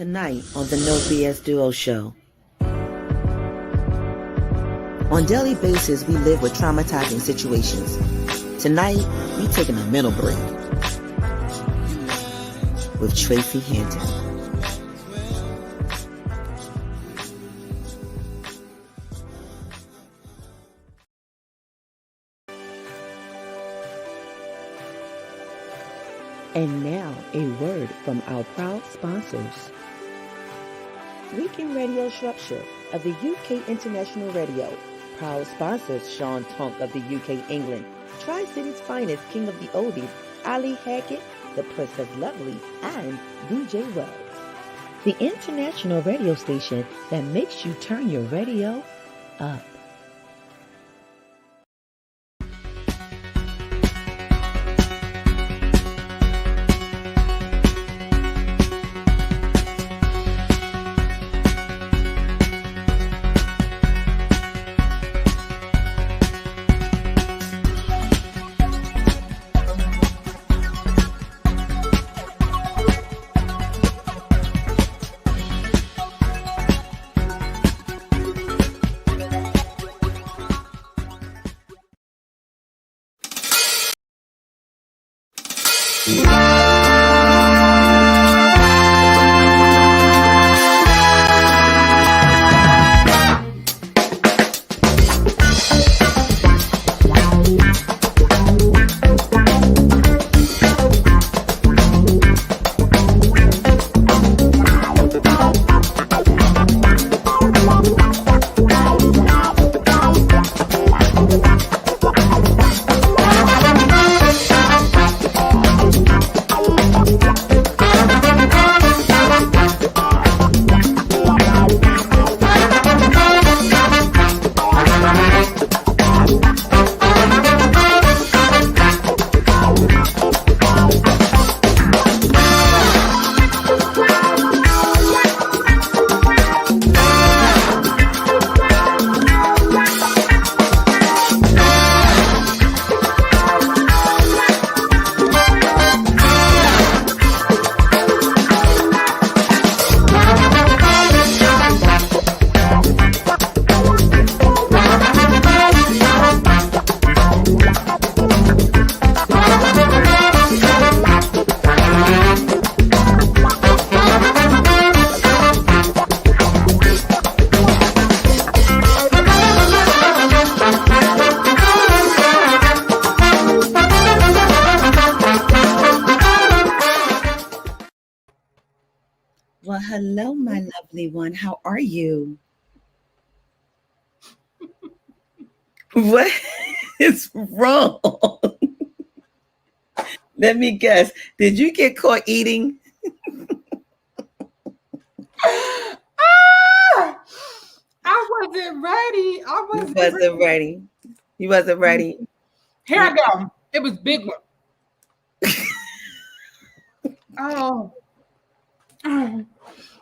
Tonight on the KNOW BSDUO Show. On a daily basis, we live with traumatizing situations. Tonight, we taking a mental break with Tracey Hanton. And now, a word from our proud sponsors. Weekend Radio Structure of the UK International Radio. Proud sponsors Sean Tonk of the UK, England. Tri-City's finest King of the Oldies, Ali Hackett, the Prince of Lovely, and DJ Wells. The international radio station that makes you turn your radio up. Well, hello, my lovely one. How are you? What is wrong? Let me guess. Did you get caught eating? I wasn't ready. You wasn't ready. Here I go. It was big one. Oh.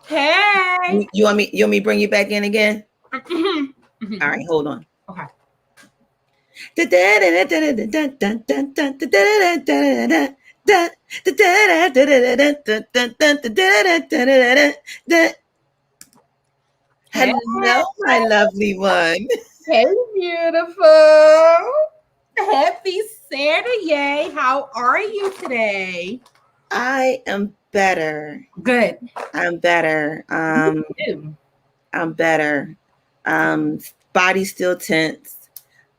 Hey. You want me to bring you back in again? All right, hold on. Okay. Hello, my lovely one. Hey, beautiful. Happy Saturday. How are you today? I am better. Good. I'm better. I'm better. Body still tense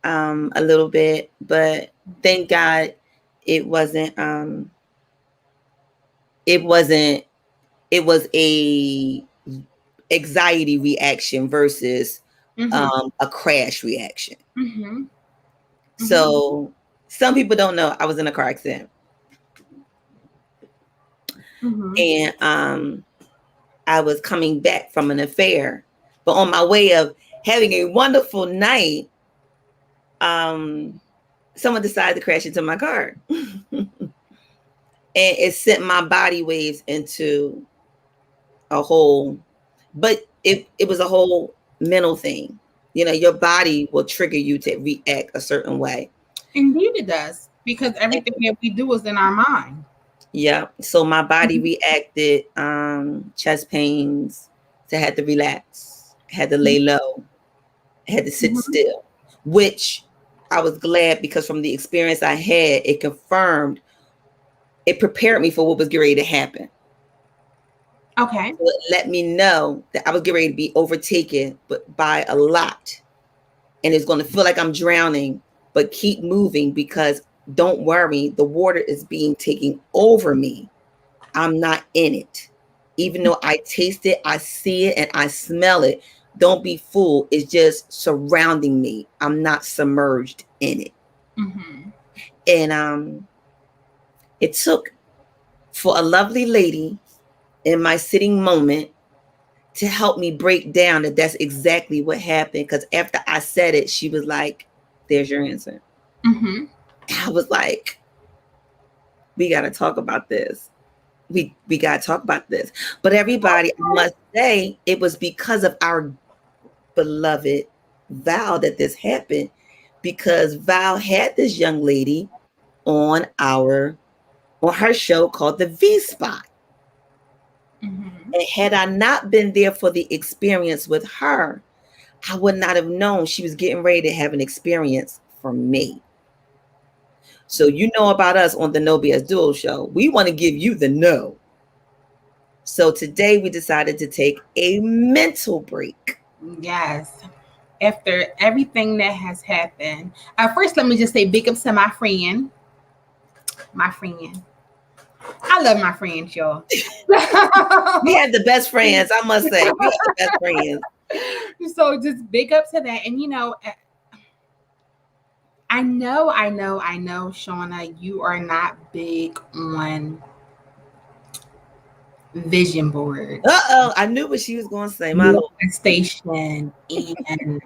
a little bit, but thank God it wasn't it was a anxiety reaction versus a crash reaction. So some people don't know I was in a car accident. And I was coming back from an affair, but on my way of having a wonderful night, someone decided to crash into my car. And it sent my body waves into a whole, but it was a whole mental thing. You know, your body will trigger you to react a certain way. Indeed it does, because everything that we do is in our mind. Yeah. So my body reacted, chest pains. So I had to relax. I had to lay low. I had to sit still, which I was glad because from the experience I had, it confirmed, it prepared me for what was getting ready to happen. Okay. So it let me know that I was getting ready to be overtaken, but by a lot. And it's going to feel like I'm drowning, but keep moving because don't worry, the water is being taken over me. I'm not in it. Even though I taste it, I see it, and I smell it. Don't be fooled. It's just surrounding me. I'm not submerged in it. Mm-hmm. And it took for a lovely lady in my sitting moment to help me break down that that's exactly what happened. Because after I said it, she was like, "There's your answer." Mm-hmm. I was like, "We got to talk about this. We got to talk about this." But everybody, I must say, it was because of our beloved Val that this happened, because Val had this young lady on her show called the V Spot. Mm-hmm. And had I not been there for the experience with her, I would not have known she was getting ready to have an experience for me. So you know about us on the KNOW BSDUO Show. We want to give you the know. So today we decided to take a mental break. Yes. After everything that has happened, first let me just say big ups to my friend. My friend. I love my friends, y'all. We have the best friends, I must say. We have the best friends. So just big up to that. And I know, Shauna, you are not big on vision boards. I knew what she was going to say. My Lord. Station and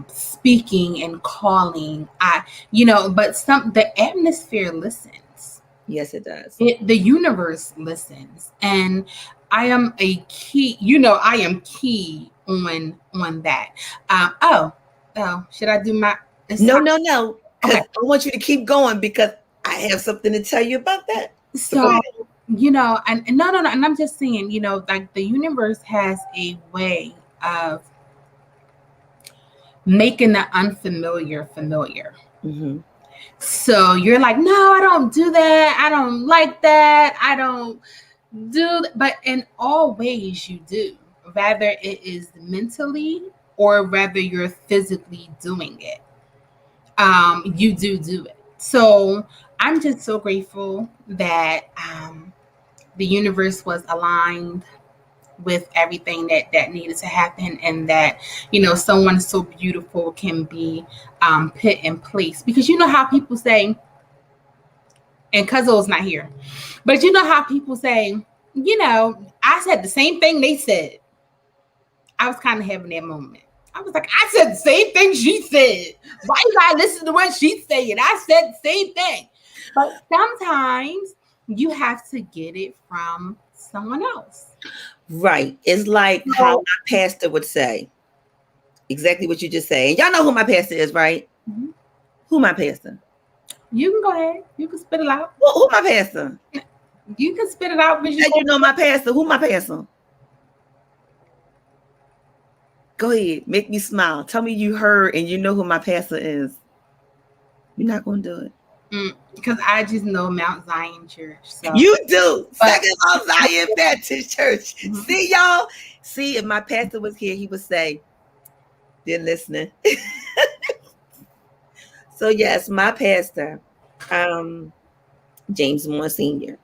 speaking and calling. But the atmosphere listens. Yes, it does. The universe listens, and I am a key. I am key on that. Should I do my? No. Because Okay. I want you to keep going because I have something to tell you about that. So, and no, and I'm just saying, like the universe has a way of making the unfamiliar familiar. Mm-hmm. So you're like, no, I don't do that. I don't like that. I don't do that. But in all ways you do, whether it is mentally or whether you're physically doing it. You do it. So I'm just so grateful that the universe was aligned with everything that needed to happen, and that someone so beautiful can be put in place. Because you know how people say, and Cuzzo's not here, but you know how people say, I said the same thing they said. I was kind of having that moment. I was like, I said the same thing she said. Why you gotta listen to what she's saying? I said the same thing. But sometimes you have to get it from someone else. Right. It's like how my pastor would say. Exactly what you just said. And y'all know who my pastor is, right? Mm-hmm. Who my pastor? You can go ahead. You can spit it out. Who my pastor? You can spit it out. You know my pastor. Who my pastor? Go ahead. Make me smile. Tell me you heard and you know who my pastor is. You're not going to do it. Because I just know Mount Zion Church. So. You do. Second Mount Zion Baptist Church. Mm-hmm. See, y'all? See, if my pastor was here, he would say, they're listening. So, yes, my pastor, James Moore Sr.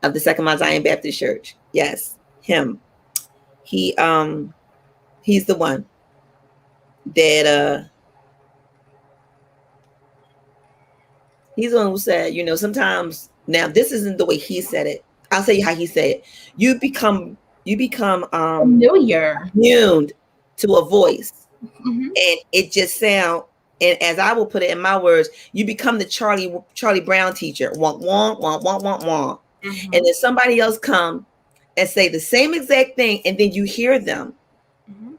of the Second Mount Zion Baptist Church. Yes, him. He's the one that he's the one who said, sometimes, now this isn't the way he said it. I'll tell you how he said it. You become familiar, immune to a voice, and it just sounds. And as I will put it in my words, you become the Charlie Brown teacher. Wonk, wonk, wonk, wonk, wonk, wonk. Mm-hmm. And then somebody else come and say the same exact thing, and then you hear them. Mm-hmm.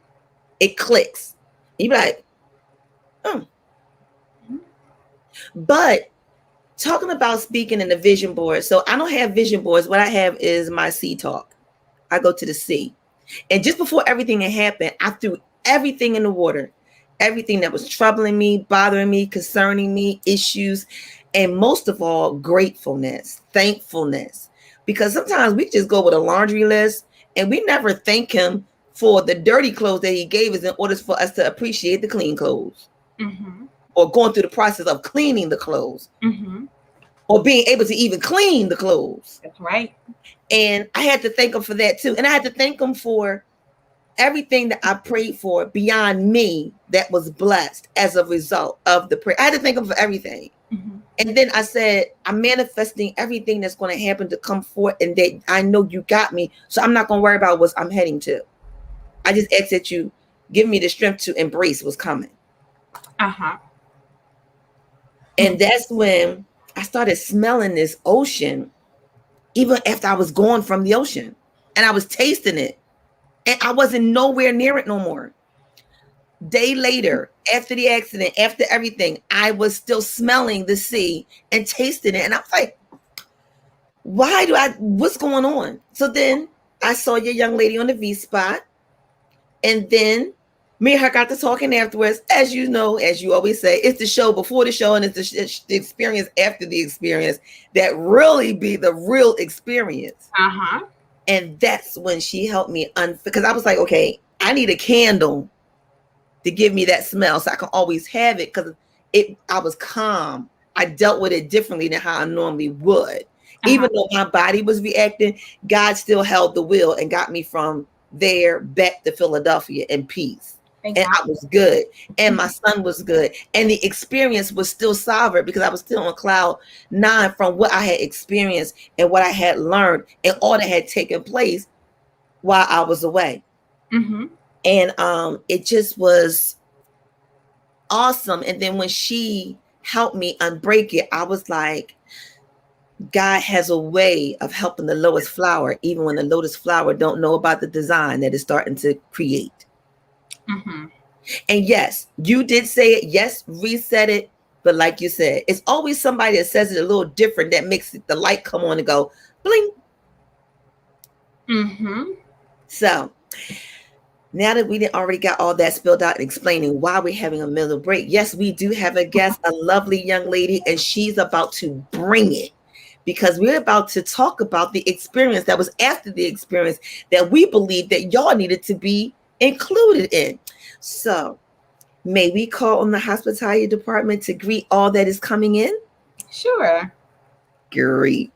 It clicks. You be like, oh. Mm-hmm. But talking about speaking in the vision board. So I don't have vision boards. What I have is my sea talk. I go to the sea. And just before everything had happened, I threw everything in the water. Everything that was troubling me, bothering me, concerning me, issues, and most of all, gratefulness, thankfulness. Because sometimes we just go with a laundry list and we never thank him for the dirty clothes that he gave us in order for us to appreciate the clean clothes. Mm-hmm. Or going through the process of cleaning the clothes. Mm-hmm. Or being able to even clean the clothes. That's right. And I had to thank him for that too. And I had to thank him for everything that I prayed for beyond me that was blessed as a result of the prayer. I had to thank him for everything. Mm-hmm. And then I said, I'm manifesting everything that's going to happen to come forth, and that I know you got me. So I'm not going to worry about what I'm heading to. I just ask that you give me the strength to embrace what's coming. Uh-huh. And that's when I started smelling this ocean, even after I was gone from the ocean, and I was tasting it. And I wasn't nowhere near it no more. Day later, after the accident, after everything, I was still smelling the sea and tasting it. And I was like, what's going on? So then I saw your young lady on the V spot. And then me and her got to talking afterwards. As you know, as you always say, it's the show before the show and it's the experience after the experience that really be the real experience. Uh-huh. And that's when she helped me because I was like, okay, I need a candle to give me that smell so I can always have it, because I was calm. I dealt with it differently than how I normally would. Even though my body was reacting, God still held the wheel and got me from there back to Philadelphia in peace. And I was good. And my son was good. And the experience was still sovereign because I was still on cloud 9 from what I had experienced and what I had learned and all that had taken place while I was away. Mm-hmm. And it just was awesome. And then when she helped me unbreak it, I was like, God has a way of helping the lowest flower, even when the lotus flower don't know about the design that is starting to create. Mm-hmm. And yes, you did say it. Yes, reset it. But like you said, it's always somebody that says it a little different that makes the light come on and go bling. Mm-hmm. So now that we already got all that spilled out and explaining why we're having a middle break, yes, we do have a guest, a lovely young lady, and she's about to bring it, because we're about to talk about the experience that was after the experience that we believe that y'all needed to be included in. So may we call on the hospitality department to greet all that is coming in? Sure. Great.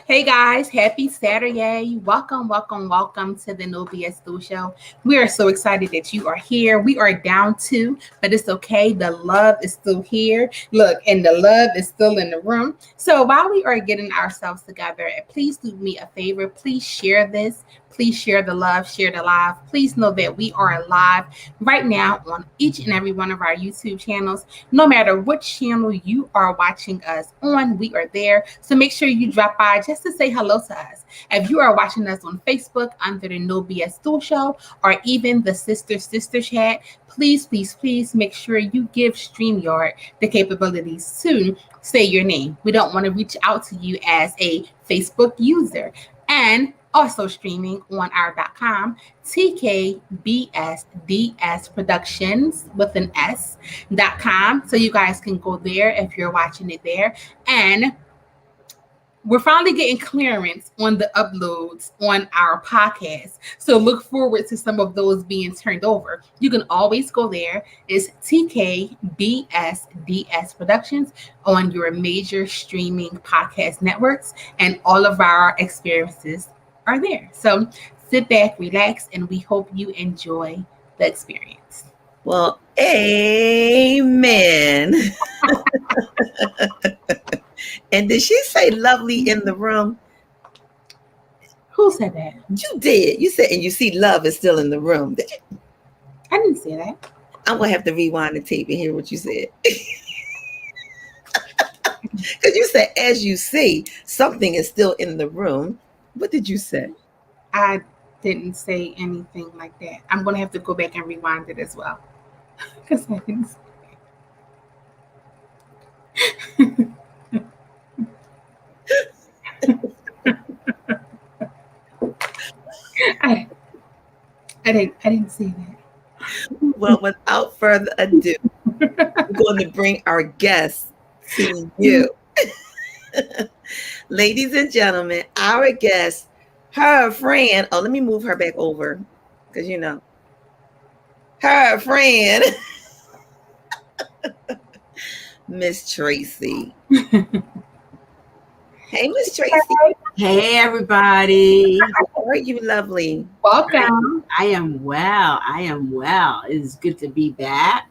Hey guys, happy Saturday. Welcome to the KNOW BSDUO Show. We are so excited that you are here. We are down 2, but it's okay. The love is still here. Look, and the love is still in the room. So while we are getting ourselves together, please do me a favor. Please share this. Please share the love, share the live. Please know that we are live right now on each and every one of our YouTube channels. No matter which channel you are watching us on, we are there. So make sure you drop by just to say hello to us. If you are watching us on Facebook under the KNOW BSDUO Show or even the Sister Chat, please make sure you give StreamYard the capabilities to say your name. We don't want to reach out to you as a Facebook user. And also streaming on our .com, TKBSDS Productions with an S.com. So you guys can go there if you're watching it there. And we're finally getting clearance on the uploads on our podcast. So look forward to some of those being turned over. You can always go there. It's TKBSDS Productions on your major streaming podcast networks, and all of our experiences are there. So sit back, relax, and we hope you enjoy the experience. Well, amen. And did she say lovely in the room? Who said that? You did. You said, and you see love is still in the room. Did you? I didn't say that. I'm going to have to rewind the tape and hear what you said. Because you said, as you see, something is still in the room. What did you say? I didn't say anything like that. I'm going to have to go back and rewind it as well. Because I didn't say I didn't see Well, without further ado, we're going to bring our guests to you. Ladies and gentlemen, our guest, her friend. Oh, let me move her back over because her friend, Miss Tracey. Hey, Miss Tracey. Hey, everybody. How are you, lovely? Welcome. I am well. It's good to be back.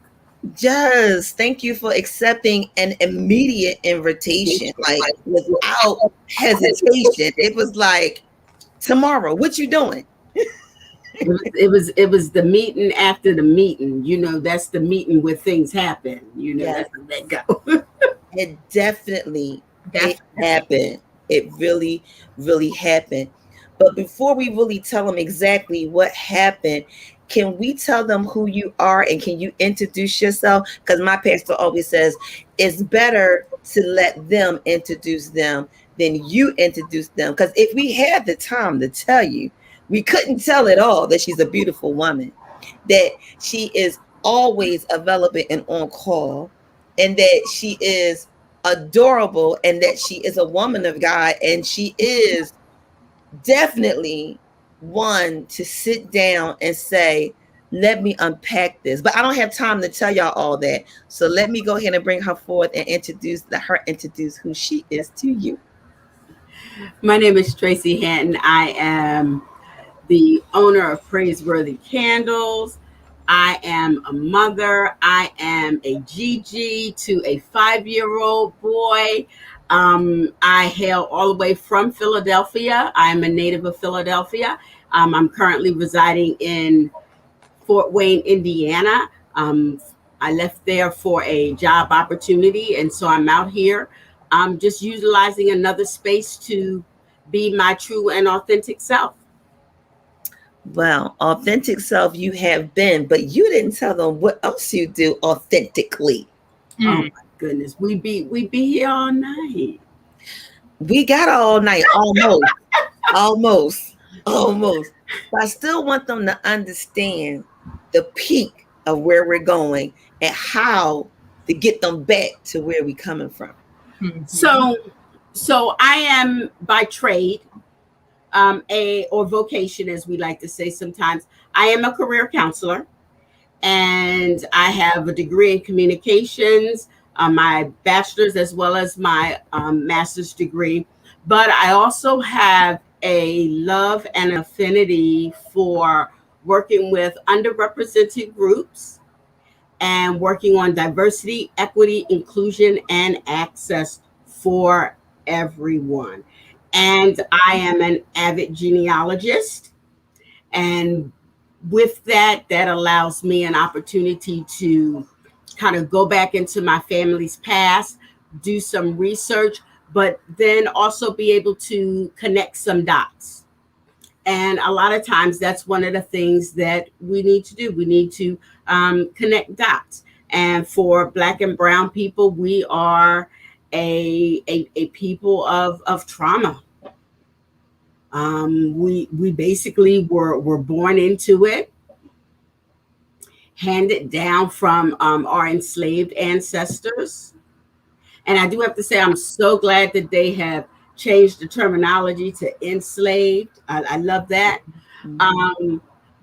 Just thank you for accepting an immediate invitation, like without hesitation. It was like, tomorrow, what you doing? It was the meeting after the meeting. That's the meeting where things happen. Yes. That's how they go. It definitely it happened. It really, really happened. But before we really tell them exactly what happened, can we tell them who you are and can you introduce yourself? Because my pastor always says it's better to let them introduce them than you introduce them. Because if we had the time to tell you, we couldn't tell it all that she's a beautiful woman, that she is always available and on call, and that she is adorable, and that she is a woman of God, and she is definitely one to sit down and say, let me unpack this. But I don't have time to tell y'all all that. So let me go ahead and bring her forth and introduce who she is to you. My name is Tracey Hanton. I am the owner of Praiseworthy Candles. I am a mother. I am a Gigi to a 5-year-old boy. I hail all the way from Philadelphia. I am a native of Philadelphia. I'm currently residing in Fort Wayne, Indiana. I left there for a job opportunity, and so I'm out here. I'm just utilizing another space to be my true and authentic self. Well, authentic self you have been, but you didn't tell them what else you do authentically. Oh my goodness, we be here all night. We got all night, almost. But I still want them to understand the peak of where we're going and how to get them back to where we're coming from. So I am by trade, or vocation, as we like to say sometimes. I am a career counselor, and I have a degree in communications, my bachelor's as well as my master's degree. But I also have a love and affinity for working with underrepresented groups and working on diversity, equity, inclusion, and access for everyone. And I am an avid genealogist. And with that allows me an opportunity to kind of go back into my family's past, do some research, but then also be able to connect some dots. And a lot of times that's one of the things that we need to do. We need to connect dots. And for Black and Brown people, we are a people of trauma. We basically were born into it, handed down from our enslaved ancestors. And I do have to say, I'm so glad that they have changed the terminology to enslaved. I love that.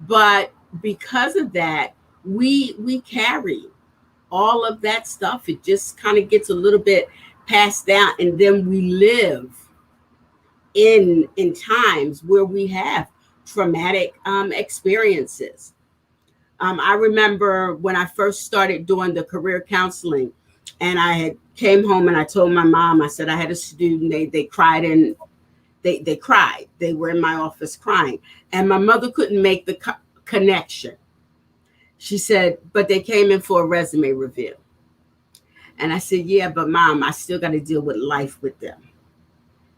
But because of that, we carry all of that stuff. It just kind of gets a little bit passed down, and then we live in times where we have traumatic experiences. I remember when I first started doing the career counseling, and I had came home and I told my mom, I said I had a student, they cried, and they cried. They were in my office crying, and my mother couldn't make the connection. She said, but they came in for a resume review. And I said, yeah, but Mom, I still got to deal with life with them.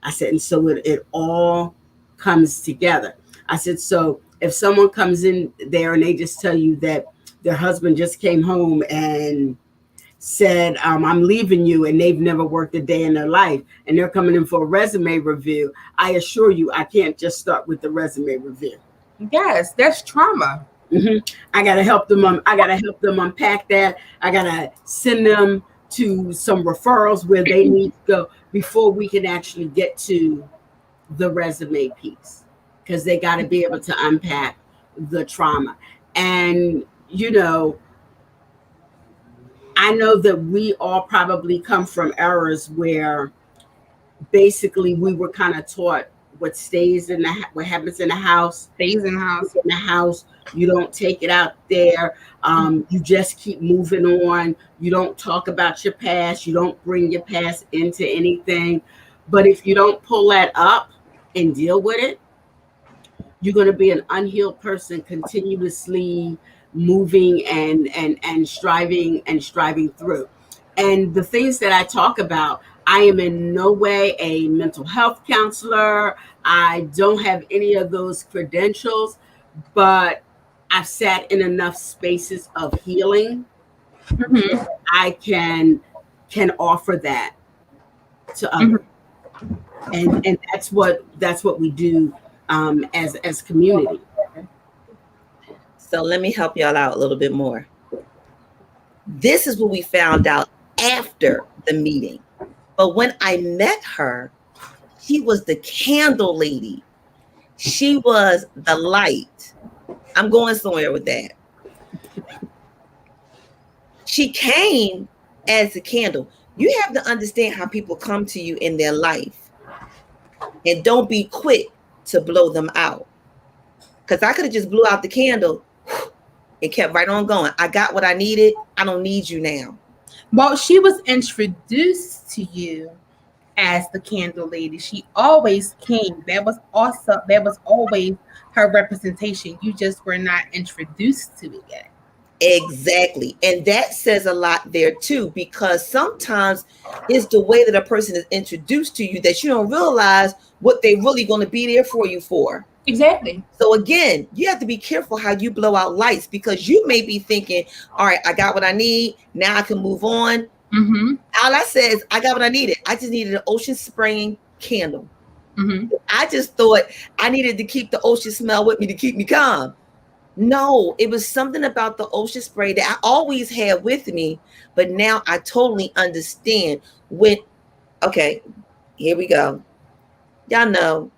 I said, and so it all comes together. I said, so if someone comes in there and they just tell you that their husband just came home and said, I'm leaving you, and they've never worked a day in their life, and they're coming in for a resume review, I assure you, I can't just start with the resume review. Yes, that's trauma. I gotta help them. I gotta help them unpack that. I gotta send them to some referrals where they need to go before we can actually get to the resume piece, because they got to be able to unpack the trauma. And I know that we all probably come from eras where basically we were kind of taught what happens in the house Stays in the house. in the house. You don't take it out there. You just keep moving on. You don't talk about your past. You don't bring your past into anything. But if you don't pull that up and deal with it, you're going to be an unhealed person, continuously moving and striving through. And the things that I talk about, I am in no way a mental health counselor. I don't have any of those credentials, but I've sat in enough spaces of healing. Mm-hmm. I can offer that to others. And that's what we do as community. So let me help y'all out a little bit more. This is what we found out after the meeting. But when I met her, she was the candle lady. She was the light. I'm going somewhere with that. She came as a candle. You have to understand how people come to you in their life. And don't be quick to blow them out. Because I could have just blew out the candle and kept right on going. I got what I needed. I don't need you now. Well, she was introduced to you as the candle lady. She always came. That was always her representation. You just were not introduced to it yet. Exactly. And that says a lot there too, because sometimes it's the way that a person is introduced to you that you don't realize what they're really going to be there for you for. Exactly. So again, you have to be careful how you blow out lights, because you may be thinking, all right, I got what I need. Now I can move on. Mm-hmm. All I said is I got what I needed. I just needed an ocean spraying candle. Mm-hmm. I just thought I needed to keep the ocean smell with me to keep me calm. No, it was something about the ocean spray that I always had with me, but now I totally understand when, okay, here we go. Y'all know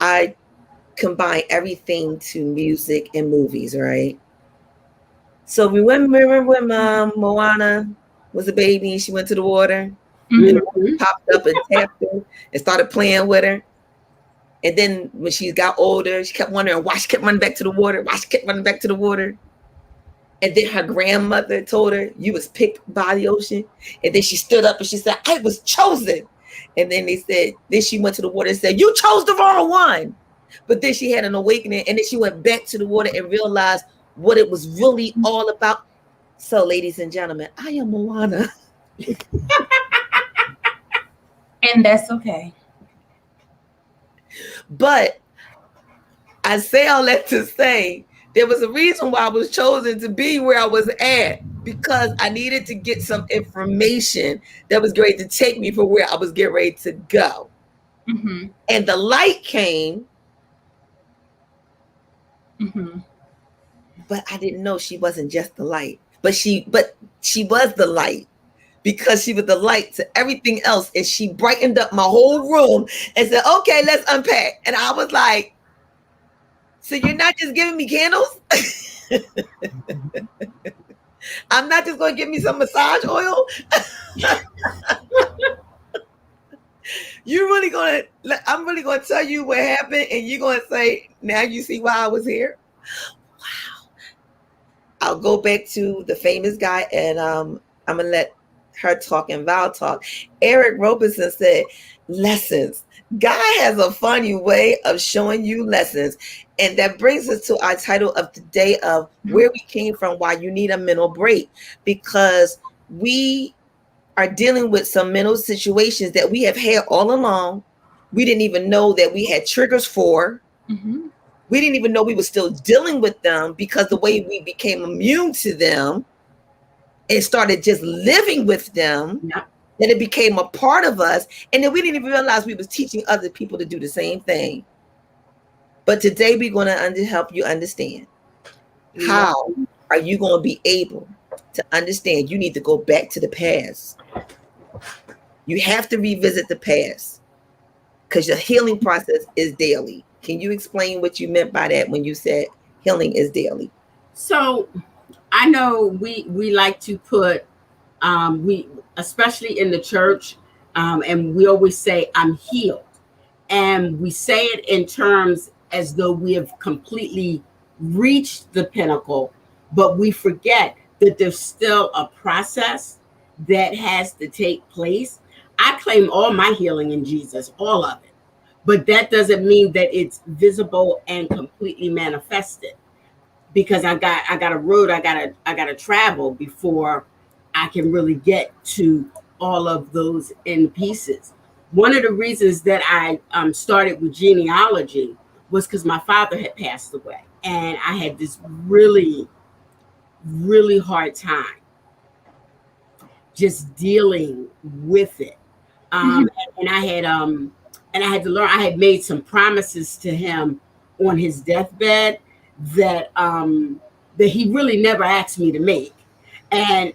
I combine everything to music and movies, right? So remember when Moana was a baby and she went to the water and popped up and tapped her and started playing with her. And then when she got older, she kept wondering why she kept running back to the water, And then her grandmother told her, you was picked by the ocean. And then she stood up and she said, I was chosen. And then then she went to the water and said, you chose the wrong one. But then she had an awakening, and then she went back to the water and realized what it was really all about. So, ladies and gentlemen, I am Moana. And that's okay. But I say all that to say there was a reason why I was chosen to be where I was at, because I needed to get some information that was going to take me from where I was getting ready to go. Mm-hmm. And the light came. Mm-hmm. But I didn't know she wasn't just the light. But she was the light, because she was the light to everything else. And she brightened up my whole room and said, okay, let's unpack. And I was like, so you're not just giving me candles? I'm not just going to give me some massage oil? I'm really going to tell you what happened, and you're going to say, now you see why I was here? Wow. I'll go back to the famous guy, and I'm going to let her talk and Val talk. Eric Roberson said, lessons. God has a funny way of showing you lessons. And that brings us to our title of today of where we came from, why you need a mental break, because we are dealing with some mental situations that we have had all along. We didn't even know that we had triggers for. Mm-hmm. We didn't even know we were still dealing with them, because the way we became immune to them and started just living with them, that it became a part of us. And then we didn't even realize we was teaching other people to do the same thing. But today we're going to help you understand how are you going to be able to understand you need to go back to the past. You have to revisit the past because your healing process is daily. Can you explain what you meant by that when you said healing is daily? So I know we like to put, we especially in the church, and we always say, I'm healed. And we say it in terms as though we have completely reached the pinnacle, but we forget that there's still a process that has to take place. I claim all my healing in Jesus, all of it. But that doesn't mean that it's visible and completely manifested, because I got a road I gotta travel before I can really get to all of those in pieces. One of the reasons that I started with genealogy was because my father had passed away, and I had this really, really hard time just dealing with it. And I had to learn. I had made some promises to him on his deathbed that he really never asked me to make, and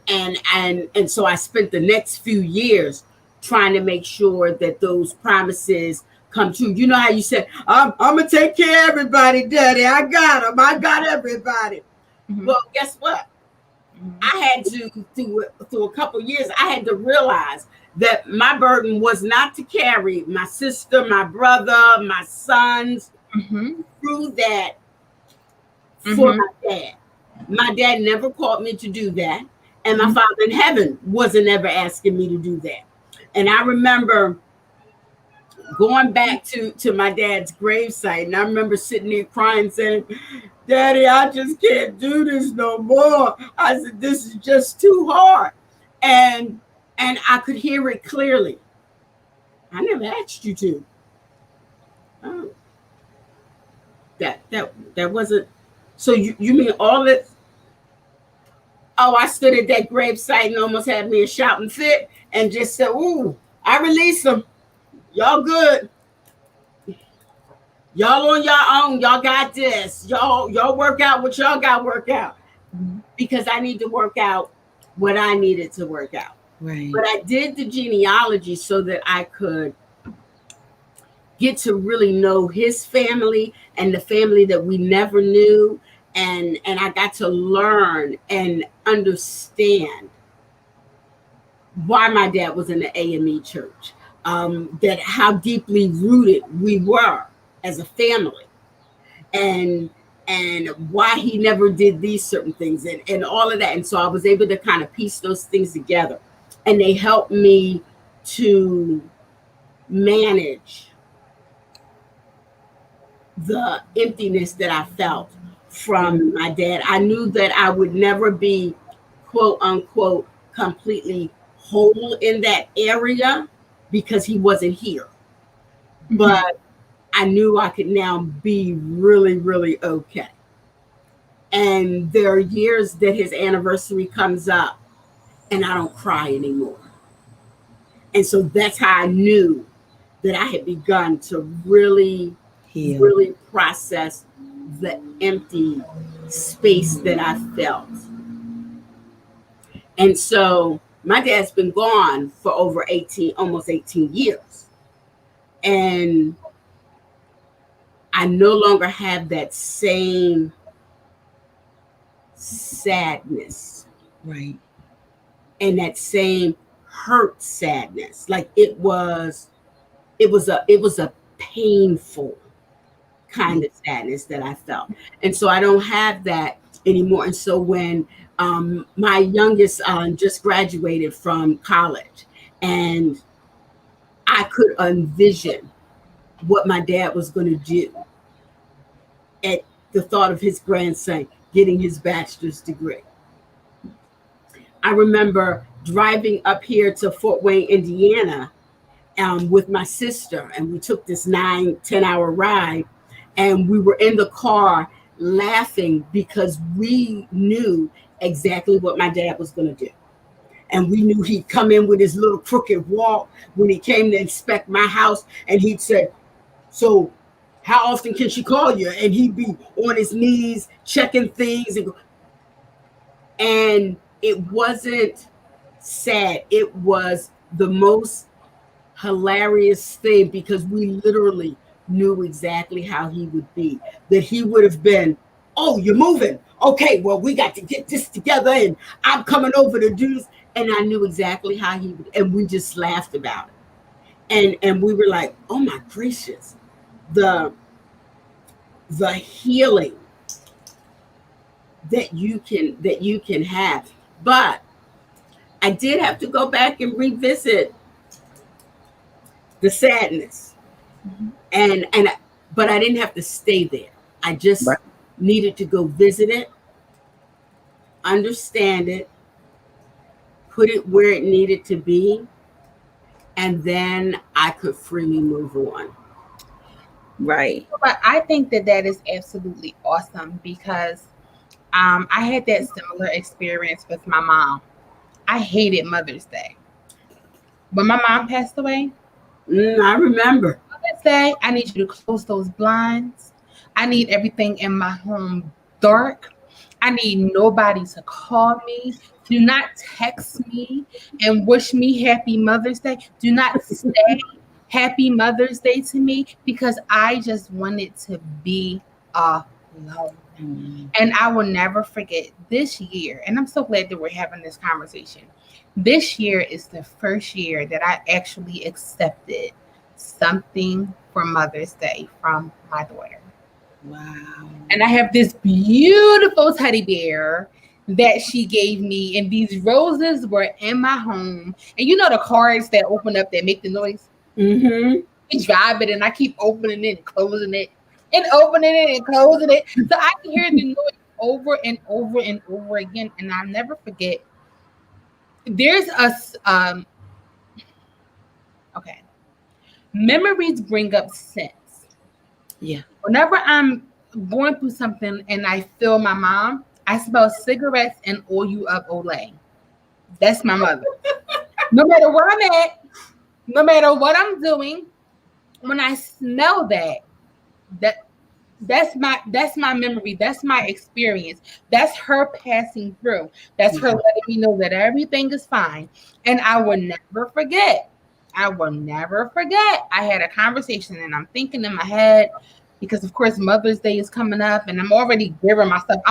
so I spent the next few years trying to make sure that those promises come true. You know how you said, I'm gonna take care of everybody, Daddy. I got them. I got everybody. Well, guess what? I had to, through a couple of years, I had to realize that my burden was not to carry my sister, my brother, my sons through that for my dad. My dad never called me to do that. And my Father in heaven wasn't ever asking me to do that. And I remember going back to my dad's gravesite, and I remember sitting there crying, saying, Daddy, I just can't do this no more. I said, this is just too hard. And I could hear it clearly. I never asked you to. Oh. That wasn't. So you mean all this? Oh, I stood at that gravesite and almost had me a shouting fit and just said, ooh, I release them. Y'all good. Y'all on your own. Y'all got this. Y'all work out what y'all got to work out. Because I need to work out what I needed to work out. Right. But I did the genealogy so that I could get to really know his family and the family that we never knew. And I got to learn and understand why my dad was in the AME church, that how deeply rooted we were as a family, and why he never did these certain things and all of that. And so I was able to kind of piece those things together, and they helped me to manage the emptiness that I felt from my dad. I knew that I would never be, quote unquote, completely whole in that area because he wasn't here. But I knew I could now be really, really okay. And there are years that his anniversary comes up and I don't cry anymore. And so that's how I knew that I had begun to really process the empty space that I felt. And so my dad's been gone for over almost 18 years. And I no longer have that same sadness. Right. And that same hurt sadness. Like it was a painful kind of sadness that I felt. And so I don't have that anymore. And so when my youngest just graduated from college, and I could envision what my dad was going to do at the thought of his grandson getting his bachelor's degree. I remember driving up here to Fort Wayne, Indiana, with my sister, and we took this 9-10 hour ride, and we were in the car laughing because we knew exactly what my dad was going to do. And we knew he'd come in with his little crooked walk when he came to inspect my house, and he'd say, so how often can she call you? And he'd be on his knees checking things. And it wasn't sad. It was the most hilarious thing because we literally knew exactly how he would be. That he would have been, oh, you're moving. Okay, well, we got to get this together and I'm coming over to do this. And I knew exactly how he would, and we just laughed about it. And we were like, oh my gracious, the healing that you can have. But I did have to go back and revisit the sadness. Mm-hmm. But I didn't have to stay there. I just needed to go visit it, understand it, put it where it needed to be, and then I could freely move on. Right. But I think that is absolutely awesome because I had that similar experience with my mom. I hated Mother's Day. When my mom passed away, I remember. Mother's Day, I need you to close those blinds. I need everything in my home dark. I need nobody to call me. Do not text me and wish me happy Mother's Day. Do not say happy Mother's Day to me because I just wanted to be alone. And I will never forget this year. And I'm so glad that we're having this conversation. This year is the first year that I actually accepted something for Mother's Day from my daughter. Wow. And I have this beautiful teddy bear that she gave me, and these roses were in my home. And you know the cards that open up that make the noise? Mm-hmm. We drive it, and I keep opening it and closing it, and opening it and closing it. So I can hear the noise over and over and over again, and I'll never forget. There's okay. Memories bring up sense. Yeah. Whenever I'm going through something and I feel my mom, I smell cigarettes and oil up Olay. That's my mother. No matter where I'm at, no matter what I'm doing, when I smell that's my memory. That's my experience. That's her passing through. That's her letting me know that everything is fine. And I will never forget. I had a conversation and I'm thinking in my head, because of course Mother's Day is coming up and I'm already gearing myself.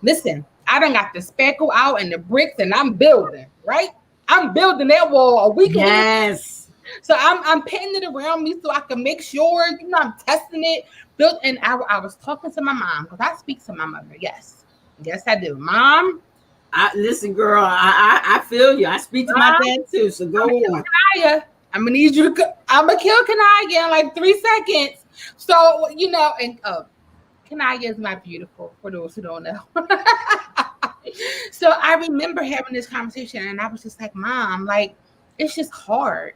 Listen, I done got the spackle out and the bricks and I'm building, right? I'm building that wall a week ago. Yes. So I'm pitting it around me so I can make sure, I'm testing it. And I was talking to my mom because I speak to my mother. Yes, I do. Mom. Listen, girl, I feel you. I speak to my dad too, so go on. I'm gonna need you to. I'm gonna kill Kanaya in like 3 seconds. So and Kanaya is my beautiful. For those who don't know. So I remember having this conversation, and I was just like, Mom, like it's just hard.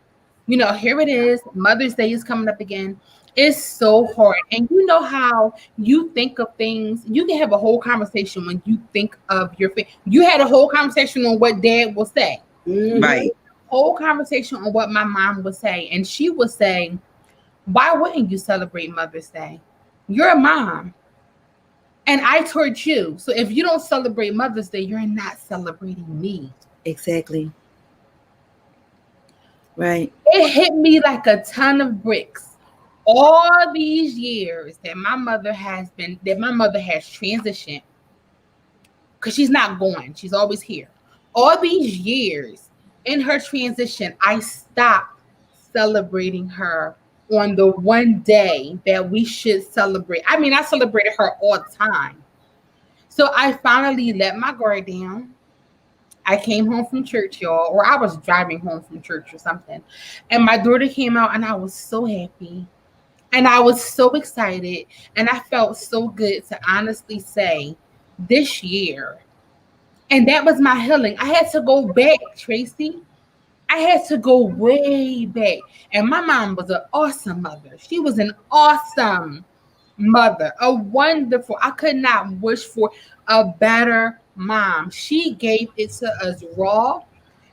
Here it is. Mother's Day is coming up again. It's so hard. And you know how you think of things. You can have a whole conversation when you think of your family. You had a whole conversation on what Dad will say. Mm-hmm. Right. Whole conversation on what my mom would say. And she would say, why wouldn't you celebrate Mother's Day? You're a mom. And I told you. So if you don't celebrate Mother's Day, you're not celebrating me. Exactly. Right. It hit me like a ton of bricks. All these years that my mother has transitioned, because she's not gone, she's always here. All these years in her transition, I stopped celebrating her on the one day that we should celebrate. I mean, I celebrated her all the time. So I finally let my guard down. I came home from church, y'all, or I was driving home from church or something. And my daughter came out and I was so happy. And I was so excited. And I felt so good to honestly say this year. And that was my healing. I had to go back, Tracey. I had to go way back. And my mom was an awesome mother. She was an awesome mother. A wonderful. I could not wish for a better mom. She gave it to us raw.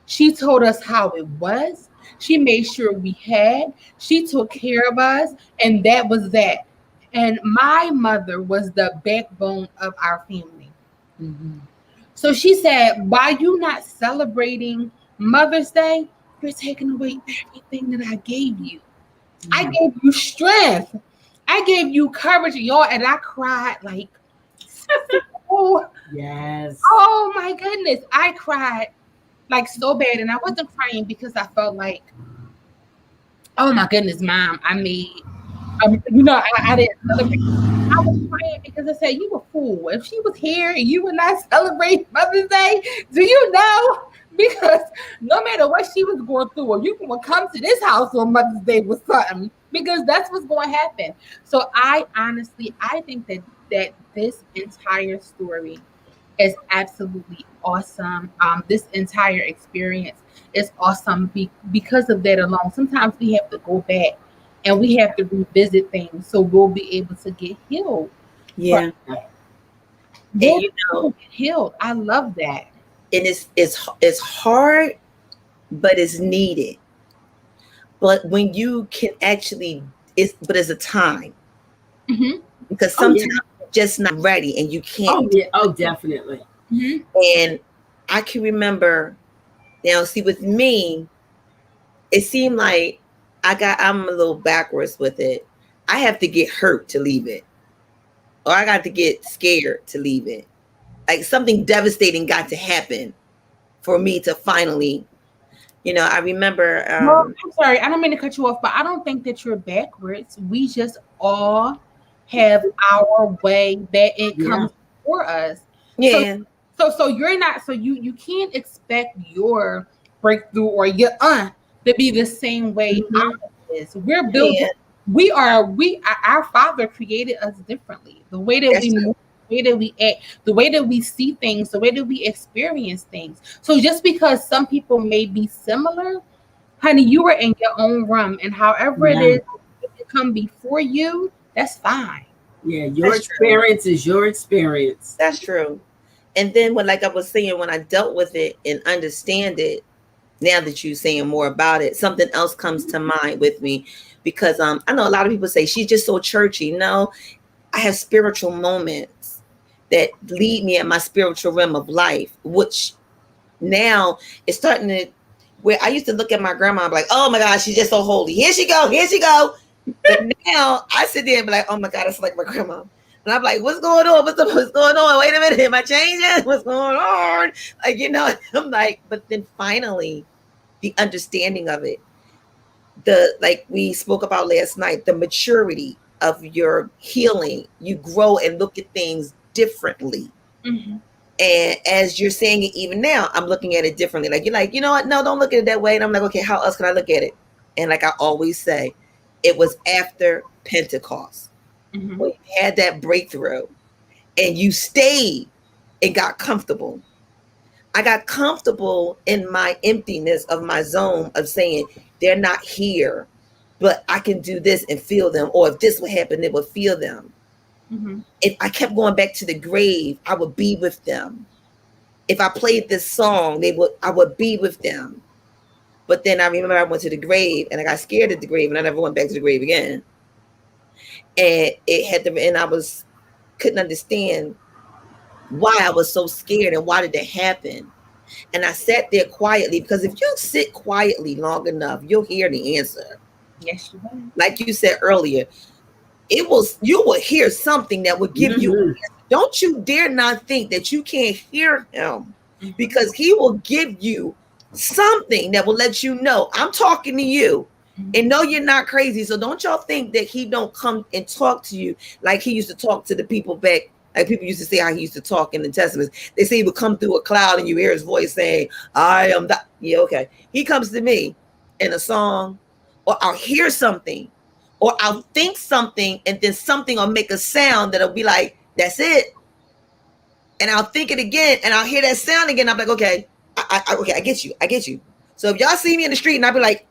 She told us how it was. She made sure we had. She took care of us. And that was that. And my mother was the backbone of our family. Mm-hmm. So she said, "Why you not celebrating Mother's Day? You're taking away everything that I gave you. I gave you strength. I gave you courage, y'all." And I cried like, oh, Yes. oh my goodness. I cried like so bad. And I wasn't crying because I felt like, oh my goodness, Mom, I made, I didn't celebrate. I was crying because I said, "You a fool. If she was here and you would not celebrate Mother's Day, do you know?" Because no matter what she was going through, or you can come to this house on Mother's Day with something, because that's what's going to happen. So I think that this entire story is absolutely awesome. This entire experience is awesome because of that alone. Sometimes we have to go back and we have to revisit things so we'll be able to get healed. Yeah. We'll get healed. I love that. And it's hard, but it's needed. But when you can actually, it's a time. Mm-hmm. Because sometimes you're just not ready and you can't. Oh, yeah. Oh, definitely. Mm-hmm. And I can remember, now see, with me, it seemed like I'm a little backwards with it. I have to get hurt to leave it. Or I got to get scared to leave it. Like something devastating got to happen for me to finally, I remember. Well, I'm sorry, I don't mean to cut you off, but I don't think that you're backwards. We just all have our way that it comes for us. Yeah. So you're not. So you can't expect your breakthrough or your to be the same way ours is. We're built. Yeah. Our Father created us differently. The way that we move, the way that we act, the way that we see things, the way that we experience things. So just because some people may be similar, honey, you are in your own realm, and however it is to come before you, that's fine. Yeah, your experience is your experience. That's true. And then like I was saying, when I dealt with it and understand it, now that you're saying more about it, something else comes to mind with me, because I know a lot of people say she's just so churchy. No, I have spiritual moments that lead me in my spiritual realm of life, which now is starting to, where I used to look at my grandma and be like, oh my God, she's just so holy. Here she go. But now I sit there and be like, oh my God, it's like my grandma. And I'm like, what's going on? What's going on? Wait a minute. Am I changing? What's going on? Like, I'm like, but then finally the understanding of it, like we spoke about last night, the maturity of your healing, you grow and look at things differently. Mm-hmm. And as you're saying it even now, I'm looking at it differently. Like, you're like, you know what? No, don't look at it that way. And I'm like, okay, how else can I look at it? And like I always say, it was after Pentecost. Mm-hmm. When you had that breakthrough and you stayed and got comfortable. I got comfortable in my emptiness of my zone of saying, they're not here, but I can do this and feel them. Or if this would happen, it would feel them. Mm-hmm. If I kept going back to the grave, I would be with them. If I played this song, I would be with them. But then I remember I went to the grave and I got scared at the grave and I never went back to the grave again. And couldn't understand why I was so scared and why did that happen. And I sat there quietly, because if you sit quietly long enough, you'll hear the answer. Yes, you will. Like you said earlier, you will hear something that will give you. Don't you dare not think that you can't hear him, because he will give you something that will let you know I'm talking to you. And no, you're not crazy. So don't y'all think that he don't come and talk to you like he used to talk to the people back. Like people used to say how he used to talk in the Testaments. They say he would come through a cloud and you hear his voice saying, I am that. Yeah, okay. He comes to me in a song, or I'll hear something, or I'll think something, and then something will make a sound that'll be like, that's it. And I'll think it again, and I'll hear that sound again. I'm like, okay, I get you. So if y'all see me in the street and I'll be like,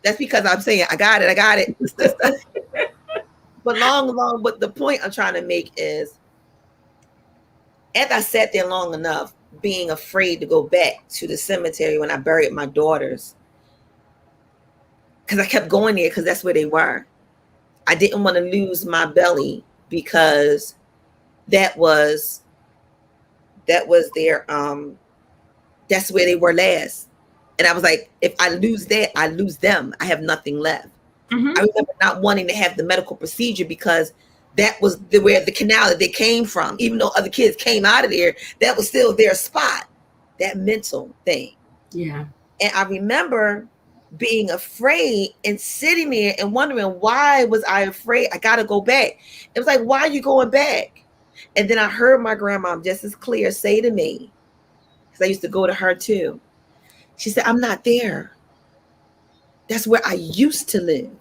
that's because I'm saying, I got it. But the point I'm trying to make is, as I sat there long enough, being afraid to go back to the cemetery when I buried my daughters, because I kept going there because that's where they were. I didn't want to lose my belly because that was their that's where they were last. And I was like, if I lose that, I lose them. I have nothing left. Mm-hmm. I remember not wanting to have the medical procedure because that was where the canal that they came from. Even though other kids came out of there, that was still their spot. That mental thing. Yeah. And I remember being afraid and sitting there and wondering, why was I afraid? I got to go back. It was like, why are you going back? And then I heard my grandma just as clear say to me, because I used to go to her too. She said, I'm not there. That's where I used to live.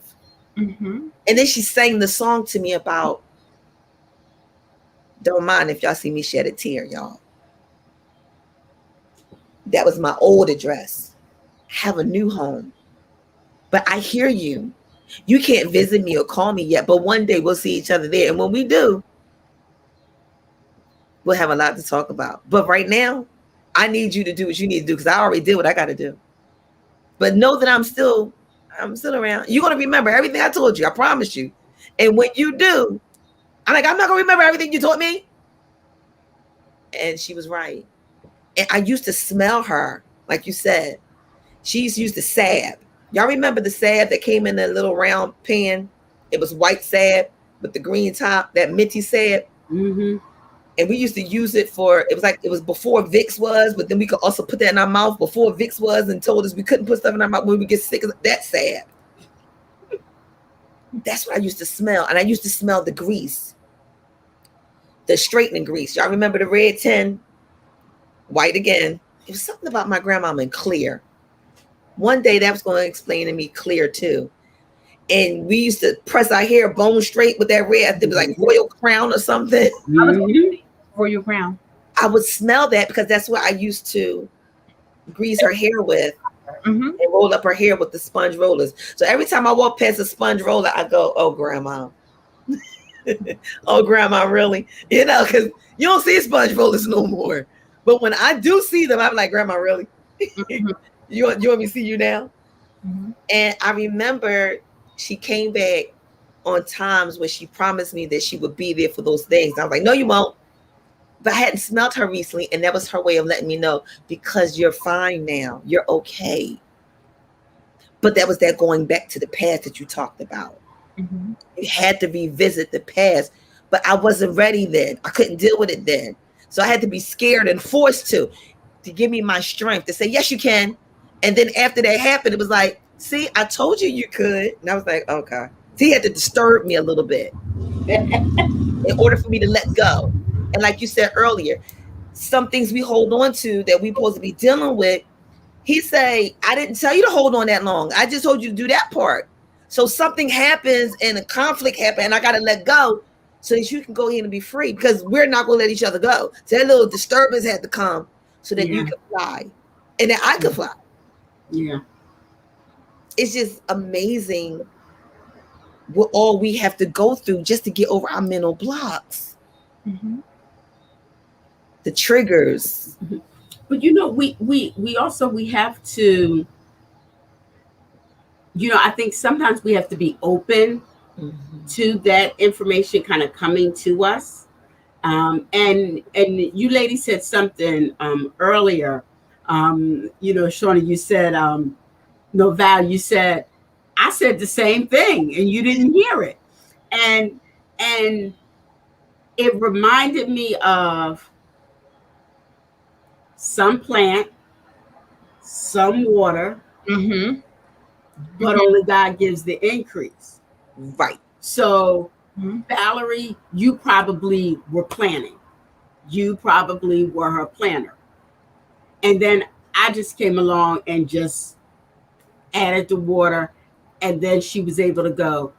Mm-hmm. And then she sang the song to me about, don't mind if y'all see me shed a tear, y'all. That was my old address. Have a new home. But I hear you. You can't visit me or call me yet, but one day we'll see each other there. And when we do, we'll have a lot to talk about. But right now, I need you to do what you need to do because I already did what I got to do. But know that I'm still around. You're going to remember everything I told you. I promise you. And when you do, I'm like, I'm not going to remember everything you taught me. And she was right. And I used to smell her, like you said. She used to use the salve. Y'all remember the salve that came in a little round pan? It was white salve with the green top, that minty salve. Mm-hmm. And we used to use it it was before Vicks was, but then we could also put that in our mouth before Vicks was and told us we couldn't put stuff in our mouth when we get sick of that salve. That's what I used to smell. And I used to smell the grease, the straightening grease. Y'all remember the red tin? White again. It was something about my grandmama in clear. One day that was going to explain to me clear too. And we used to press our hair bone straight with that red. It was like Royal Crown or something. Mm-hmm. Royal Crown. I would smell that because that's what I used to grease her hair with. Mm-hmm. And roll up her hair with the sponge rollers. So every time I walk past a sponge roller, I go, oh, grandma. Oh, grandma, really? You know, because you don't see sponge rollers no more. But when I do see them, I'm like, grandma, really? Mm-hmm. You want me to see you now? Mm-hmm. And I remember she came back on times when she promised me that she would be there for those things. I was like, no, you won't. But I hadn't smelled her recently, and that was her way of letting me know, because you're fine now. You're okay. But that was that going back to the past that you talked about. Mm-hmm. You had to revisit the past, but I wasn't ready then. I couldn't deal with it then. So I had to be scared and forced to give me my strength to say, yes, you can. And then after that happened, it was like, see, I told you you could. And I was like, okay. So he had to disturb me a little bit in order for me to let go. And like you said earlier, some things we hold on to that we're supposed to be dealing with, he say, I didn't tell you to hold on that long. I just told you to do that part. So something happens and a conflict happens and I got to let go so that you can go in and be free, because we're not going to let each other go. So that little disturbance had to come so that you could fly and that I could fly. Yeah. It's just amazing what all we have to go through just to get over our mental blocks. Mm-hmm. The triggers. But you know, we also have to, you know, I think sometimes we have to be open to that information kind of coming to us. And you ladies said something earlier. You know, Shauna, you said, no, Val, you said, I said the same thing and you didn't hear it. And it reminded me of some plant, some water, Mm-hmm. but only God gives the increase. Right. So, Valerie, you probably were planning. You probably were her planner. And then I just came along and just added the water. And then she was able to go,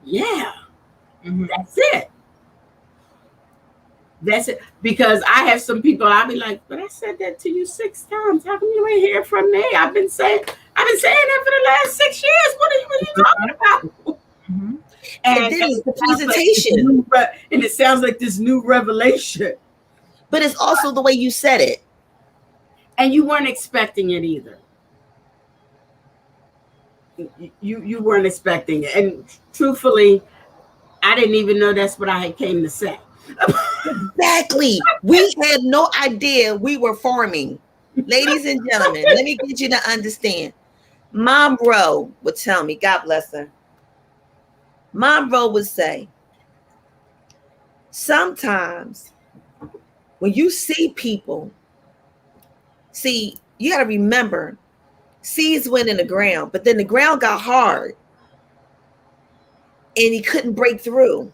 yeah, that's it. That's it. Because I have some people, I'll be like, but I said that to you 6 times. How come you ain't hear from me? I've been saying that for the last 6 years. What are you talking about? Mm-hmm. And then it's the presentation. And it sounds like this new revelation. But it's also the way you said it. And you weren't expecting it either. you weren't expecting it. And truthfully, I didn't even know that's what I had came to say. Exactly. We had no idea we were forming. Ladies and gentlemen, let me get you to understand. Mom Ro would tell me, God bless her. Mom Ro would say, sometimes when you see people, see, you got to remember, seeds went in the ground, but then the ground got hard and he couldn't break through.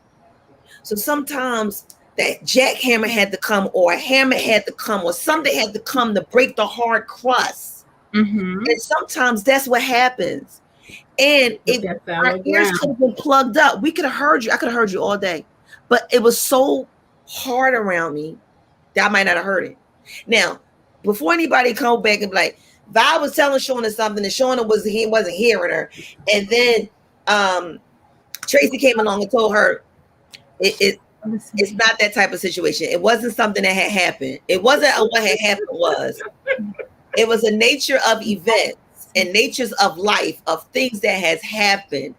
So sometimes that jackhammer had to come, or a hammer had to come, or something had to come to break the hard crust. Mm-hmm. And sometimes that's what happens. And our ears could have been plugged up. We could have heard you. I could have heard you all day. But it was so hard around me that I might not have heard it. Now, before anybody come back and be like, Vi was telling Shauna something and Shauna wasn't hearing her. And then Tracey came along and told her it's not that type of situation. It wasn't something that had happened. It wasn't what had happened was. It was a nature of events and natures of life, of things that has happened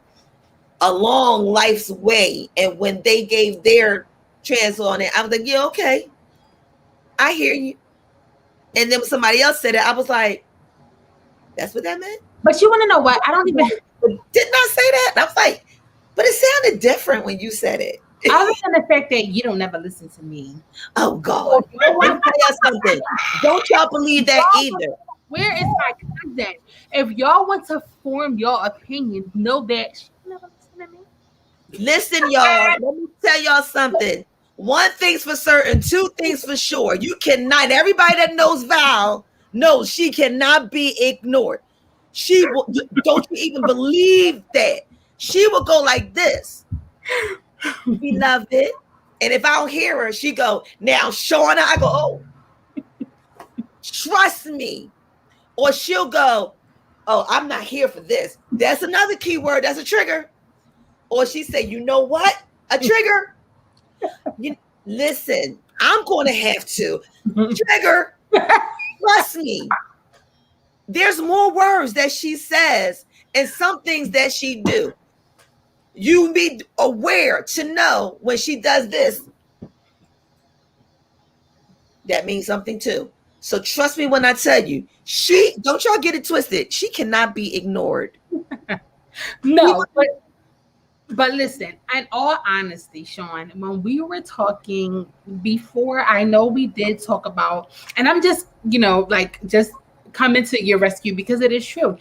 along life's way. And when they gave their trans on it, I was like, yeah, okay. I hear you. And then when somebody else said it, I was like, that's what that meant? But you want to know what? I don't even... Did not say that. I was like, but it sounded different when you said it. Other than the fact that you don't never listen to me. Oh, God. Let me tell you something. Don't y'all believe that either. Where is my content? If y'all want to form your opinion, know that she never listened to me. Listen, y'all. Let me tell y'all something. One thing's for certain, two things for sure. You cannot, everybody that knows Val knows she cannot be ignored. She will, don't you even believe that? She will go like this. Beloved. And if I don't hear her, she go, now Shauna, I go, oh, trust me. Or she'll go, oh, I'm not here for this. That's another key word. That's a trigger. Or she say, you know what? A trigger. Listen, I'm going to have to trigger. Trust me. There's more words that she says and some things that she do. You be aware to know when she does this, that means something too. So trust me when I tell you, don't y'all get it twisted. She cannot be ignored. No, but listen, in all honesty, Sean, when we were talking before, I know we did talk about, and I'm just, just coming to your rescue because it is true.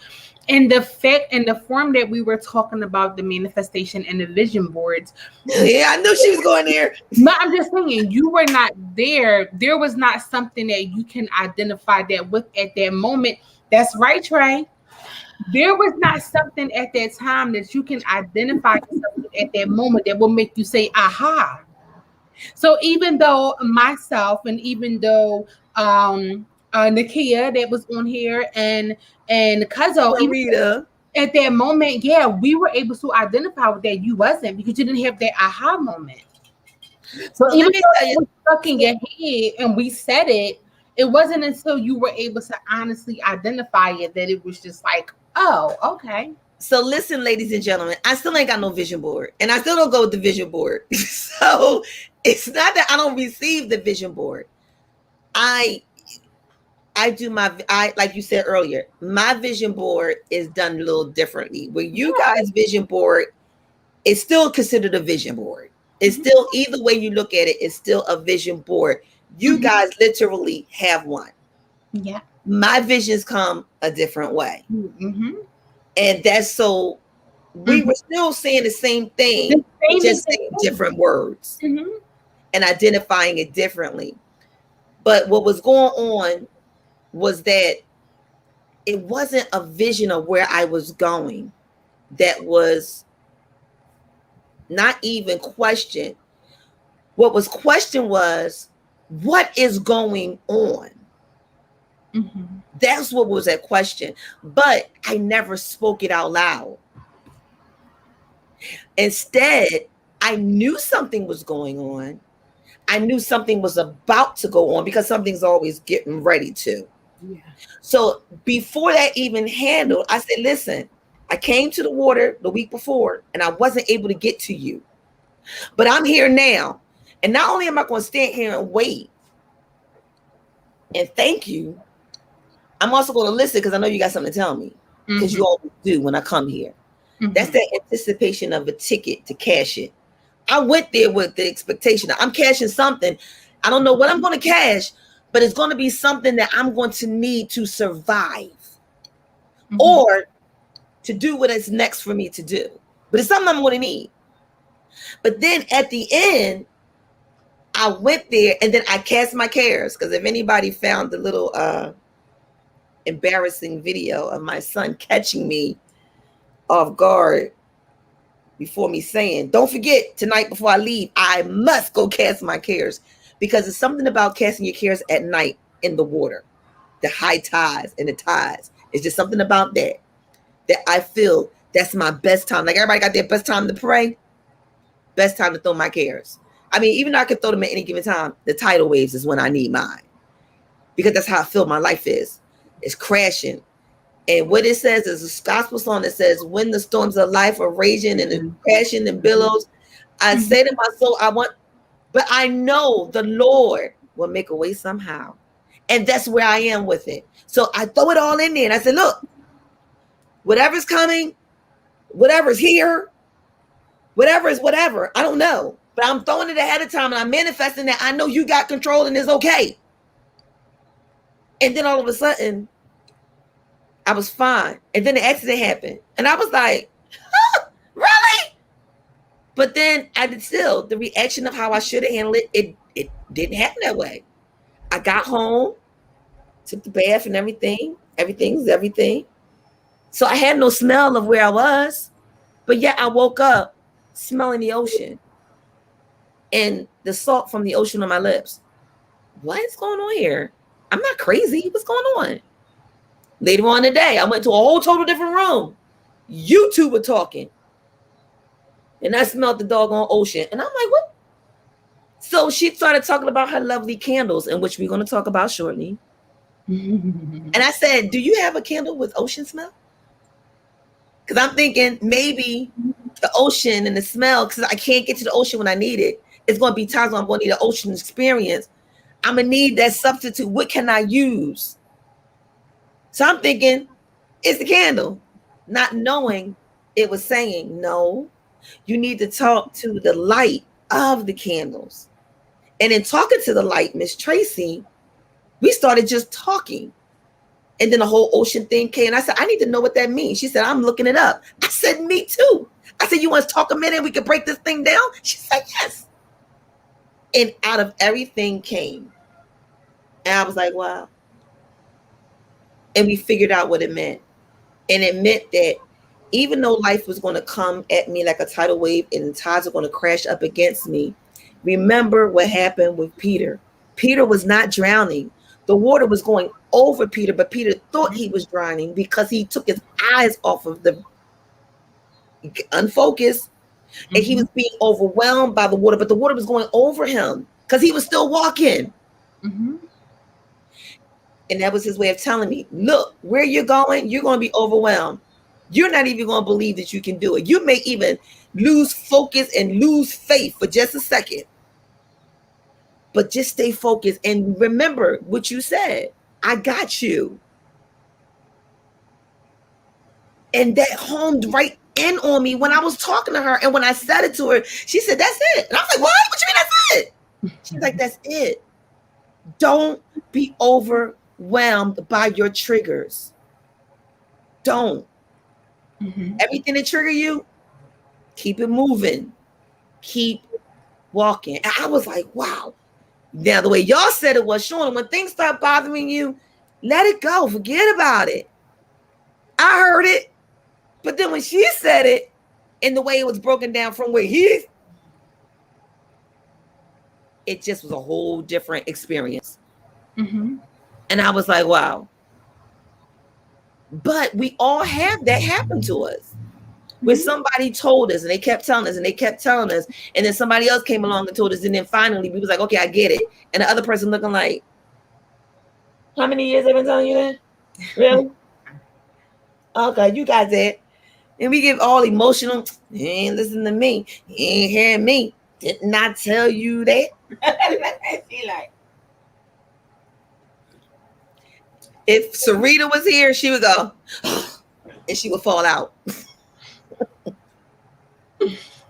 And the fact and the form that we were talking about the manifestation and the vision boards. Yeah, I knew she was going there. But I'm just saying, you were not there. There was not something that you can identify that with at that moment. That's right, Trey. There was not something at that time that you can identify at that moment that will make you say, aha. So even though myself and even though Nakia that was on here and Cuzzo, Rita, at that moment, yeah, we were able to identify with that you wasn't because you didn't have that aha moment. So even though it was stuck in your head and we said it, it wasn't until you were able to honestly identify it that it was just like, oh, okay. So listen, ladies and gentlemen, I still ain't got no vision board and I still don't go with the vision board. So it's not that I don't receive the vision board. I do like you said earlier, my vision board is done a little differently. When you guys vision board, it's still considered a vision board. It's still, either way you look at it, it's still a vision board. You guys literally have one. Yeah. My visions come a different way. Mm-hmm. And that's so we were still saying the same thing, just saying different words and identifying it differently. But what was going on was that it wasn't a vision of where I was going that was not even questioned. What was questioned was, what is going on? That's what was at question. But I never spoke it out loud. Instead, I knew something was going on. I knew something was about to go on because something's always getting ready to. Yeah. So before that even handled, I said, listen, I came to the water the week before and I wasn't able to get to you. But I'm here now. And not only am I going to stand here and wait and thank you, I'm also going to listen because I know you got something to tell me. Because you always do when I come here. That's that anticipation of a ticket to cash it. I went there with the expectation that I'm cashing something. I don't know what I'm going to cash, but it's going to be something that I'm going to need to survive or to do what is next for me to do. But it's something I'm going to need. But then at the end, I went there and then I cast my cares. Because if anybody found the little embarrassing video of my son catching me off guard before me saying, don't forget tonight before I leave, I must go cast my cares. Because it's something about casting your cares at night in the water, the high tides and the tides. It's just something about that I feel that's my best time. Like everybody got their best time to pray, best time to throw my cares. I mean, even though I could throw them at any given time, the tidal waves is when I need mine. Because that's how I feel my life is. It's crashing. And what it says is a gospel song that says, when the storms of life are raging and crashing and billows, I say to my soul, but I know the Lord will make a way somehow. And that's where I am with it. So I throw it all in there and I said, look, whatever's coming, whatever's here, whatever is whatever, I don't know. But I'm throwing it ahead of time and I'm manifesting that I know you got control and it's okay. And then all of a sudden, I was fine. And then the accident happened. And I was like, huh, really? But then I did still, the reaction of how I should have handled it, it didn't happen that way. I got home, took the bath and everything. Everything's everything. So I had no smell of where I was. But yet I woke up smelling the ocean and the salt from the ocean on my lips. What is going on here? I'm not crazy. What's going on? Later on in the day, I went to a whole total different room. You two were talking. And I smelled the doggone ocean. And I'm like, what? So she started talking about her lovely candles, in which we're going to talk about shortly. And I said, do you have a candle with ocean smell? Because I'm thinking maybe the ocean and the smell, because I can't get to the ocean when I need it. It's going to be times when I'm going to need an ocean experience. I'm going to need that substitute. What can I use? So I'm thinking, it's the candle, not knowing it was saying, no, you need to talk to the light of the candles. And in talking to the light, Miss Tracey, we started just talking. And then the whole ocean thing came. And I said, I need to know what that means. She said, I'm looking it up. I said, me too. I said, you want to talk a minute? We can break this thing down? She said, yes. And out of everything came. And I was like, wow. And we figured out what it meant. And it meant that even though life was going to come at me like a tidal wave and the tides are going to crash up against me, remember what happened with Peter. Peter was not drowning. The water was going over Peter, but Peter thought he was drowning because he took his eyes off of the unfocused, and he was being overwhelmed by the water, but the water was going over him because he was still walking. And that was his way of telling me, look, where you're going to be overwhelmed. You're not even going to believe that you can do it. You may even lose focus and lose faith for just a second. But just stay focused and remember what you said. I got you. And that homed right in on me when I was talking to her. And when I said it to her, she said, that's it. And I was like, what? What you mean that's it? She's like, that's it. Don't be overwhelmed by your triggers. Don't. Everything that trigger you, keep it moving. Keep walking. And I was like, wow. Now, the way y'all said it was, Sean, when things start bothering you, let it go. Forget about it. I heard it. But then when she said it, in the way it was broken down from where he, it just was a whole different experience. And I was like, wow. But we all have that happen to us. Where somebody told us and they kept telling us and they kept telling us, and then somebody else came along and told us, and then finally we was like, okay, I get it. And the other person looking like, how many years have I been telling you that? Really? Okay, you got that. And we get all emotional. You ain't listen to me. You ain't hearing me. Didn't I tell you that? She like, if Sarita was here, she would go, and she would fall out.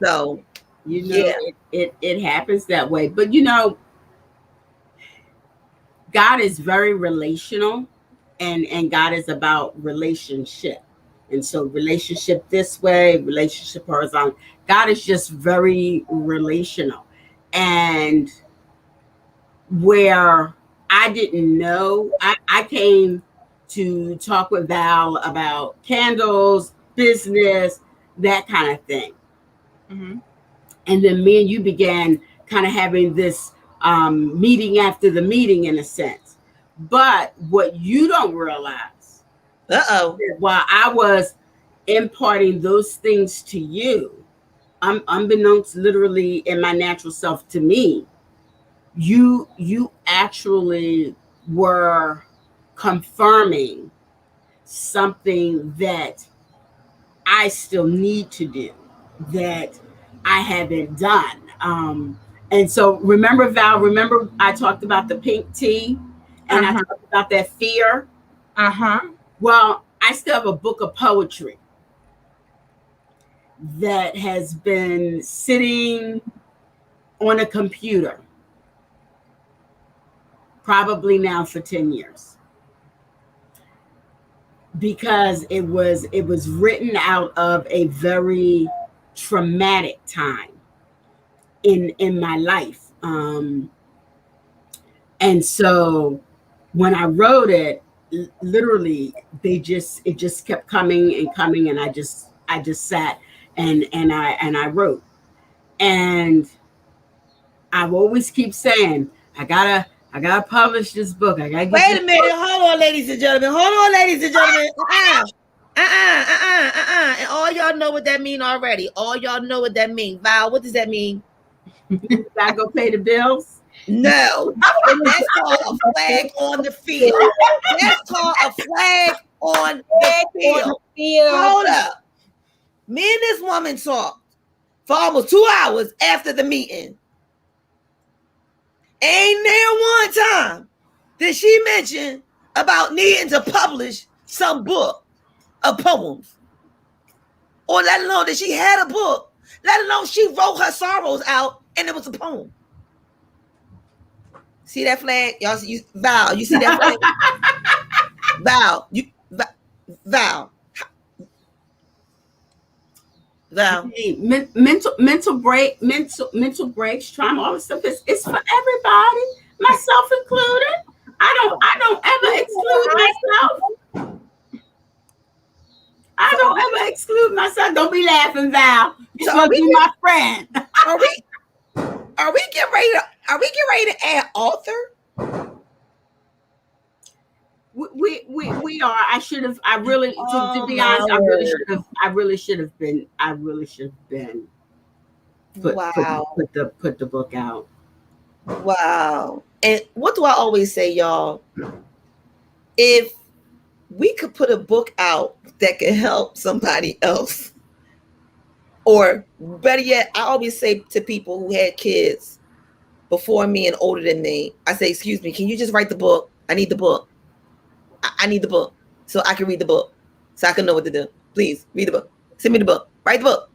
So, you know, it happens that way. But you know, God is very relational, and God is about relationship. And so relationship this way, relationship horizontal. God is just very relational. And where I didn't know, I came to talk with Val about candles, business, that kind of thing. Mm-hmm. And then me and you began kind of having this meeting after the meeting, in a sense. But what you don't realize, while I was imparting those things to you, unbeknownst literally in my natural self to me, you actually were confirming something that I still need to do, that I haven't done. And so remember, Val, remember I talked about the pink tea, and I talked about that fear. Well, I still have a book of poetry that has been sitting on a computer probably now for 10 years, because it was written out of a very traumatic time in my life. And so when I wrote it, literally it just kept coming and coming, and I just sat and I wrote. And I always keep saying, I gotta publish this book. I gotta get. Wait a minute. Hold on, ladies and gentlemen. And all y'all know what that mean already. All y'all know what that mean. Val, what does that mean? You gotta go pay the bills. No. That's called a flag on the field. That's called a flag on the field. Hold up. Me and this woman talked for almost 2 hours after the meeting. Ain't there one time that she mentioned about needing to publish some book of poems, or let alone that she had a book, let alone she wrote her sorrows out and it was a poem. See that flag? Y'all see, Val, you see that flag? Val, Val. Mental breaks, trauma, all this stuff it's for everybody, myself included. I don't ever exclude myself. I don't ever exclude myself. Don't be laughing, Val. You're supposed to be my friend. Are we getting ready to add author? We are. I should have. I really, to be honest, I really should have been. Put the book out. Wow. And what do I always say, y'all? If we could put a book out that could help somebody else, or better yet, I always say to people who had kids before me and older than me, I say, excuse me, can you just write the book? I need the book. I need the book so I can read the book, so I can know what to do. Please read the book. Send me the book. Write the book.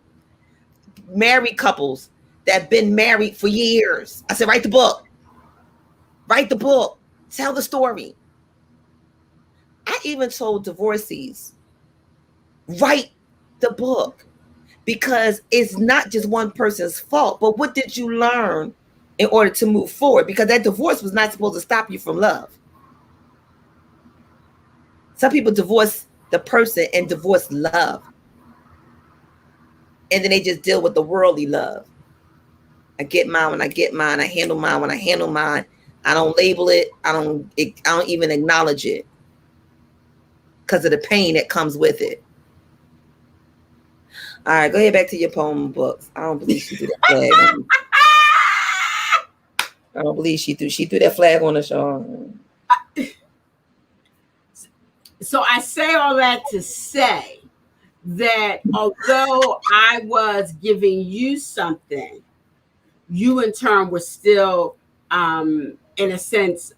Married couples that have been married for years, I said, write the book. Write the book. Tell the story. I even told divorcees, write the book, because it's not just one person's fault, but what did you learn in order to move forward? Because that divorce was not supposed to stop you from love. Some people divorce the person and divorce love. And then they just deal with the worldly love. I get mine when I get mine. I handle mine when I handle mine. I don't label it. I don't even acknowledge it because of the pain that comes with it. All right, go ahead back to your poem books. I don't believe she threw that flag. I don't believe she threw that flag on the show. So I say all that to say that although I was giving you something, you in turn were still, in a sense,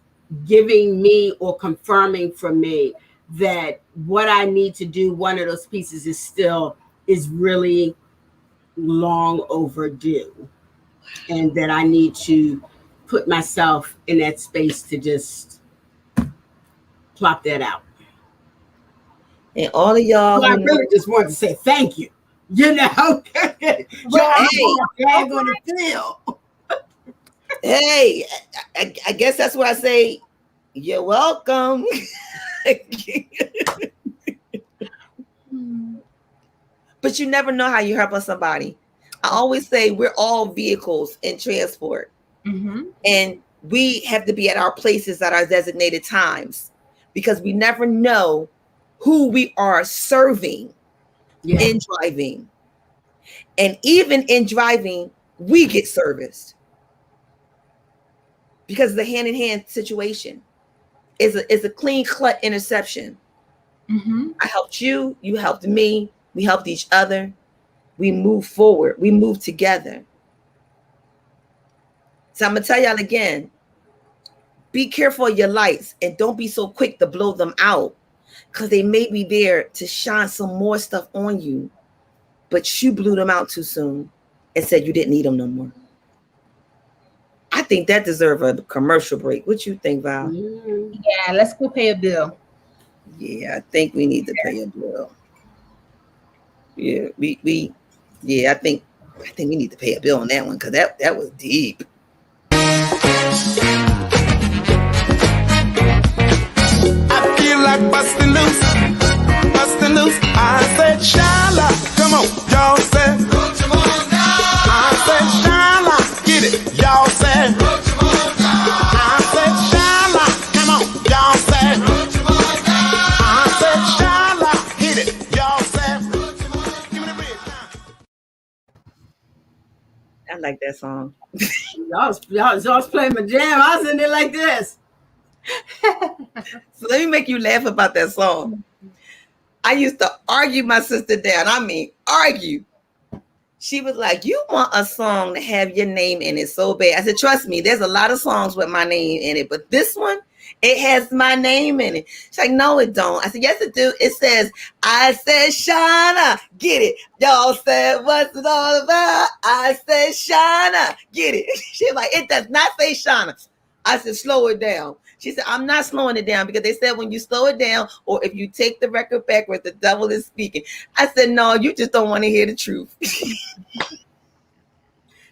giving me or confirming for me that what I need to do, one of those pieces is really long overdue, and that I need to put myself in that space to just plop that out. And all of y'all, So I really just wanted to say thank you. You know, y'all hey, on the field. Hey, I guess that's why I say you're welcome. But you never know how you help somebody. I always say we're all vehicles in transport, and we have to be at our places at our designated times, because we never know who we are serving in driving. And even in driving, we get serviced because the hand-in-hand situation is a clean cut interception. I helped you, you helped me, we helped each other. We move forward. We move together. So I'm going to tell y'all again, be careful of your lights and don't be so quick to blow them out, because they may be there to shine some more stuff on you, but you blew them out too soon and said you didn't need them no more. I think that deserves a commercial break. What you think, Val? Yeah, let's go pay a bill. Yeah, I think we need to pay a bill. Yeah, I think we need to pay a bill on that one, because that was deep. I feel like busting loose. I said, Shala, come on, y'all said. I said, Shala, get it, y'all said. I said, Shala, come on, y'all said. I said, Shala, hit it, y'all said. Give me the bridge now. I like that song. Y'all was playing my jam. I was in there like this. So let me make you laugh about that song. I used to argue my sister down. I mean, argue. She was like, you want a song to have your name in it so bad. I said, trust me, there's a lot of songs with my name in it, but this one, it has my name in it. She's like, no, it don't. I said, yes, it do. It says, I said, Shauna, get it. Y'all said, what's it all about? I said, Shauna, get it. She's like, it does not say Shauna. I said, slow it down. She said, I'm not slowing it down, because they said when you slow it down, or if you take the record backwards, the devil is speaking. I said, no, you just don't want to hear the truth.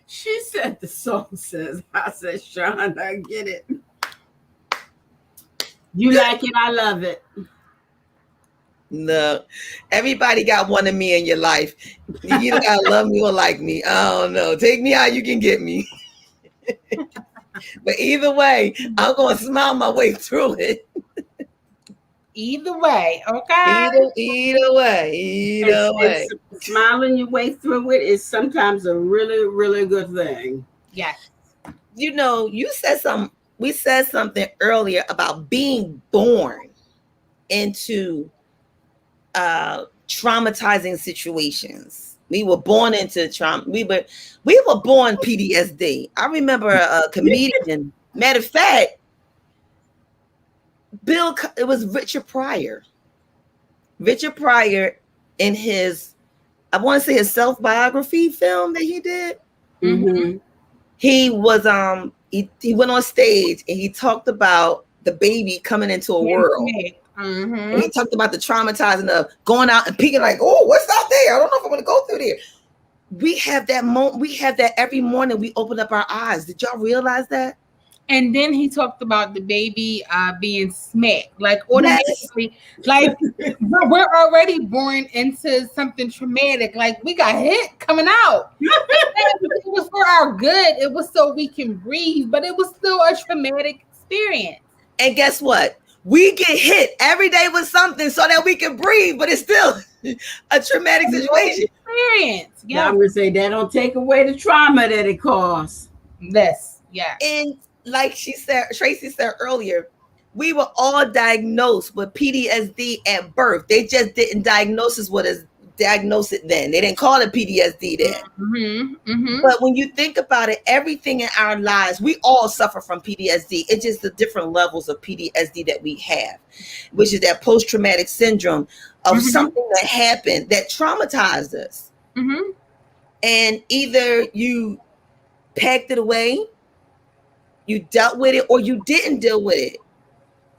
She said the song says, I said, Sean, I get it. You like it, I love it. No, everybody got one of me in your life. You either gotta love me or like me. I don't know. Take me how you can get me. But either way, I'm going to smile my way through it. Either way, okay? Either way. Smiling your way through it is sometimes a really, really good thing. Yes. You know, we said something earlier about being born into traumatizing situations. We were born into trauma. We were born PTSD. I remember a comedian. Matter of fact, it was Richard Pryor. Richard Pryor, in his, I want to say his self-biography film that he did. He was he went on stage and he talked about the baby coming into a world. And he talked about the traumatizing of going out and peeking like, oh, what's out there? I don't know if I'm going to go through there. We have that moment. We have that every morning. We open up our eyes. Did y'all realize that? And then he talked about the baby being smacked, like automatically, like we're already born into something traumatic. Like we got hit coming out. It was for our good. It was so we can breathe, but it was still a traumatic experience. And guess what? We get hit every day with something so that we can breathe, but it's still a traumatic situation. Experience. Yeah, I'm gonna say that don't take away the trauma that it caused. Yes. Yeah. And like Tracey said earlier, we were all diagnosed with PTSD at birth. They just didn't diagnose us with diagnose it then. They didn't call it PTSD then. But when you think about it, everything in our lives, we all suffer from PTSD. It's just the different levels of PTSD that we have, which is that post-traumatic syndrome of something that happened that traumatized us. And either you packed it away, you dealt with it, or you didn't deal with it.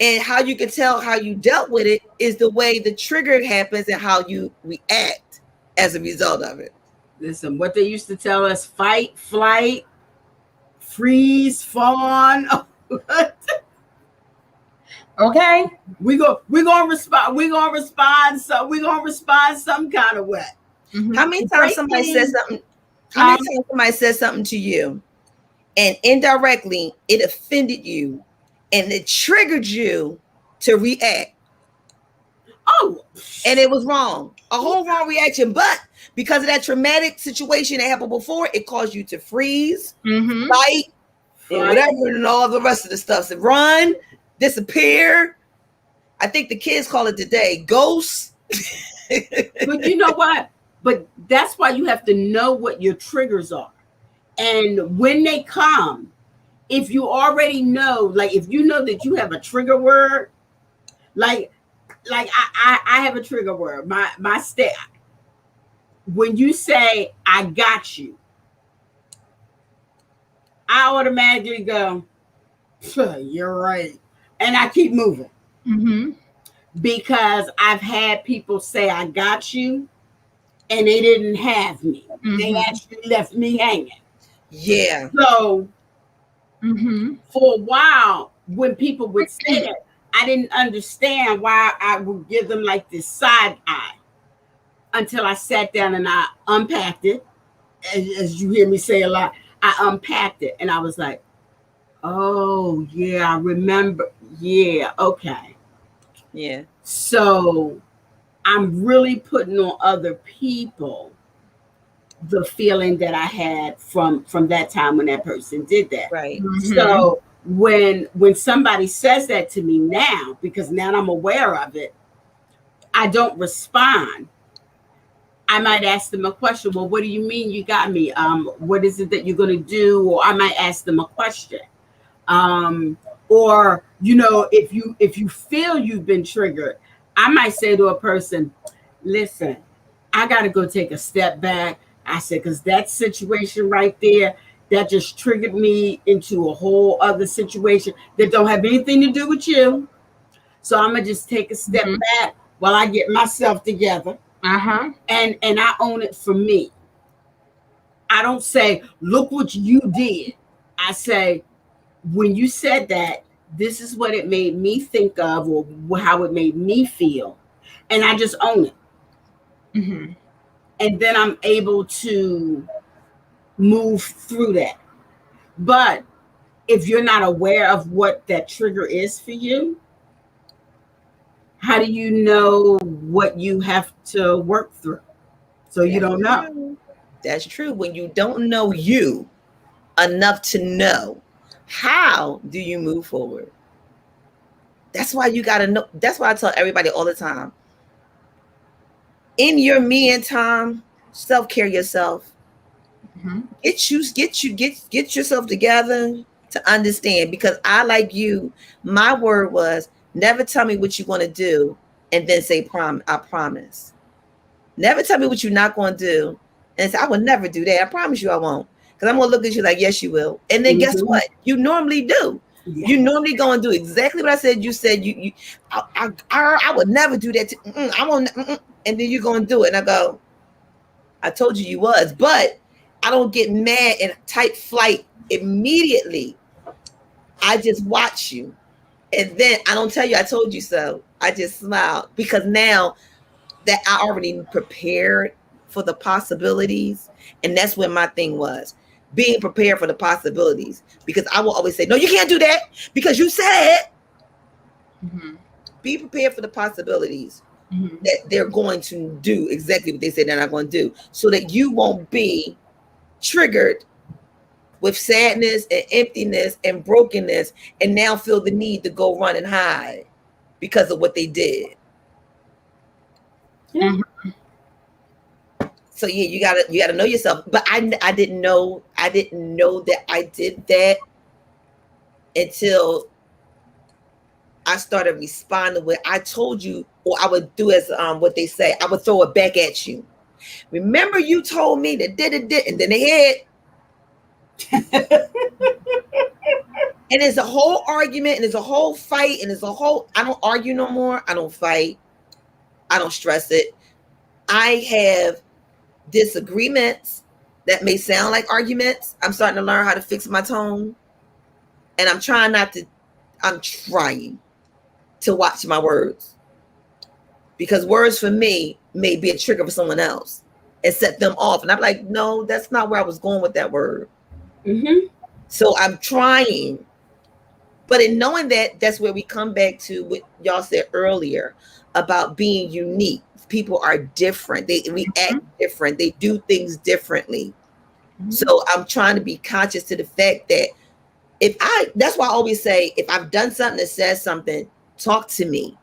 And how you can tell how you dealt with it is the way the trigger happens and how you react as a result of it. Listen, what they used to tell us: fight, flight, freeze, fawn. Okay. We're gonna respond some kind of way. How many times somebody says something? How many times somebody says something to you, and indirectly it offended you, and it triggered you to react? Oh, and it was wrong, a whole wrong reaction, but because of that traumatic situation that happened before, it caused you to freeze, fight, and whatever, and all the rest of the stuff. So run, disappear. I think the kids call it today ghosts. But you know what? But that's why you have to know what your triggers are. And when they come, if you already know, like if you know that you have a trigger word, like I have a trigger word. My state. When you say I got you, I automatically go, you're right. And I keep moving. Because I've had people say I got you and they didn't have me. They actually left me hanging. Yeah. So for a while, when people would say that, I didn't understand why I would give them like this side eye until I sat down and I unpacked it. As you hear me say a lot, I unpacked it and I was like, oh yeah, I remember. Yeah, okay. Yeah. So I'm really putting on other people the feeling that I had from that time when that person did that. Right. So when somebody says that to me now, because now I'm aware of it, I don't respond. I might ask them a question. Well, what do you mean you got me? What is it that you're going to do? Or I might ask them a question. Or, you know, if you feel you've been triggered, I might say to a person, listen, I got to go take a step back. I said, because that situation right there, that just triggered me into a whole other situation that don't have anything to do with you. So I'm going to just take a step back while I get myself together. And I own it for me. I don't say, look what you did. I say, when you said that, this is what it made me think of or how it made me feel. And I just own it. And then I'm able to move through that. But if you're not aware of what that trigger is for you, how do you know what you have to work through? So you don't know. That's true. When you don't know you enough to know, how do you move forward? That's why you got to know. That's why I tell everybody all the time. In your me and time, self-care yourself. Get yourself together to understand, because I, like you, my word was never tell me what you want to do and then say I promise. Never tell me what you're not going to do and say I will never do that. I promise you I won't. Because I'm going to look at you like, yes, you will. And then guess what? You normally do. Yeah. You normally go and do exactly what I said. You said I would never do that. I won't. And then you're going to do it. And I go, I told you you was. But I don't get mad and type flight immediately. I just watch you. And then I don't tell you I told you so. I just smile, because now that I already prepared for the possibilities. And that's when my thing was. Being prepared for the possibilities, because I will always say, no, you can't do that because you said. Be prepared for the possibilities that they're going to do exactly what they said they're not going to do, so that you won't be triggered with sadness and emptiness and brokenness and now feel the need to go run and hide because of what they did. So yeah, you gotta know yourself. But I didn't know that I did that until I started responding with, I told you, or I would do as what they say, I would throw it back at you. Remember you told me that did, and then they hit. And it's a whole argument, and it's a whole fight, and it's a whole, I don't argue no more. I don't fight. I don't stress it. I have disagreements that may sound like arguments. I'm starting to learn how to fix my tone. And I'm trying to watch my words. Because words for me may be a trigger for someone else and set them off. And I'm like, no, that's not where I was going with that word. Mm-hmm. So I'm trying. But in knowing that, that's where we come back to what y'all said earlier about being unique. People are different. They react different. They do things differently. Mm-hmm. So I'm trying to be conscious to the fact that that's why I always say, if I've done something that says something, talk to me.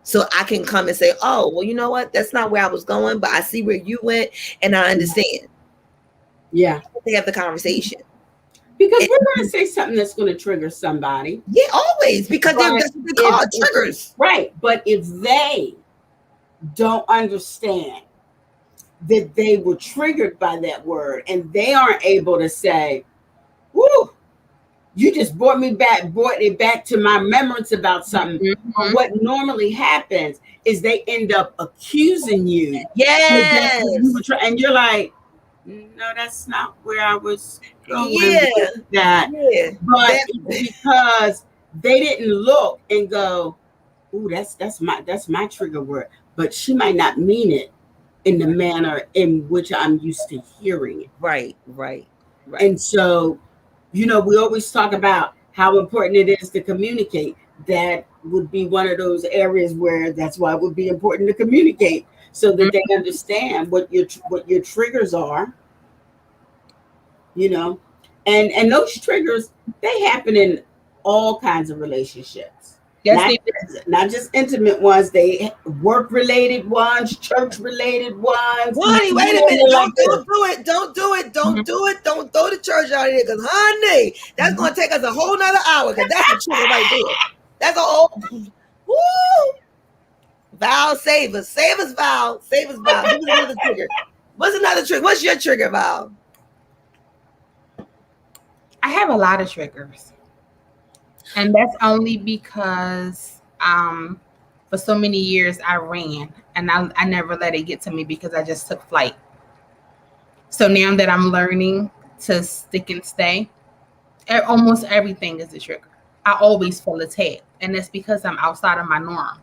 So I can come and say, oh, well, you know what? That's not where I was going, but I see where you went and I understand. Yeah. They have the conversation. Because we're going to say something that's going to trigger somebody. Yeah, always. Because that's what they call triggers. Right. But if they don't understand that they were triggered by that word and they aren't able to say, whoo, you just brought it back to my remembrance about something. Mm-hmm. What normally happens is they end up accusing you. Yes. And you're like, no, that's not where I was going with that. Yeah. But because they didn't look and go, ooh, that's my trigger word. But she might not mean it in the manner in which I'm used to hearing it. Right. And so, we always talk about how important it is to communicate. That would be one of those areas where that's why it would be important to communicate so that they understand what your triggers are, and those triggers, they happen in all kinds of relationships. Yes, not just intimate ones, they work-related ones, church-related ones. Honey, wait a minute. Don't do it. Don't throw the church out of here, because, honey, that's going to take us a whole nother hour, because that's a trigger right there. That's a whole, woo. Val, save us, Val. Save us, Val. Give us another trigger. What's another trigger? What's your trigger, Val? I have a lot of triggers. And that's only because for so many years I ran and I never let it get to me because I just took flight. So now that I'm learning to stick and stay, almost everything is a trigger. I always feel attacked, and that's because I'm outside of my norm.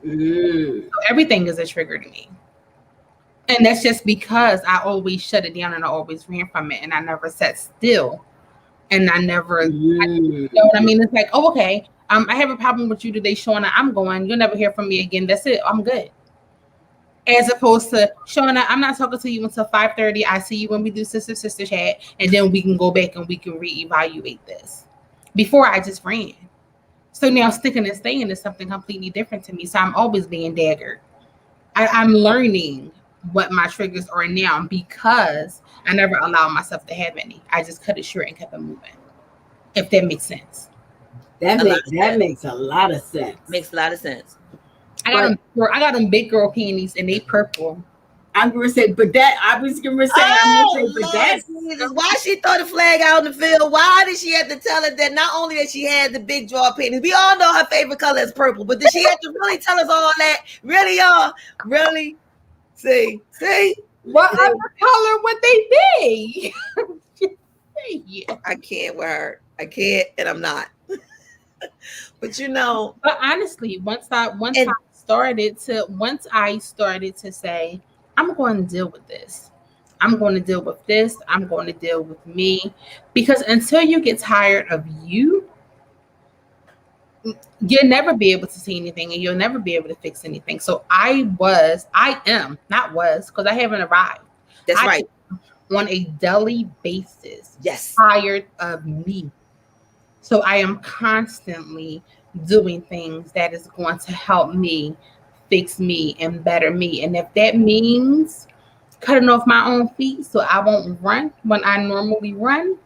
So everything is a trigger to me. And that's just because I always shut it down and I always ran from it, and I never sat still. And I never, you know what I mean? It's like, oh, okay, I have a problem with you today, Shauna. I'm going. You'll never hear from me again. That's it. I'm good. As opposed to, Shauna, I'm not talking to you until 5:30. I see you when we do sister chat, and then we can go back and we can reevaluate this. Before I just ran. So now sticking and staying is something completely different to me. So I'm always being daggered. I'm learning what my triggers are now because I never allowed myself to have any. I just cut it short and kept it moving. If that makes sense. That makes a lot of sense. Makes a lot of sense. I got them big girl panties and they purple. I'm gonna say, but that's why she throw the flag out in the field. Why did she have to tell us that not only that she had the big draw panties, we all know her favorite color is purple, but did she have to really tell us all that? Really, y'all? Really? See? What other color would they be? Yeah. I can't with her. I can't, and I'm not. But But honestly, once I started to say, I'm going to deal with this. I'm going to deal with this. I'm going to deal with me. Because until you get tired of you'll never be able to see anything and you'll never be able to fix anything. So I am, because I haven't arrived. That's right. On a daily basis. Yes. Tired of me. So I am constantly doing things that is going to help me, fix me, and better me. And if that means cutting off my own feet so I won't run when I normally run.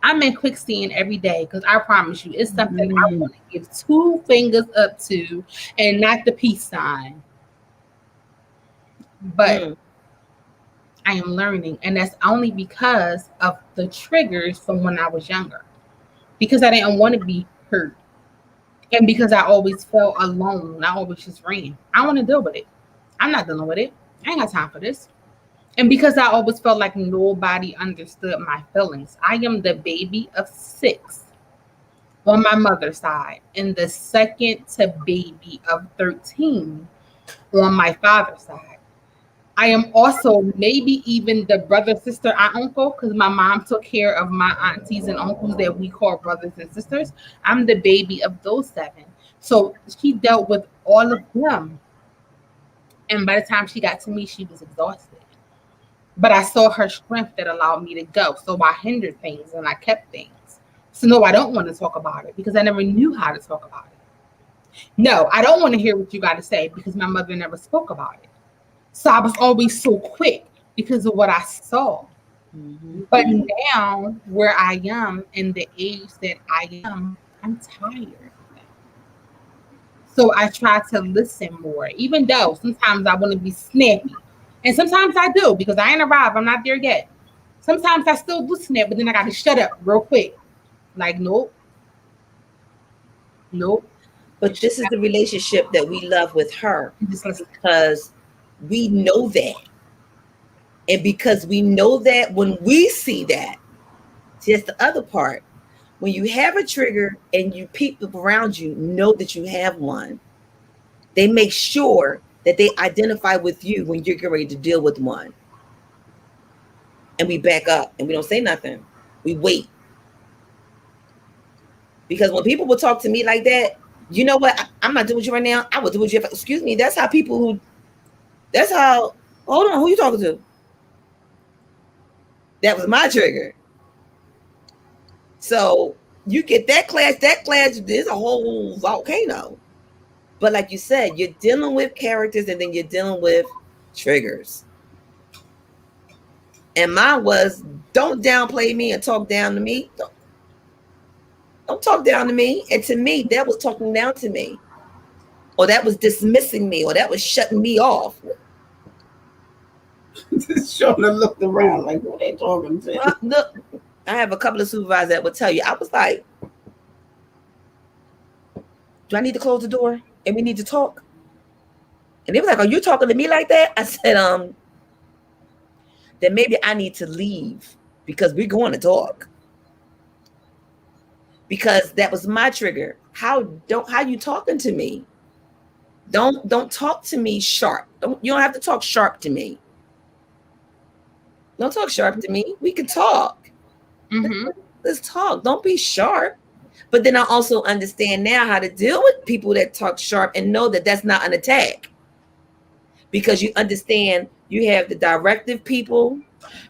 I'm in quicksand every day because I promise you, it's something I want to give 2 fingers up to and not the peace sign. But I am learning, and that's only because of the triggers from when I was younger. Because I didn't want to be hurt. And because I always felt alone. I always just ran. I want to deal with it. I'm not dealing with it. I ain't got time for this. And because I always felt like nobody understood my feelings. I am the baby of 6 on my mother's side and the second to baby of 13 on my father's side. I am also maybe even the brother, sister, aunt, uncle, because my mom took care of my aunties and uncles that we call brothers and sisters. I'm the baby of those 7. So she dealt with all of them. And by the time she got to me, she was exhausted. But I saw her strength that allowed me to go. So I hindered things and I kept things. So no, I don't want to talk about it because I never knew how to talk about it. No, I don't want to hear what you got to say because my mother never spoke about it. So I was always so quick because of what I saw. But now where I am in the age that I am, I'm tired. So I try to listen more, even though sometimes I want to be snappy. And sometimes I do because I ain't arrived. I'm not there yet. Sometimes I still do snap, but then I got to shut up real quick. Like, nope. But this is the relationship that we love with her because we know that. And because we know that when we see that, see, that's the other part. When you have a trigger and you people around you know that you have one, they make sure that they identify with you when you're getting ready to deal with one. And we back up and we don't say nothing. We wait. Because when people will talk to me like that, you know what? I'm not doing with you right now. I will do with you. Excuse me. That's how hold on, who you talking to? That was my trigger. So you get that clash is a whole volcano. But like you said, you're dealing with characters and then you're dealing with triggers. And mine was, don't downplay me and talk down to me. Don't talk down to me. And to me, that was talking down to me. Or that was dismissing me. Or that was shutting me off. Just Shona looked around like, what they talking to? Well, look, I have a couple of supervisors that would tell you. I was like, do I need to close the door? And we need to talk? And they were like, are you talking to me like that? I said, then maybe I need to leave because we're going to talk. Because that was my trigger. How you talking to me? Don't talk to me sharp. You don't have to talk sharp to me. Don't talk sharp to me. We can talk. Let's talk. Don't be sharp. But then I also understand now how to deal with people that talk sharp and know that that's not an attack. Because you understand you have the directive people.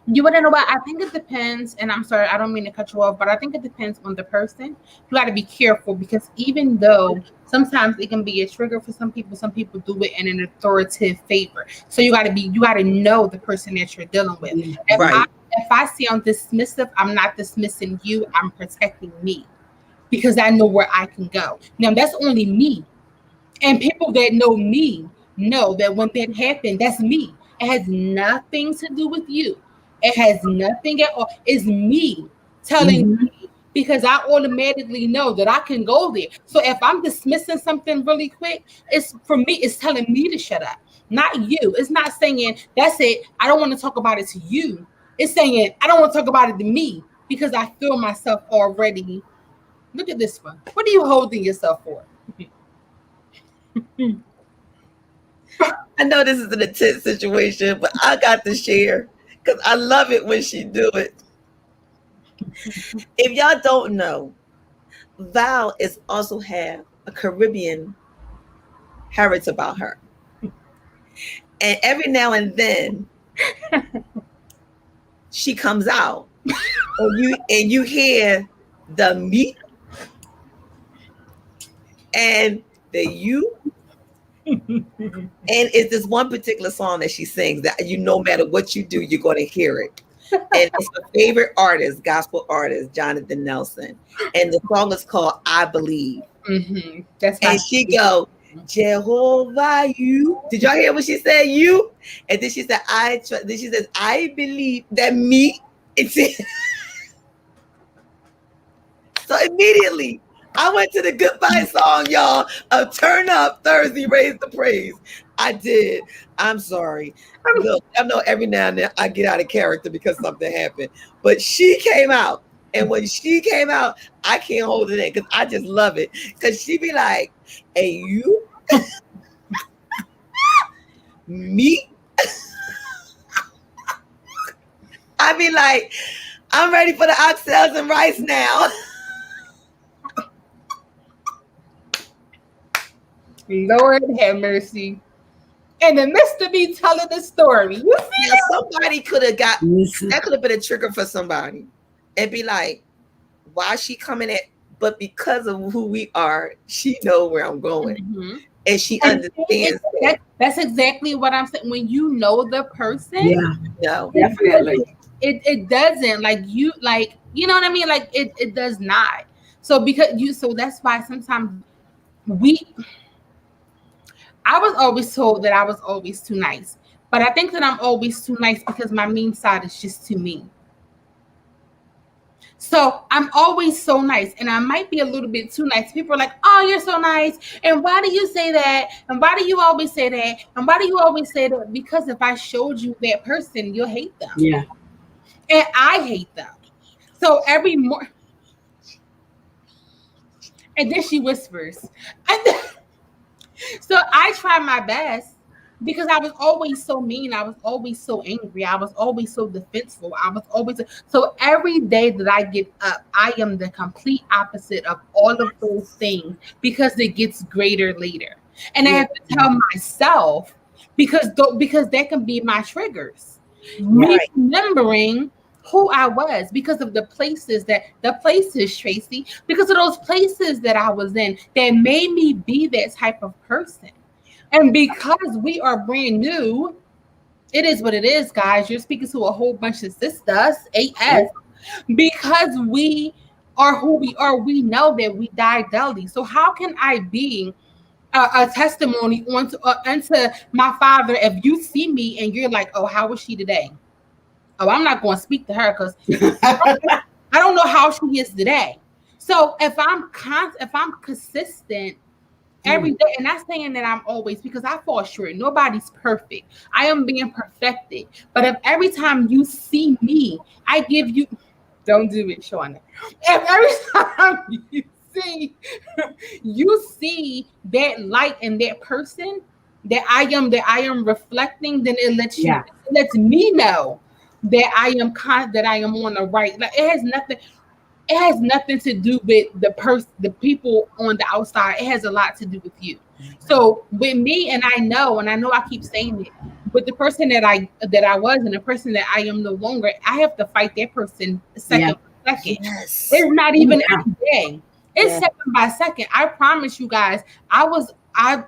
You want to know what? I think it depends, and I'm sorry, I don't mean to cut you off, but I think it depends on the person. You got to be careful because even though sometimes it can be a trigger for some people do it in an authoritative favor. So you got to know the person that you're dealing with. If I see I'm dismissive, I'm not dismissing you. I'm protecting me because I know where I can go. Now that's only me, and people that know me know that when that happened, that's me. It has nothing to do with you. It has nothing at all. It's me telling me because I automatically know that I can go there. So if I'm dismissing something really quick, it's telling me to shut up, not you. It's not saying that's it. I don't want to talk about it to you. It's saying I don't want to talk about it to me because I feel myself already. Look at this one. What are you holding yourself for? I know this is an intense situation, but I got to share because I love it when she do it. If y'all don't know, Val is also have a Caribbean heritage about her. And every now and then she comes out and you hear the me and the you And it's this one particular song that she sings that no matter what you do, you're going to hear it. And it's my favorite artist, gospel artist, Jonathan Nelson. And the song is called I Believe. Mm-hmm. That's and she go, Jehovah, you. Did y'all hear what she said? You. And then she said, then she says, I believe that me. So immediately, I went to the goodbye song, y'all, of Turn Up Thursday, Raise the Praise. I did. I'm sorry. Look, I know every now and then I get out of character because something happened. But she came out. And when she came out, I can't hold it in because I just love it. Because she be like, hey, you? Me? I be like, I'm ready for the oxtails and rice now. Lord have mercy. In the midst of me telling the story, you see, somebody could have got that could have been a trigger for somebody and be like, why is she coming at? But because of who we are, she knows where I'm going. Mm-hmm. And she understands that's exactly what I'm saying. When you know the person, no, definitely. It doesn't like you know what I mean? Like it does not. So so that's why sometimes I was always told that I was always too nice. But I think that I'm always too nice because my mean side is just too mean. So I'm always so nice, and I might be a little bit too nice. People are like, oh, you're so nice. And why do you say that? And why do you always say that? And why do you always say that? Because if I showed you that person, you'll hate them. Yeah. And I hate them. So every morning, and then she whispers. So I try my best because I was always so mean. I was always so angry. I was always so defensive. I was always so every day that I get up, I am the complete opposite of all of those things because it gets greater later. And I have to tell myself because that can be my triggers. Right. Me remembering who I was because of the places, Tracey, because of those places that I was in that made me be that type of person. And because we are brand new, it is what it is, guys. You're speaking to a whole bunch of sisters, AF. Because we are who we are, we know that we die daily. So how can I be a testimony onto my father if you see me and you're like, oh, how was she today? Oh, I'm not going to speak to her because I don't know how she is today. So if I'm consistent every day, and not saying that I'm always, because I fall short. Nobody's perfect. I am being perfected. But if every time you see me, I give you, don't do it, Shauna. If every time you see that light in that person that I am reflecting, then it lets me know that I am on the right. Like it has nothing to do with the people on the outside. It has a lot to do with you. So with me, and I know I keep saying it, with the person that I was and the person that I am no longer, I have to fight that person second by second. Yes. It's not even every day. It's second by second. I promise you guys, I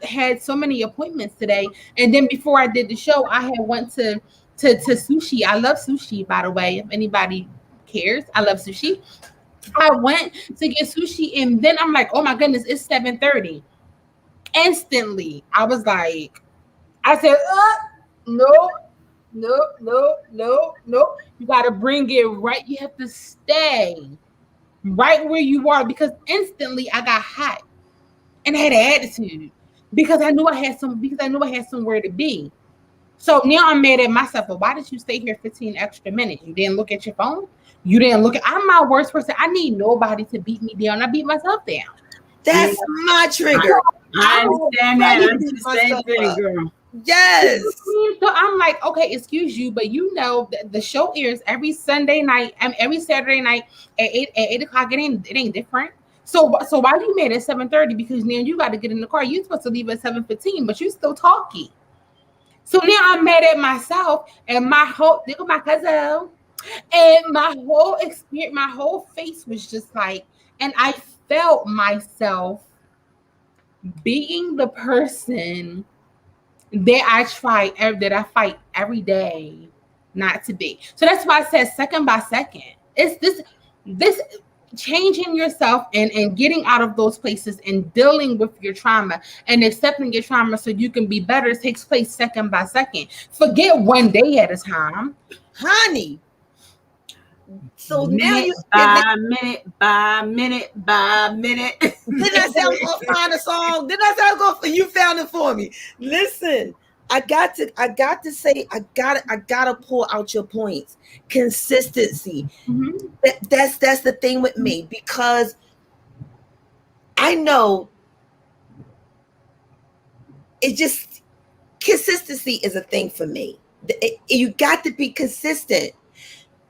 had so many appointments today. And then before I did the show, I had went to sushi. I love sushi, by the way, if anybody cares. I love sushi. I went to get sushi, and then I'm like, oh my goodness, it's 7:30. Instantly, I was like, I said, no. You got to bring it right. You have to stay right where you are, because instantly I got hot and I had an attitude because I knew I had somewhere to be. So now I'm mad at myself. But why did you stay here 15 extra minutes? You didn't look at your phone. I'm my worst person. I need nobody to beat me down. I beat myself down. That's my trigger. I understand that. I'm the same thing, girl. Yes. So I'm like, okay, excuse you, but you know the show airs every Sunday night and every Saturday night at 8 o'clock. It ain't different. So why you mad at 7:30? Because now you got to get in the car. You're supposed to leave at 7:15, but you still talking. So now I'm mad at myself and my cousin, and my whole experience, my whole face was just like, and I felt myself being the person that I fight every day not to be. So that's why I said second by second. It's this changing yourself and getting out of those places and dealing with your trauma and accepting your trauma so you can be better takes place second by second. Forget one day at a time. Honey. So minute now you by minute by minute by minute. Didn't I say I was gonna find a song? Didn't I say I was gonna you found it for me? Listen, I got to say, I gotta pull out your points. Consistency. Mm-hmm. That's the thing with me, because I know it just consistency is a thing for me. You got to be consistent.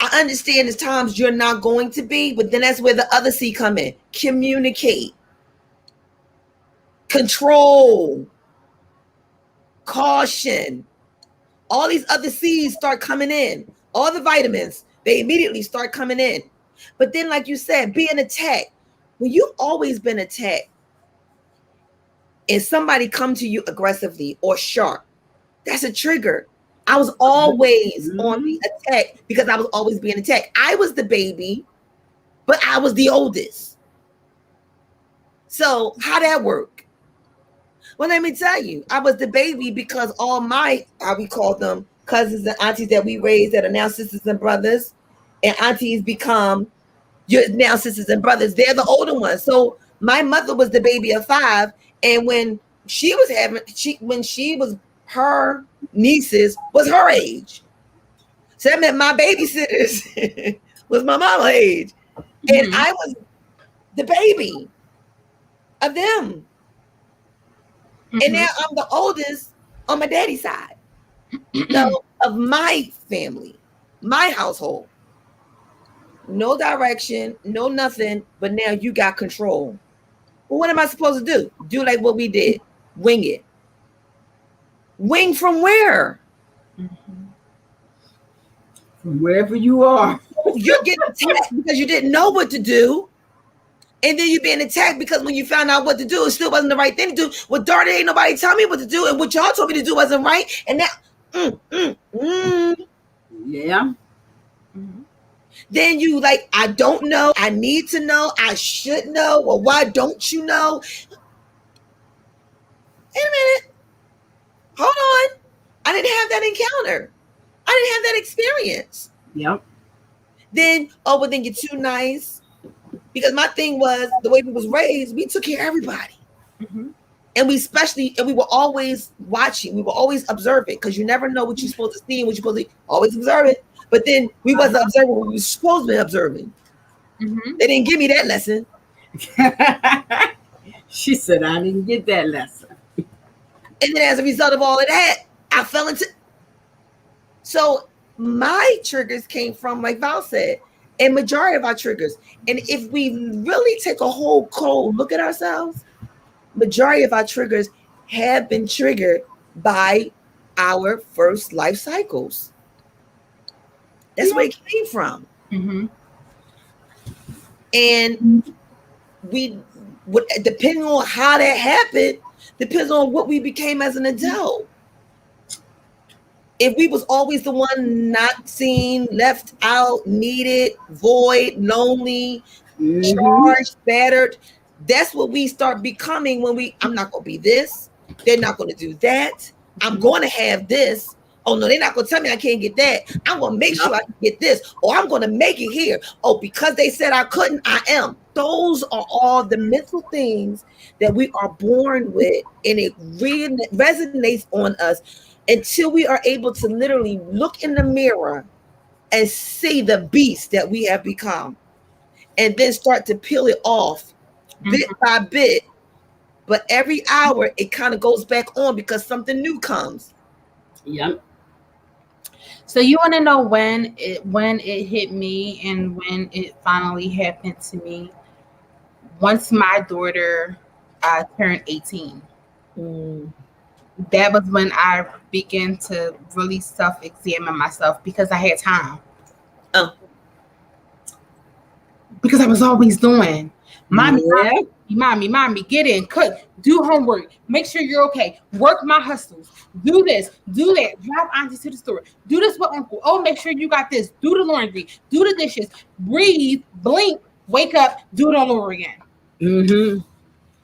I understand there's times you're not going to be, but then that's where the other C come in. Communicate, control, caution. All these other C's start coming in. All the vitamins, they immediately start coming in. But then, like you said, being attacked. When you've always been attacked and somebody come to you aggressively or sharp, that's a trigger. I was always on the attack because I was always being attacked. I was the baby, but I was the oldest. So how that work? Well, let me tell you, I was the baby because all my, how we call them, cousins and aunties that we raised that are now sisters and brothers, and aunties become your now sisters and brothers. They're the older ones. So my mother was the baby of 5, and when she was her nieces was her age. So that meant my babysitters was my mama's age. And I was the baby of them. And now I'm the oldest on my daddy's side. So of my family, my household. No direction, no nothing, but now you got control. Well, what am I supposed to do? Do like what we did. Wing it. Wing from where? From wherever you are. You're getting attacked because you didn't know what to do. And then you're being attacked because when you found out what to do, it still wasn't the right thing to do. Well, darn it, ain't nobody tell me what to do. And what y'all told me to do wasn't right. And now, Yeah. Then you like, I don't know. I need to know. I should know. Well, why don't you know? Wait a minute. Hold on. I didn't have that encounter. I didn't have that experience. Yep. Then, then you're too nice. Because my thing was, the way we was raised, we took care of everybody. And we were always watching. We were always observing, because you never know what you're supposed to see and what you're supposed to always observe it. But then we wasn't observing what we were supposed to be observing. They didn't give me that lesson. She said, I didn't get that lesson. And then as a result of all of that, I fell into. So my triggers came from, like Val said, a majority of our triggers. And if we really take a whole cold look at ourselves, majority of our triggers have been triggered by our first life cycles. That's where it came from. And depending on how that happened, depends on what we became as an adult. If we was always the one not seen, left out, needed, void, lonely, charged, battered, that's what we start becoming when I'm not going to be this. They're not going to do that. I'm going to have this. Oh, no, they're not going to tell me I can't get that. I'm going to make sure I can get this. Or I'm going to make it here. Oh, because they said I couldn't, I am. Those are all the mental things that we are born with. And it really resonates on us until we are able to literally look in the mirror and see the beast that we have become. And then start to peel it off bit by bit. But every hour, it kind of goes back on because something new comes. Yep. So you want to know when it hit me and when it finally happened to me? Once my daughter turned 18. That was when I began to really self-examine myself because I had time. Because I was always doing. Mommy, mommy, get in, cook, do homework, make sure you're okay, work my hustles, do this, do that, drive auntie to the store, do this with uncle. Oh, make sure you got this, do the laundry, do the dishes, breathe, blink, wake up, do it all over again. Mm-hmm.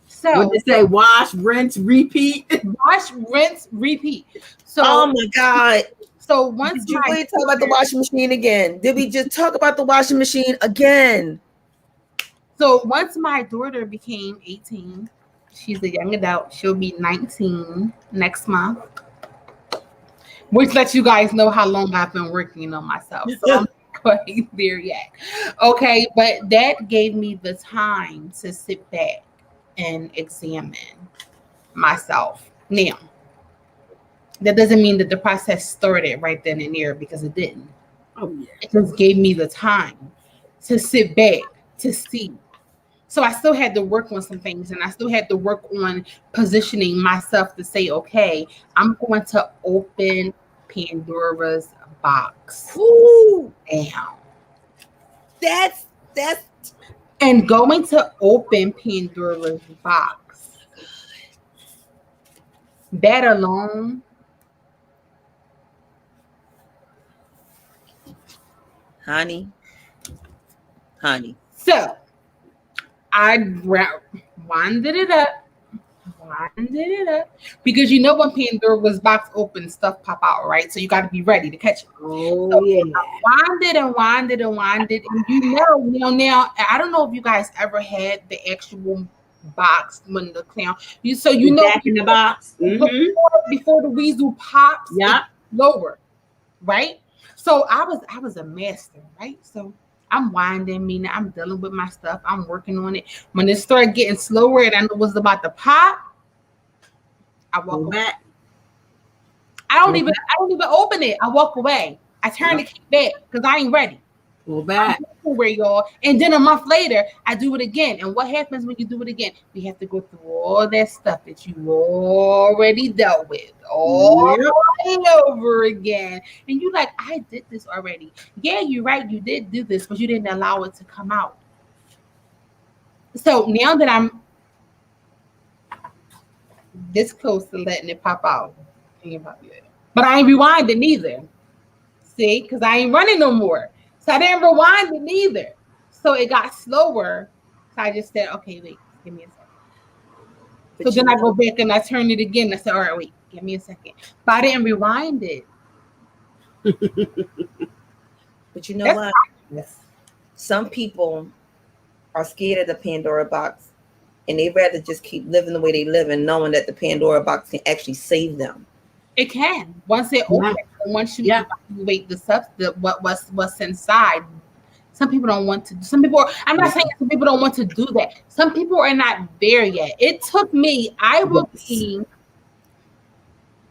So what they say, wash, rinse, repeat. Wash, rinse, repeat. So oh my God. So once did you really talk about the washing machine again? Did we just talk about the washing machine again? So once my daughter became 18, she's a young adult. She'll be 19 next month. Which lets you guys know how long I've been working on myself. So I'm not quite there yet. Okay, but that gave me the time to sit back and examine myself. Now, that doesn't mean that the process started right then and there, because it didn't. Oh yeah. It just gave me the time to sit back, to see. So I still had to work on some things, and I still had to work on positioning myself to say, okay, I'm going to open Pandora's box. Ooh, down. That's And going to open Pandora's box. That alone. honey. So I winded it up, because you know when Pandora's box opens, stuff pop out, right? So you got to be ready to catch it. Oh So yeah. I winded, and now I don't know if you guys ever had the actual box when the clown. Back in the box. Mm-hmm. Before the weasel pops, Yeah. lower, right? So I was a master, right? So I'm winding, meaning I'm dealing with my stuff. I'm working on it. When it started getting slower and I know it was about to pop, I walk back. I don't even open it. I walk away. I turn the key back because I ain't ready. Go back. Where y'all, and then a month later, I do it again. And what happens when you do it again? We have to go through all that stuff that you already dealt with all over again. And you like, I did this already. Yeah, you're right. You did do this, but you didn't allow it to come out. So now that I'm this close to letting it pop out, but I ain't rewinding neither. See, because I ain't running no more. So I didn't rewind it neither. So it got slower. So I just said, okay, wait, give me a second. So then I go back and I turn it again. I said, all right, wait, give me a second. But I didn't rewind it. But you know what? Yes. Some people are scared of the Pandora box, and they rather just keep living the way they live and knowing that the Pandora box can actually save them. It can. Once it opens, once you evaluate the substance, what's inside. Some people don't want to. I'm not saying some people don't want to do that. Some people are not there yet. It took me. I will be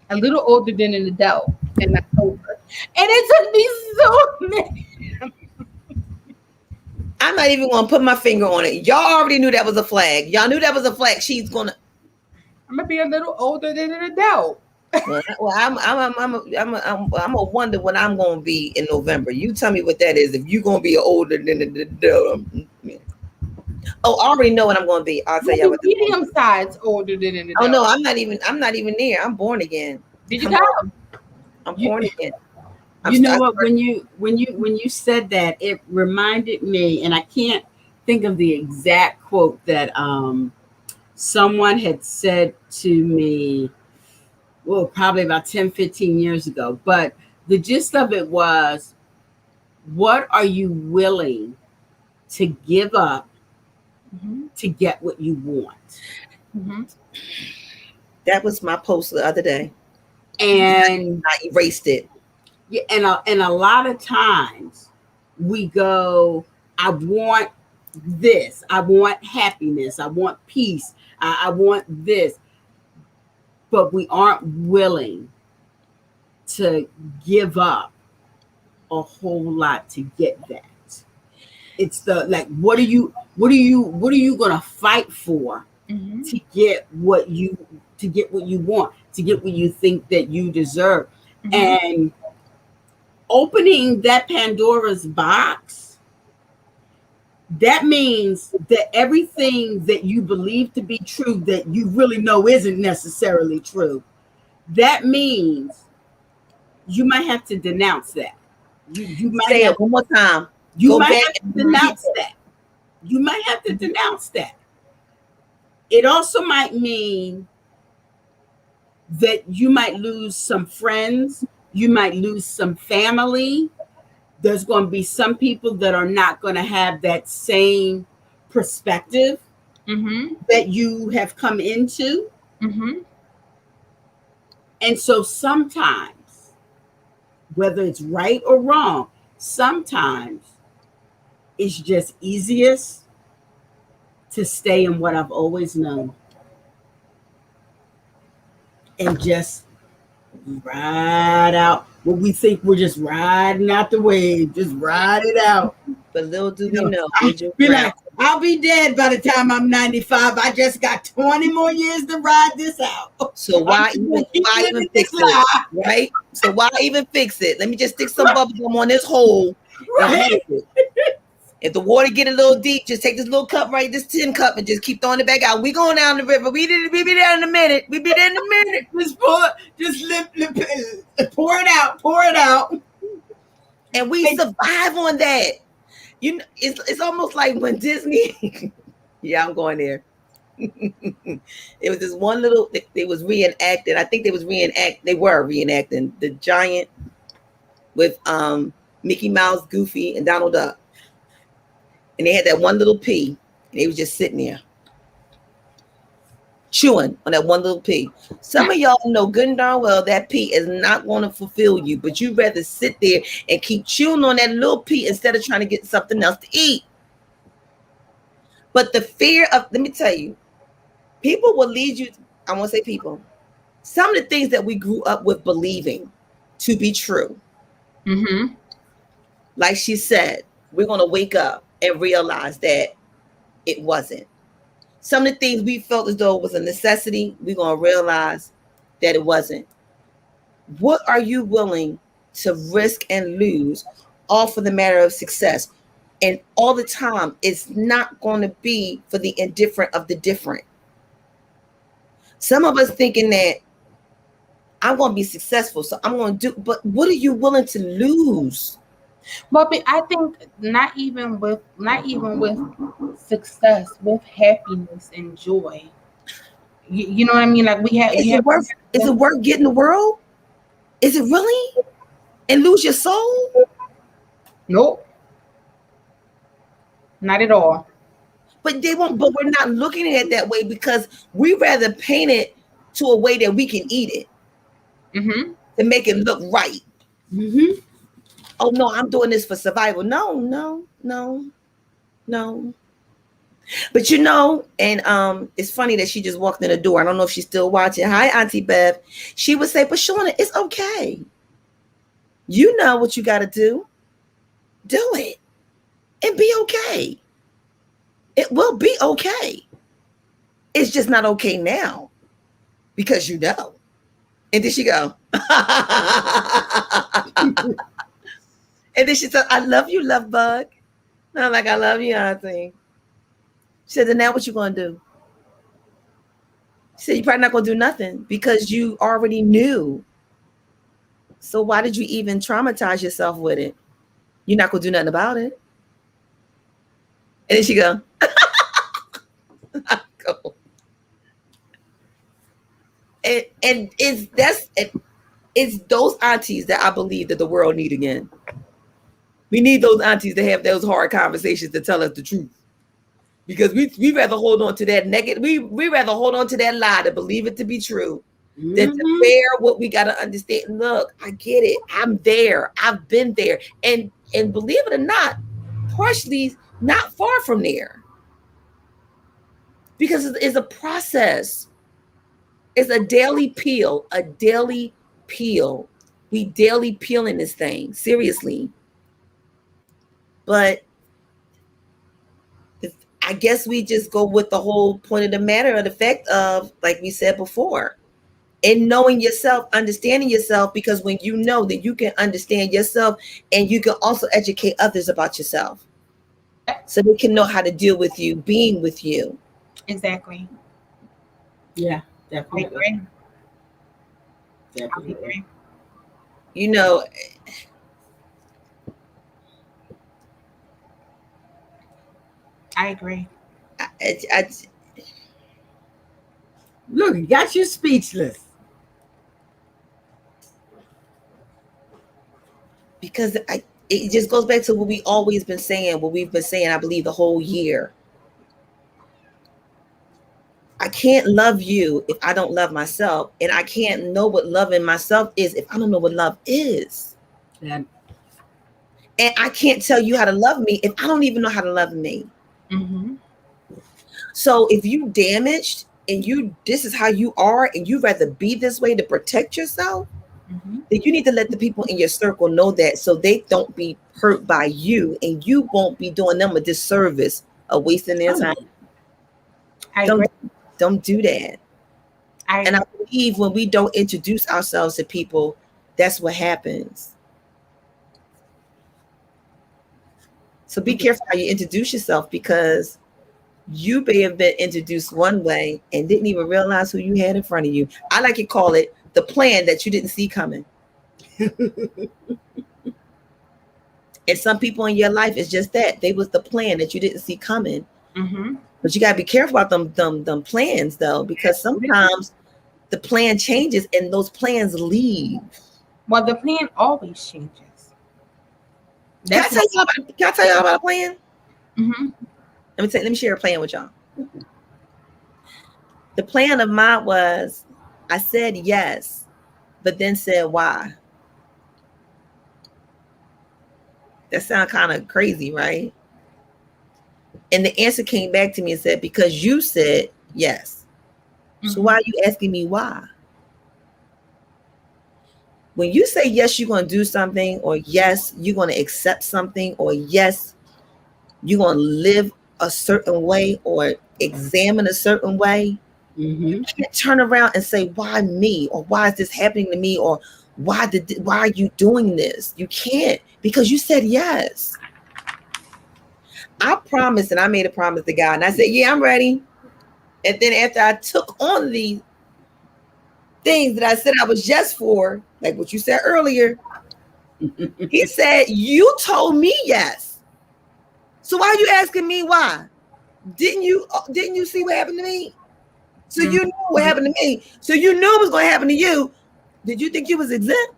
a little older than an adult in October, and it took me so many. I'm not even gonna put my finger on it. Y'all already knew that was a flag. Y'all knew that was a flag. I'm gonna be a little older than an adult. Well, I'm a wonder what I'm gonna be in November. You tell me what that is. If you're gonna be older than the oh, I already know what I'm gonna be. I'll tell you what. Medium size older than an adult. Oh no, I'm not even there. I'm born again. Did you come? I'm born again. You know what? When you said that, it reminded me, and I can't think of the exact quote that someone had said to me. Well, probably about 10, 15 years ago. But the gist of it was, what are you willing to give up to get what you want? Mm-hmm. That was my post the other day. And I erased it. Yeah, and a lot of times we go, I want this. I want happiness. I want peace. I want this. But we aren't willing to give up a whole lot to get that. It's the what are you gonna fight for to get what you want, to get what you think that you deserve. And opening that Pandora's box that means that everything that you believe to be true that you really know isn't necessarily true. That means you might have to denounce that. You might Say have it one more time. you Go might back have to and denounce that. You might have to denounce that. It also might mean that you might lose some friends, you might lose some family. There's going to be some people that are not going to have that same perspective that you have come into. And so sometimes, whether it's right or wrong, sometimes it's just easiest to stay in what I've always known and just ride out what we think we're just riding out the wave, just ride it out. But little do we know, I'll be dead by the time I'm 95. I just got 20 more years to ride this out. So why even fix it? Right? So why even fix it? Let me just stick some bubble gum on this hole. Right. If the water get a little deep, just take this little cup, right? This tin cup, and just keep throwing it back out. We going down the river. We be there in a minute. We be there in a minute. Just pour it out. Pour it out. And we survive on that. You know, it's almost like when Disney. Yeah, I'm going there. It was this one little. They was reenacting. I think they were reenacting the Giant with Mickey Mouse, Goofy, and Donald Duck. And they had that one little pea, and they was just sitting there chewing on that one little pea. Some of y'all know good and darn well that pea is not going to fulfill you, but you'd rather sit there and keep chewing on that little pea instead of trying to get something else to eat. But the fear of, let me tell you, people will lead you, I won't say people, some of the things that we grew up with believing to be true. Like she said, we're going to wake up and realize that it wasn't. Some of the things we felt as though it was a necessity, we're going to realize that it wasn't. What are you willing to risk and lose all for the matter of success? And all the time, it's not going to be for the indifferent of the different. Some of us thinking that I'm going to be successful, so I'm going to do, but what are you willing to lose? Well, but I think not even with success, with happiness and joy. You know what I mean? Like we have. Is it worth getting the world? Is it really? And lose your soul? Nope. Not at all. But they won't. But we're not looking at it that way because we rather paint it to a way that we can eat it to make it look right. Oh no, I'm doing this for survival. No. But you know, and it's funny that she just walked in the door. I don't know if she's still watching. Hi, Auntie Bev. She would say, but Shauna, it's okay. You know what you got to do. Do it. And be okay. It will be okay. It's just not okay now. Because you know. And then she go. And then she said, I love you, love bug. And I'm like, I love you, Auntie. She said, then now what you going to do? She said, you're probably not going to do nothing because you already knew. So why did you even traumatize yourself with it? You're not going to do nothing about it. And then she go. And it's those aunties that I believe that the world need again. We need those aunties to have those hard conversations to tell us the truth. Because we rather hold on to that negative, we rather hold on to that lie to believe it to be true than to bear what we got to understand. Look, I get it. I'm there. I've been there. And believe it or not, partially not far from there. Because it's a process. It's a daily peel, We daily peeling this thing, seriously. But I guess we just go with the whole point of the matter of the fact of, like we said before, and knowing yourself, understanding yourself, because when you know that you can understand yourself and you can also educate others about yourself. so they can know how to deal with you being with you. Exactly. Yeah, I definitely. agree. I Definitely. agree. You know, I agree. I Look, it got you speechless. because it just goes back to what we always been saying, what we've been saying, I believe the whole year. I can't love you if I don't love myself, and I can't know what loving myself is if I don't know what love is. Yeah. And I can't tell you how to love me if I don't even know how to love me. Mm-hmm. So if you damaged and this is how you are and you rather be this way to protect yourself, Mm-hmm. then you need to let the people in your circle know that, so they don't be hurt by you and you won't be doing them a disservice of wasting their time. I agree. Don't do that. And I believe when we don't introduce ourselves to people, that's what happens. So be careful how you introduce yourself, because you may have been introduced one way and didn't even realize who you had in front of you. I like to call it the plan that you didn't see coming. And some people in your life is just that. They was the plan that you didn't see coming. Mm-hmm. But you gotta be careful about them plans though, because sometimes the plan changes and those plans leave. Well, the plan always changes. Can I tell y'all about a plan? Mm-hmm. Let me share a plan with y'all. The plan of mine was, I said yes, but then said why. That sounds kind of crazy, right? And the answer came back to me and said, because you said yes. So why are you asking me why? When you say yes, you're going to do something, or yes, you're going to accept something, or yes, you're going to live a certain way or examine a certain way, you can't turn around and say, why me? Or why is this happening to me? Or why are you doing this? You can't, because you said yes. I promised, and I made a promise to God, and I said, yeah, I'm ready. And then after I took on the things that I said I was yes for, like what you said earlier, he said, you told me yes. So why are you asking me why? Didn't you see what happened to me? So you knew what happened to me. So you knew it was going to happen to you. Did you think you was exempt?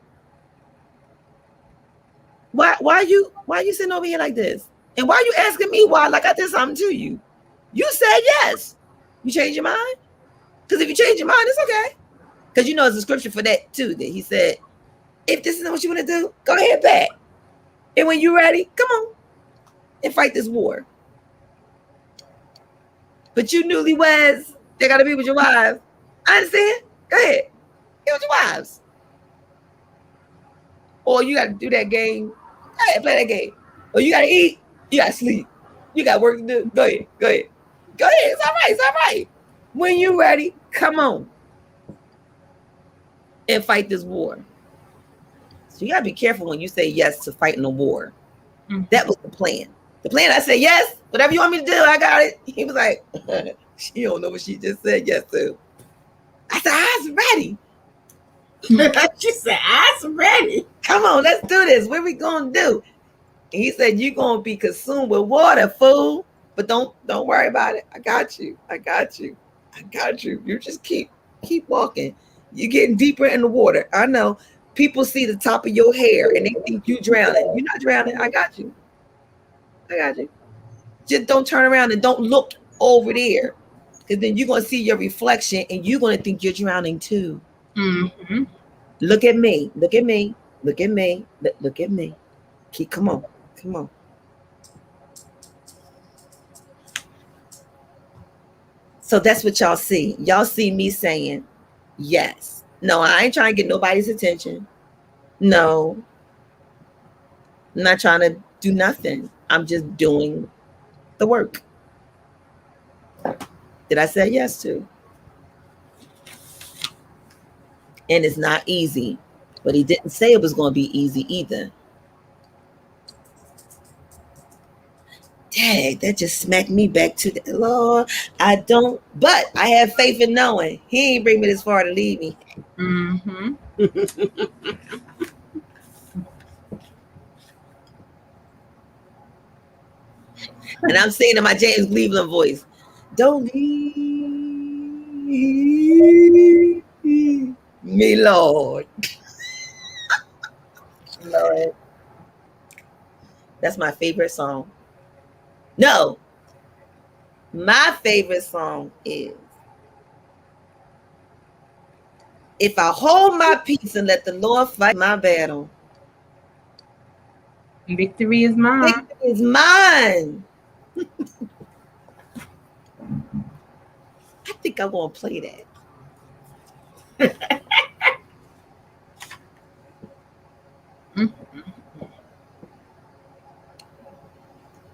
Why are you sitting over here like this? And why are you asking me why, like I did something to you? You said yes. You change your mind? Because if you change your mind, it's okay. Because you know there's a scripture for that too. That he said, if this is not what you want to do, go ahead back. And when you're ready, come on and fight this war. But you newlyweds, they got to be with your wives. I understand. Go ahead. Get with your wives. Or you got to do that game. Go ahead, play that game. Or you got to eat. You got to sleep. You got work to do. Go ahead. Go ahead. Go ahead. It's all right. It's all right. When you're ready, come on and fight this war. So you got to be careful when you say yes to fighting a war. That was the plan. The plan, I said, yes, whatever you want me to do, I got it. He was like, she don't know what she just said yes to. I said, I was ready. She said, I was ready. Come on, let's do this. What are we going to do? And he said, you're going to be consumed with water, fool. But don't worry about it. I got you. I got you. I got you. You just keep walking. You're getting deeper in the water. I know. People see the top of your hair and they think you drowning. You're not drowning. I got you. I got you. Just don't turn around and don't look over there, because then you're going to see your reflection and you're going to think you're drowning too. Mm-hmm. Look at me. Look at me. Look at me. Look at me. Come on. Come on. So that's what y'all see. Y'all see me saying yes. No, I ain't trying to get nobody's attention. No. I'm not trying to do nothing. I'm just doing the work that I said yes to. And it's not easy, but he didn't say it was going to be easy either. Dang, that just smacked me back to the Lord. I don't, but I have faith in knowing He ain't bring me this far to leave me. Mm-hmm. And I'm saying in my James Cleveland voice, don't leave me, Lord. Lord. That's my favorite song. No, my favorite song is If I Hold My Peace and Let the Lord Fight My Battle. Victory is mine. Victory is mine. I think I'm going to play that.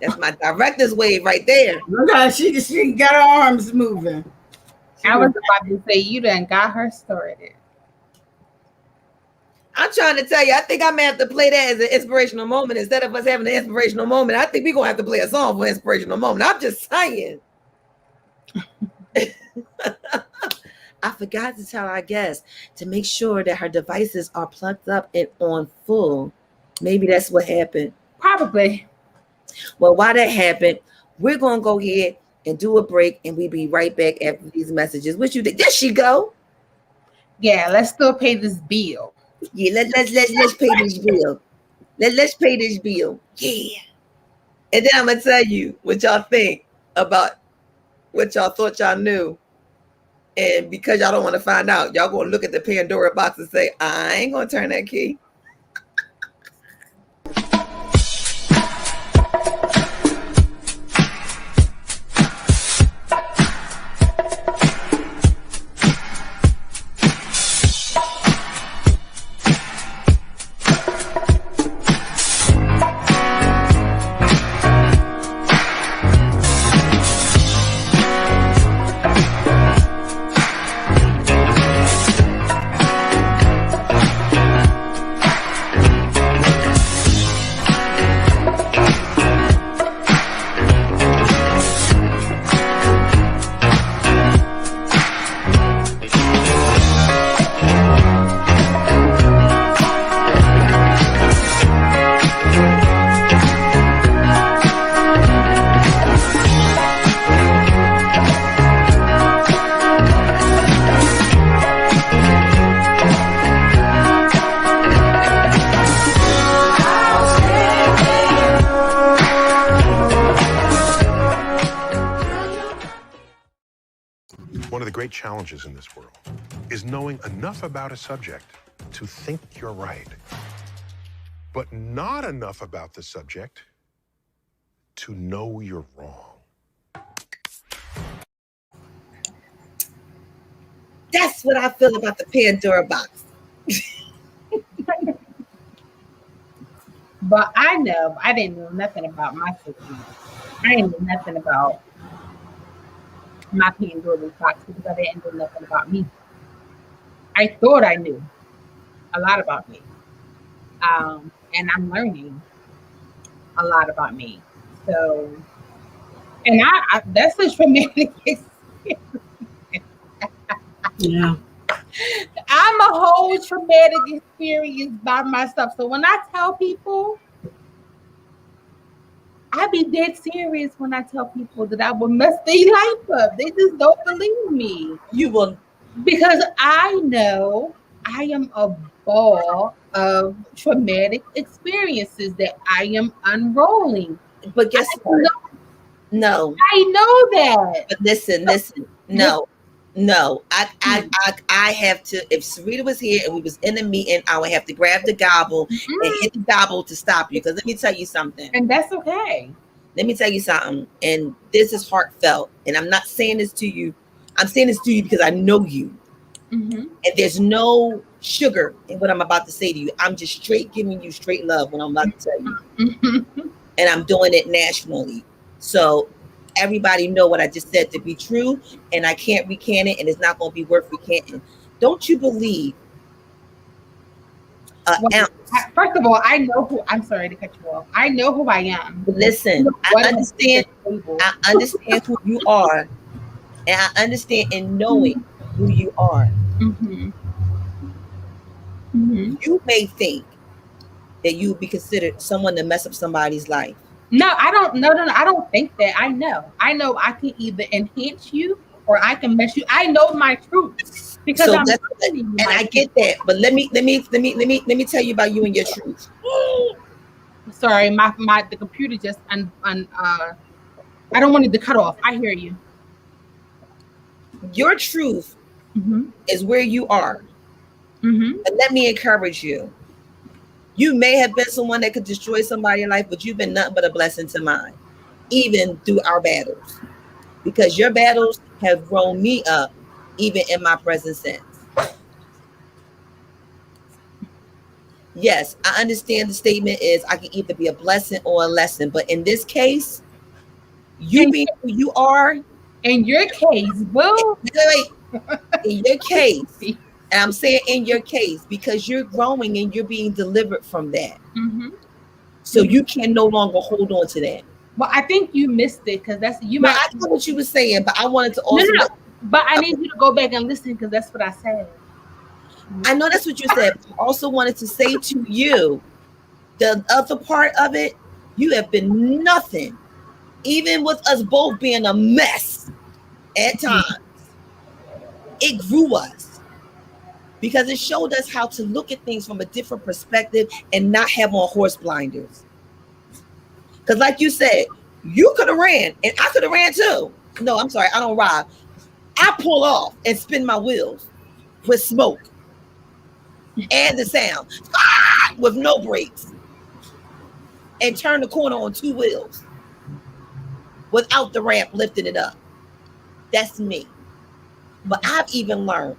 That's my director's wave right there. Look at her, she got her arms moving. I was about to say, you done got her started. I'm trying to tell you, I think I may have to play that as an inspirational moment. Instead of us having an inspirational moment, I think we're going to have to play a song for an inspirational moment. I'm just saying. I forgot to tell our guest to make sure that her devices are plugged up and on full. Maybe that's what happened. Probably. Well, while that happened, we're going to go ahead and do a break, and we'll be right back after these messages. What you think? There she go. Yeah, let's still pay this bill. Yeah, let's pay this bill. Let's pay this bill. Yeah. And then I'm gonna tell you what y'all think about what y'all thought y'all knew. And because y'all don't want to find out, y'all gonna look at the Pandora box and say, I ain't gonna turn that key. Challenges in this world is knowing enough about a subject to think you're right, but not enough about the subject to know you're wrong. That's what I feel about the Pandora box. But I know I didn't know nothing about my system. I didn't know nothing about my Pandora box because I didn't know nothing about me. I thought I knew a lot about me. And I'm learning a lot about me. So, and I that's a traumatic experience. Yeah. I'm a whole traumatic experience by myself. So when I tell people, I be dead serious when I tell people that I will mess their life up. They just don't believe me. You will. Because I know I am a ball of traumatic experiences that I am unrolling. But guess what? No. I know that. But listen. No. I have to. If Sarita was here and we was in a meeting, I would have to grab the gobble and hit the gobble to stop you. Because let me tell you something. And that's okay. Let me tell you something. And this is heartfelt. And I'm not saying this to you. I'm saying this to you because I know you. Mm-hmm. And there's no sugar in what I'm about to say to you. I'm just straight giving you straight love when I'm about to tell you. Mm-hmm. And I'm doing it nationally. So everybody know what I just said to be true, and I can't recant it, and it's not going to be worth recanting. Don't you believe ounce. First of all, I know who. I'm sorry to cut you off. I know who I am. Listen, I understand. I understand who you are, and I understand in knowing who you are. Mm-hmm. Mm-hmm. You may think that you would be considered someone to mess up somebody's life. No, I don't. No. I don't think that. I know. I can either enhance you or I can mess you. I know my truth because So I'm that's telling you and my I get that. But let me tell you about you and your truth. truth. Sorry, the computer just I don't want it to cut off. I hear you. Your truth Mm-hmm. is where you are. Mm-hmm. And let me encourage you. You may have been someone that could destroy somebody's life, but you've been nothing but a blessing to mine, even through our battles. Because your battles have grown me up, even in my present sense. Yes, I understand the statement is I can either be a blessing or a lesson. But in this case, you being who you are, in your case, boo. In your case, and I'm saying in your case, because you're growing and you're being delivered from that. Mm-hmm. So you can no longer hold on to that. Well, I think you missed it because that's you. I know what you were saying, but I wanted to also. No. But I need you to go back and listen because that's what I said. I know that's what you said. But I also wanted to say to you, the other part of it, you have been nothing, even with us both being a mess at times. It grew us because it showed us how to look at things from a different perspective and not have on horse blinders. Because like you said, you could have ran and I could have ran too. No, I'm sorry, I don't ride. I pull off and spin my wheels with smoke and the sound with no brakes and turn the corner on 2 wheels without the ramp lifting it up. That's me. But I've even learned,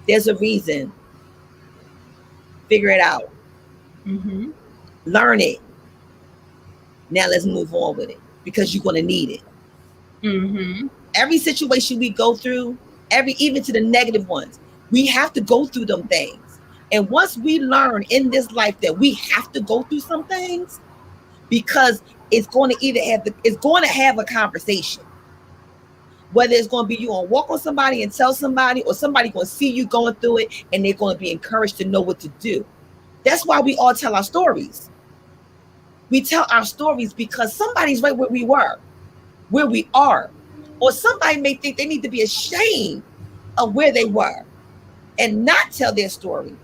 there's a reason. Figure it out. Mm-hmm. Learn it. Now let's move on with it because you're going to need it. Mm-hmm. Every situation we go through, even to the negative ones, we have to go through them things. And once we learn in this life that we have to go through some things, because it's going to have a conversation. Whether it's going to be you going to walk on somebody and tell somebody, or somebody going to see you going through it and they're going to be encouraged to know what to do. That's why we all tell our stories. We tell our stories because somebody's right where we were, where we are. Or somebody may think they need to be ashamed of where they were and not tell their story.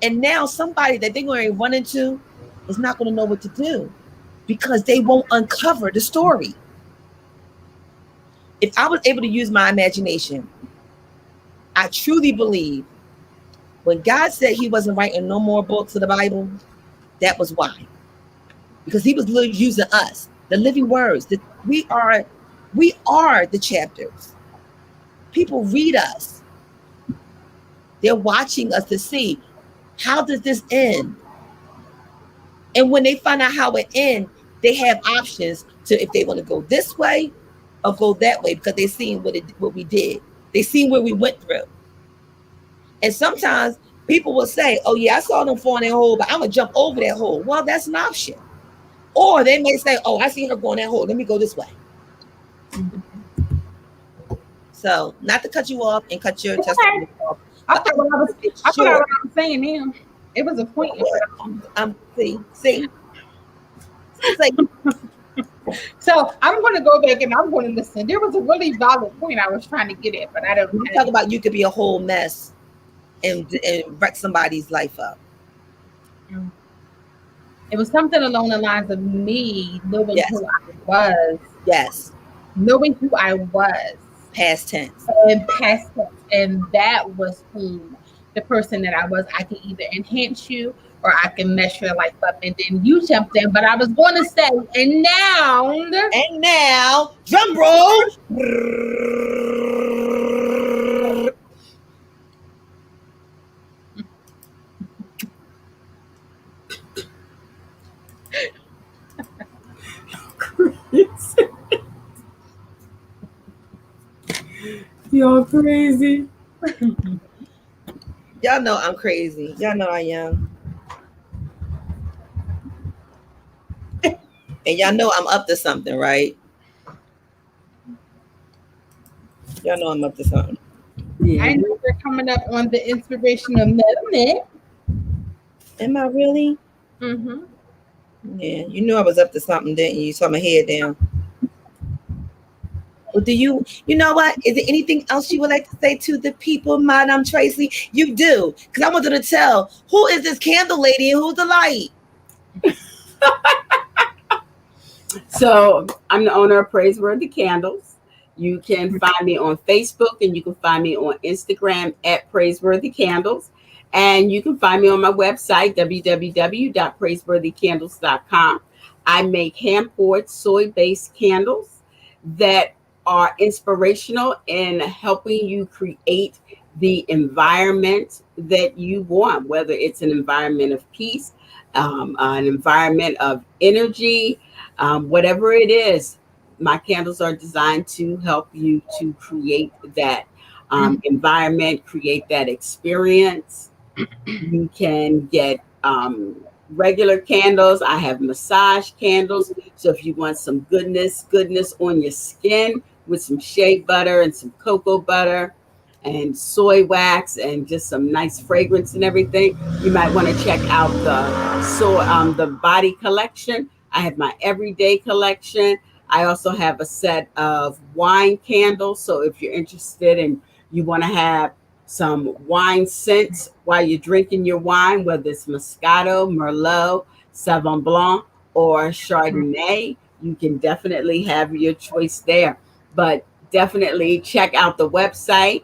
And now somebody that they're going to run into is not going to know what to do because they won't uncover the story. If I was able to use my imagination, I truly believe when God said he wasn't writing no more books of the Bible, that was why. Because he was using us, the living words. That we are the chapters. People read us. They're watching us to see, how does this end? And when they find out how it ends, they have options to, if they want to go this way or go that way, because they've seen what we did. They've seen where we went through. And sometimes people will say, oh yeah, I saw them fall in that hole, but I'm going to jump over that hole. Well, that's an option. Or they may say, oh, I see her going that hole. Let me go this way. So, not to cut you off and cut your testimony off. I thought what I was saying now. It was a point. See. So I'm going to go back and I'm going to listen. There was a really valid point I was trying to get at, but I don't. We talk about you could be a whole mess and wreck somebody's life up. It was something along the lines of me knowing who I was. Yes. Knowing who I was. Past tense. And past tense. And that was who the person that I was. I can either enhance you or I can mess your life up. And then you jumped in. But I was going to say, and now, drum roll. You're crazy. Y'all know I'm crazy. Y'all know I am. And y'all know I'm up to something, right? Y'all know I'm up to something. Yeah. I know we're coming up on the inspirational moment. Am I really? Mm-hmm. Yeah, you knew I was up to something, didn't you? You saw my head down. Well, you know what? Is there anything else you would like to say to the people, Madam Tracey? You do, because I wanted to tell who is this candle lady and who's the light. So I'm the owner of Praiseworthy Candles. You can find me on Facebook and you can find me on Instagram at Praiseworthy Candles. And you can find me on my website, www.praiseworthycandles.com. I make hand poured soy based candles that are inspirational in helping you create the environment that you want, whether it's an environment of peace, an environment of energy, whatever it is. My candles are designed to help you to create that environment, create that experience. You can get regular candles. I have massage candles. So if you want some goodness on your skin with some shea butter and some cocoa butter and soy wax and just some nice fragrance and everything, you might want to check out the body collection. I have my everyday collection. I also have a set of wine candles. So if you're interested and you want to have some wine scents while you're drinking your wine, whether it's Moscato, Merlot, Sauvignon Blanc, or Chardonnay, you can definitely have your choice there. But definitely check out the website.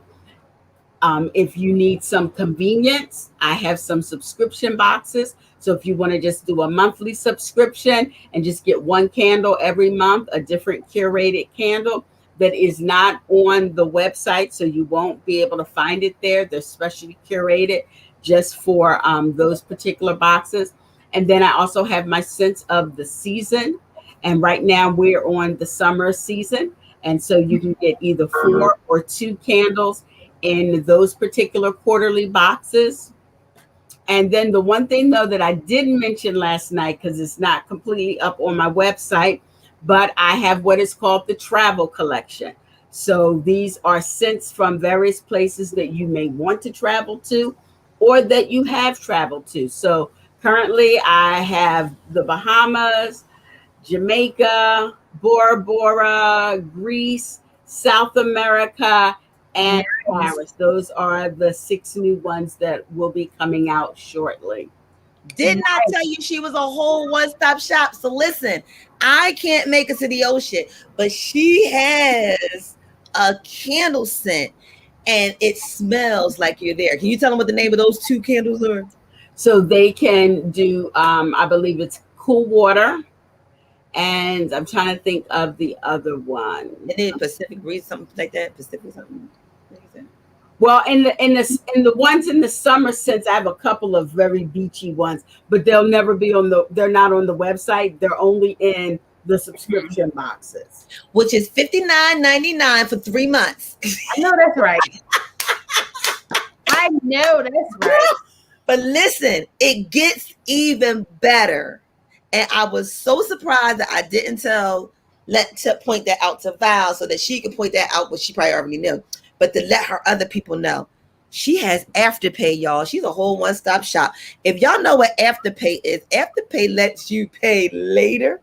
If you need some convenience, I have some subscription boxes. So if you want to just do a monthly subscription and just get one candle every month, a different curated candle that is not on the website, so you won't be able to find it there. They're specially curated just for those particular boxes. And then I also have my scents of the season. And right now we're on the summer season. And so you can get either 4 or 2 candles in those particular quarterly boxes. And then the one thing though that I didn't mention last night, because it's not completely up on my website, but I have what is called the travel collection. So these are scents from various places that you may want to travel to or that you have traveled to. So currently I have the Bahamas, Jamaica, Bora Bora, Greece, South America, and Paris. Those are the 6 new ones that will be coming out shortly. Didn't I tell you she was a whole one-stop shop? So listen, I can't make it to the ocean, but she has a candle scent and it smells like you're there. Can you tell them what the name of those 2 candles are? So they can do, I believe it's Cool Water. And I'm trying to think of the other one. And then Pacific Breeze, something like that. Pacific something. Well, in the ones in the summer scents, I have a couple of very beachy ones, but they'll never be they're not on the website. They're only in the subscription boxes. Which is $59.99 for 3 months. I know that's right. I know that's right. But listen, it gets even better. And I was so surprised that I didn't point that out to Val so that she could point that out, which she probably already knew. But to let her other people know, she has Afterpay, y'all. She's a whole one-stop shop. If y'all know what Afterpay is, Afterpay lets you pay later,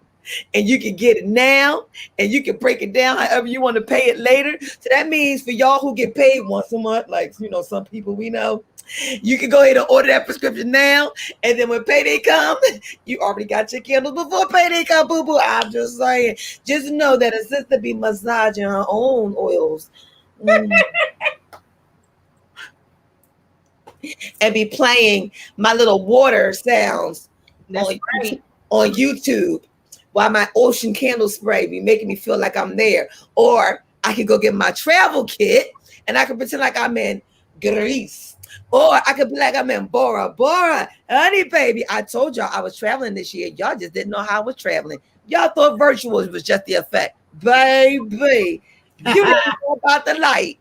and you can get it now, and you can break it down however you want to pay it later. So that means for y'all who get paid once a month, like some people we know, you can go ahead and order that prescription now, and then when payday comes, you already got your candles before payday come, boo-boo. I'm just saying. Just know that a sister be massaging her own oils. And be playing my little water sounds on YouTube while my ocean candle spray be making me feel like I'm there. Or I can go get my travel kit and I can pretend like I'm in Greece. Or I could be like I'm in Bora Bora. Honey, baby, I told y'all I was traveling this year. Y'all just didn't know how I was traveling. Y'all thought virtual was just the effect. Baby, you didn't know about the light.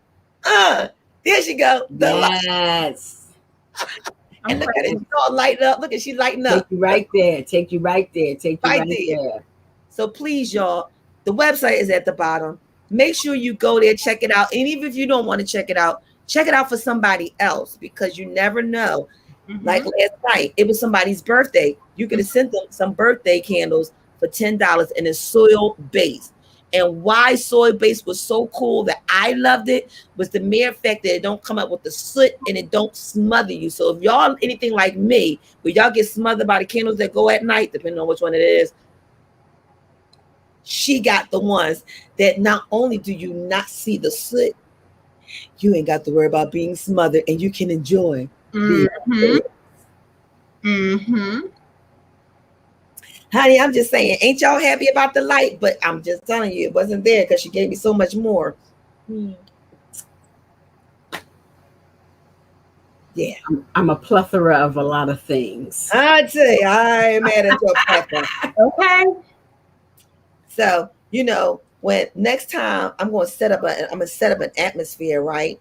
There she go. The light. Yes. And look at it, she's all lighting up. Look at she lighting up. Take you right there. Take you right there. Take you Right right there. So please, y'all, the website is at the bottom. Make sure you go there, check it out. And even if you don't want to check it out for somebody else, because you never know. Like last night, it was somebody's birthday. You could have sent them some birthday candles for $10 and it's soil based. And why soil based was so cool that I loved it was the mere fact that it don't come up with the soot and it don't smother you. So if y'all anything like me, where y'all get smothered by the candles that go at night, depending on which one it is, she got the ones that not only do you not see the soot, you ain't got to worry about being smothered and you can enjoy. Honey, I'm just saying, ain't y'all happy about the light? But I'm just telling you, it wasn't there because she gave me so much more. Yeah. I'm a plethora of a lot of things. I'd say I'm mad at your plethora. Okay. So, you know, when next time I'm going to set up an atmosphere, right?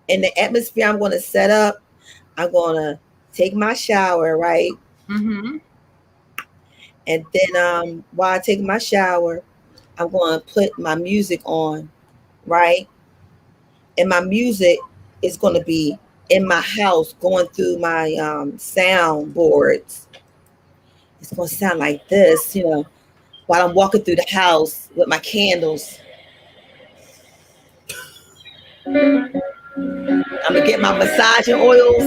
And the atmosphere I'm going to set up, I'm going to take my shower, right? And then while I take my shower, I'm going to put my music on, right? And my music is going to be in my house going through my sound boards. It's going to sound like this, you know, while I'm walking through the house with my candles. I'm going to get my massaging oils.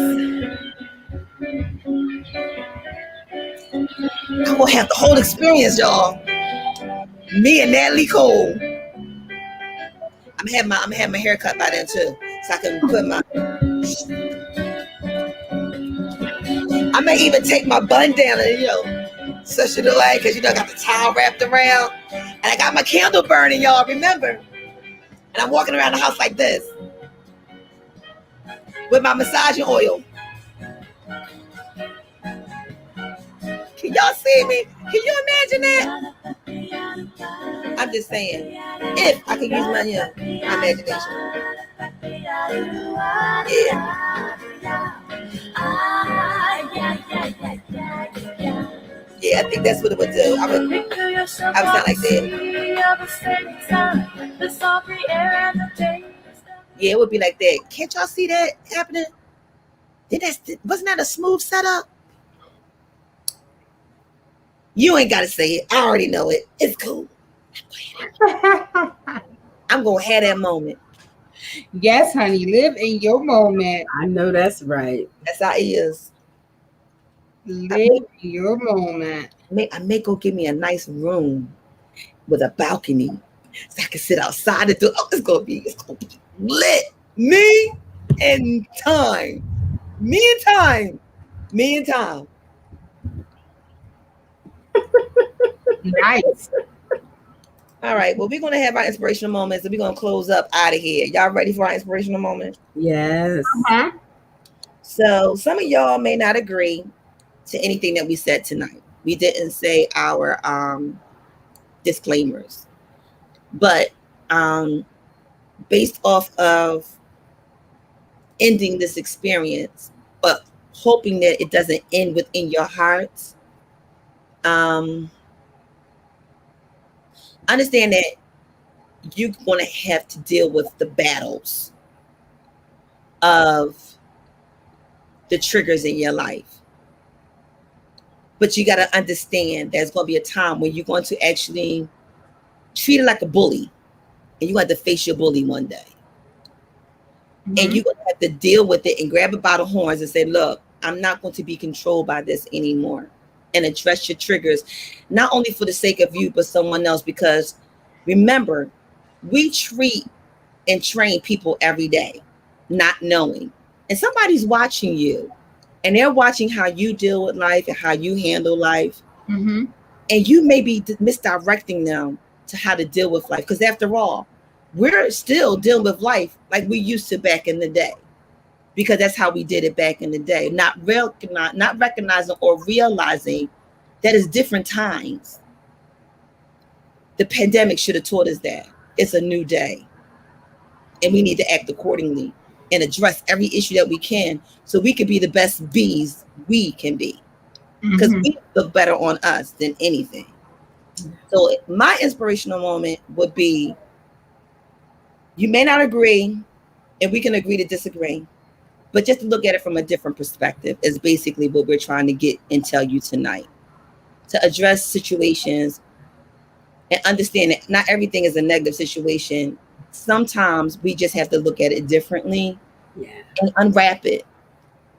I'm going to have the whole experience, y'all. Me and Natalie Cole. I'm gonna have my hair cut by then too, so I can put my. I may even take my bun down and such it away because I got the towel wrapped around and I got my candle burning, y'all. Remember? And I'm walking around the house like this with my massaging oil. Can y'all see me? Can you imagine that? I'm just saying, if I can use my imagination. Yeah, I think that's what it would do. I would sound like that. Yeah, it would be like that. Can't y'all see that happening? Wasn't that a smooth setup? You ain't got to say it. I already know it. It's cool. I'm going to have that moment. Yes, honey. Live in your moment. I know that's right. That's how it is. Live in your moment. I may go give me a nice room with a balcony so I can sit outside and do. Oh, it's gonna be lit. Me and time. Nice. All right. Well, we're gonna have our inspirational moments and we're gonna close up out of here. Y'all ready for our inspirational moment? Yes. So some of y'all may not agree to anything that we said tonight. We didn't say our disclaimers, but based off of ending this experience, but hoping that it doesn't end within your hearts, understand that you're going to have to deal with the battles of the triggers in your life. But you got to understand there's going to be a time when you're going to actually treat it like a bully. And you have to face your bully one day. And you're going to have to deal with it and grab it by the horns and say, look, I'm not going to be controlled by this anymore. And address your triggers, not only for the sake of you, but someone else. Because remember, we treat and train people every day, not knowing. And somebody's watching you. And they're watching how you deal with life and how you handle life. And you may be misdirecting them to how to deal with life. Because after all, we're still dealing with life like we used to back in the day. Because that's how we did it back in the day. Not recognizing or realizing that it's different times. The pandemic should have taught us that. It's a new day. And we need to act accordingly. and address every issue that we can so we can be the best bees we can be. Because we look better on us than anything. So my inspirational moment would be, you may not agree, and we can agree to disagree, but just to look at it from a different perspective is basically what we're trying to get and tell you tonight. To address situations and understand that not everything is a negative situation. Sometimes we just have to look at it differently and unwrap it.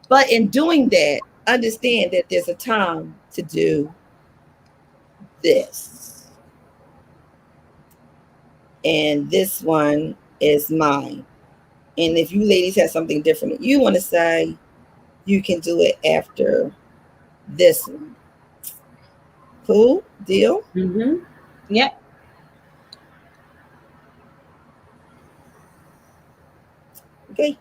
But in doing that, understand that there's a time to do this. And this one is mine. And if you ladies have something different that you want to say, you can do it after this one. Cool? Deal? Yep. Okay.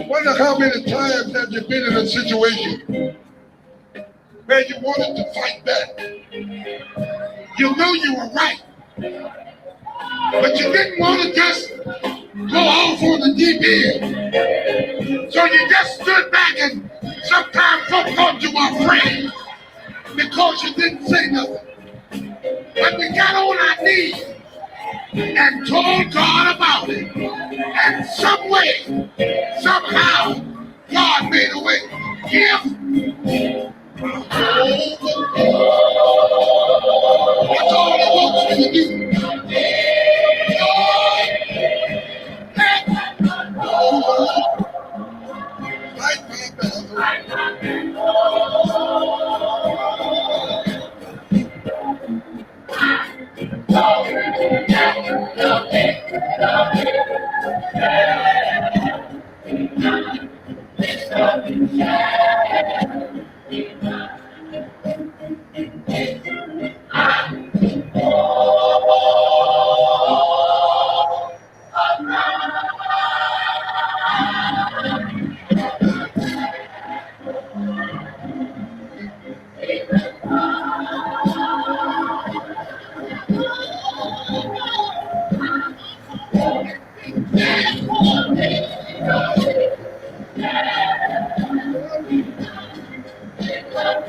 Wonder how many times have you been in a situation where you wanted to fight back? You knew you were right, but you didn't want to just go off on the deep end. So you just stood back, and sometimes folks thought you were afraid because you didn't say nothing. But we got on our knees and told God about it. And some way, somehow, God made a way. That's all He wants you to do.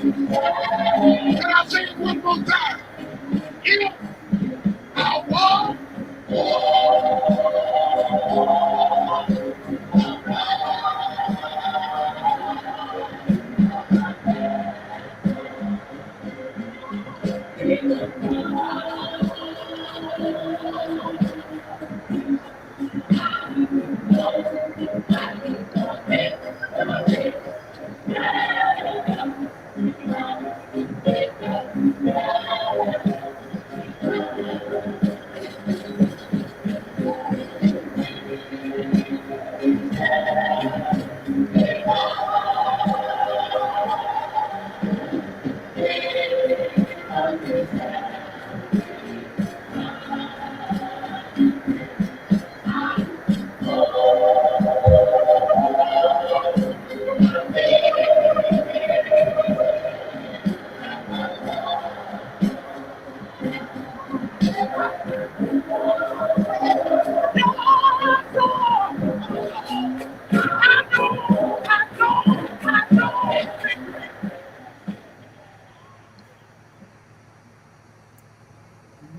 Can I say it one more time? If I was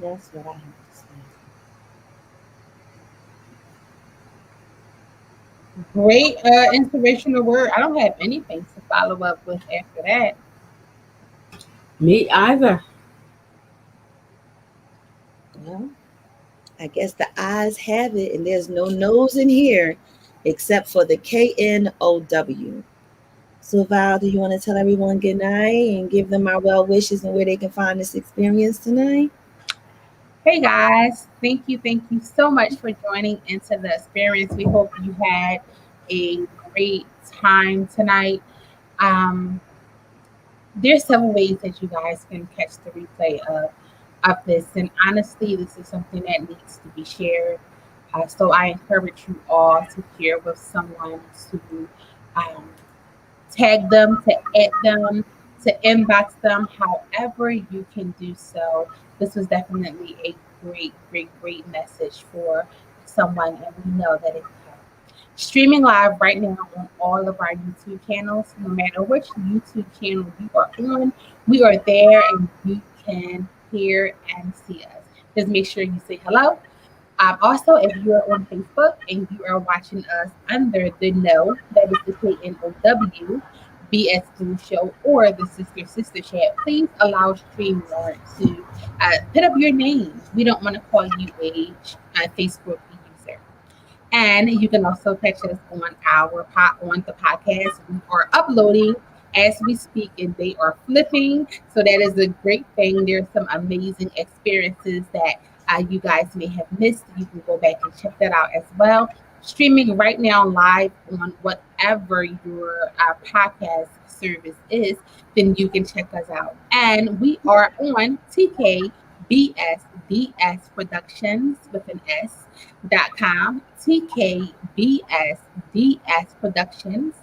That's what I have to say. Great inspirational word. I don't have anything to follow up with after that. Me either. Well, I guess the eyes have it, and there's no nose in here except for the KNOW. So, Val, do you want to tell everyone good night and give them our well wishes and where they can find this experience tonight? Hey guys, thank you so much for joining into the experience. We hope you had a great time tonight. There's several ways that you guys can catch the replay of this, and honestly, this is something that needs to be shared. So I encourage you all to share with someone, to tag them, to add them, to inbox them, however you can do so. This was definitely a great, great, great message for someone, and we know that it can help. Streaming live right now on all of our YouTube channels. No matter which YouTube channel you are on, we are there and you can hear and see us. Just make sure you say hello. Also, if you are on Facebook and you are watching us under the KNOW, that is the KNOW BSDUO Show or the Sister Chat, please allow StreamYard to put up your name. We don't want to call you a Facebook user. And you can also catch us on on the podcast. We are uploading as we speak, and they are flipping. So that is a great thing. There's some amazing experiences that you guys may have missed. You can go back and check that out as well. Streaming right now live on whatever your podcast service is, then you can check us out. And we are on TKBSDS Productions with an S.com, TKBSDS Productions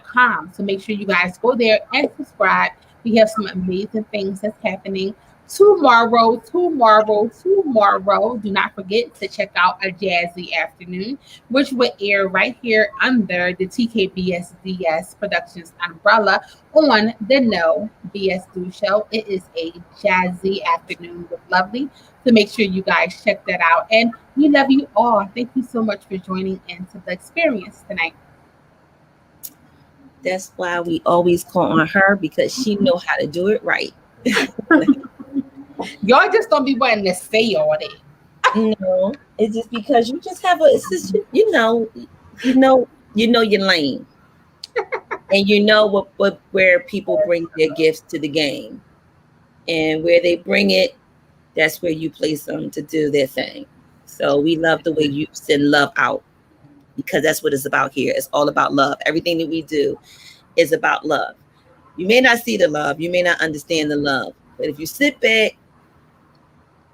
.com. So make sure you guys go there and subscribe. We have some amazing things that's happening tomorrow. Do not forget to check out A Jazzy Afternoon, which will air right here under the TKBSDS Productions umbrella on the KNOW BSDUO Show. It is a jazzy afternoon with Lovely. So make sure you guys check that out. And we love you all. Thank you so much for joining into the experience tonight. That's why we always call on her, because she know how to do it right. Y'all just don't be wanting to say all that. No, it's just because you just have it's just, you know your lane. And you know where people bring their gifts to the game. And where they bring it, that's where you place them to do their thing. So we love the way you send love out, because that's what it's about here. It's all about love. Everything that we do is about love. You may not see the love, you may not understand the love, but if you sit back,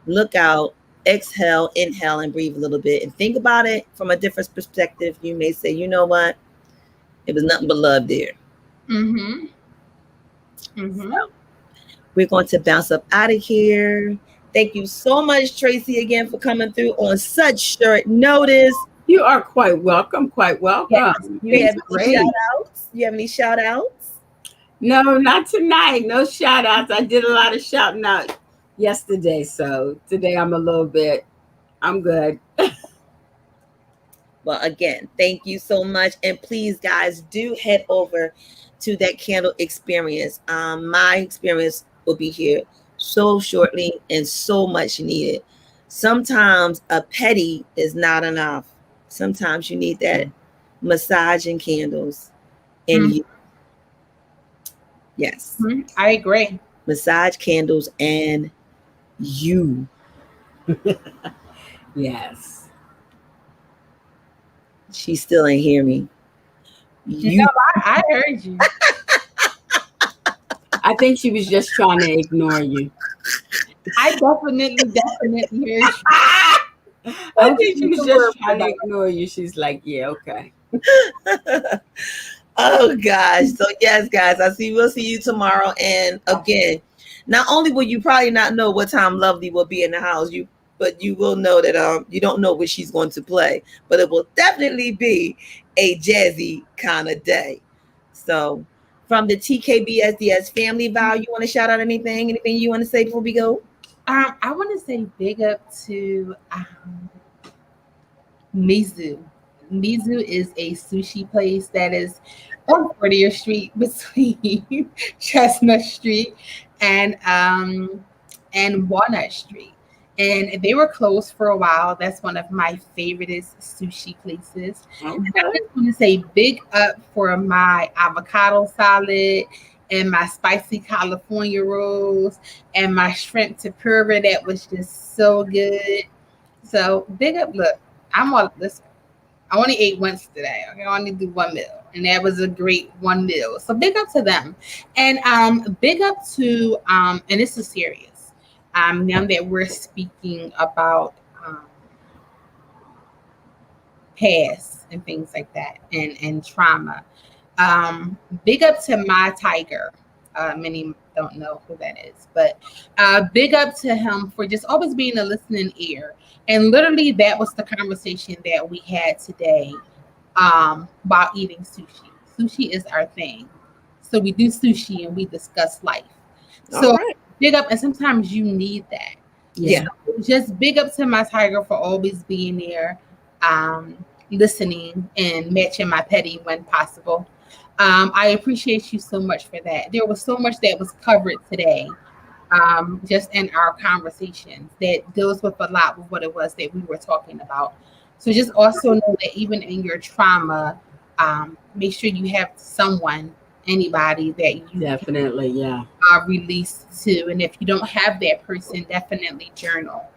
look out, exhale, inhale, and breathe a little bit and think about it from a different perspective, you may say, you know what? It was nothing but love there. So we're going to bounce up out of here. Thank you so much, Tracey, again for coming through on such short notice. You are quite welcome. Yes. You have any shout outs? You have any shout outs? No, not tonight. No shout outs. I did a lot of shouting out yesterday. So today I'm good. Well, again, thank you so much. And please, guys, do head over to that candle experience. My experience will be here so shortly and so much needed. Sometimes a petty is not enough. Sometimes you need that massage and candles. And you. Yes. I agree. Massage, candles, and you. Yes. She still ain't hear me. You know, I heard you. I think she was just trying to ignore you. I definitely heard you. I think she was just trying to ignore you. She's like, yeah, okay. Oh gosh. So yes, guys, we'll see you tomorrow. And again, not only will you probably not know what time Lovely will be in the house, but you will know that you don't know what she's going to play, but it will definitely be a jazzy kind of day. So from the TKBSDS family, Val, you want to shout out anything you want to say before we go? I want to say big up to Mizu. Mizu is a sushi place that is on 40th Street between Chestnut Street and Walnut Street. And they were closed for a while. That's one of my favorite sushi places. Okay. And I just want to say big up for my avocado salad and my spicy California rolls and my shrimp tempura that was just so good. So big up. Look, listen, I only ate once today. Okay? I only do one meal. And that was a great one meal. So big up to them. And big up to, and this is serious. Now that we're speaking about past and things like that and trauma, big up to my tiger. Many don't know who that is, but big up to him for just always being a listening ear. And literally, that was the conversation that we had today about eating sushi. Sushi is our thing. So we do sushi and we discuss life. So All right. big up, and sometimes you need that. Yeah. So just big up to my tiger for always being there, listening and matching my petty when possible. I appreciate you so much for that. There was so much that was covered today, just in our conversations that deals with a lot with what it was that we were talking about. So just also know that even in your trauma, make sure you have someone, anybody that you Definitely, yeah. release to. And if you don't have that person, definitely journal.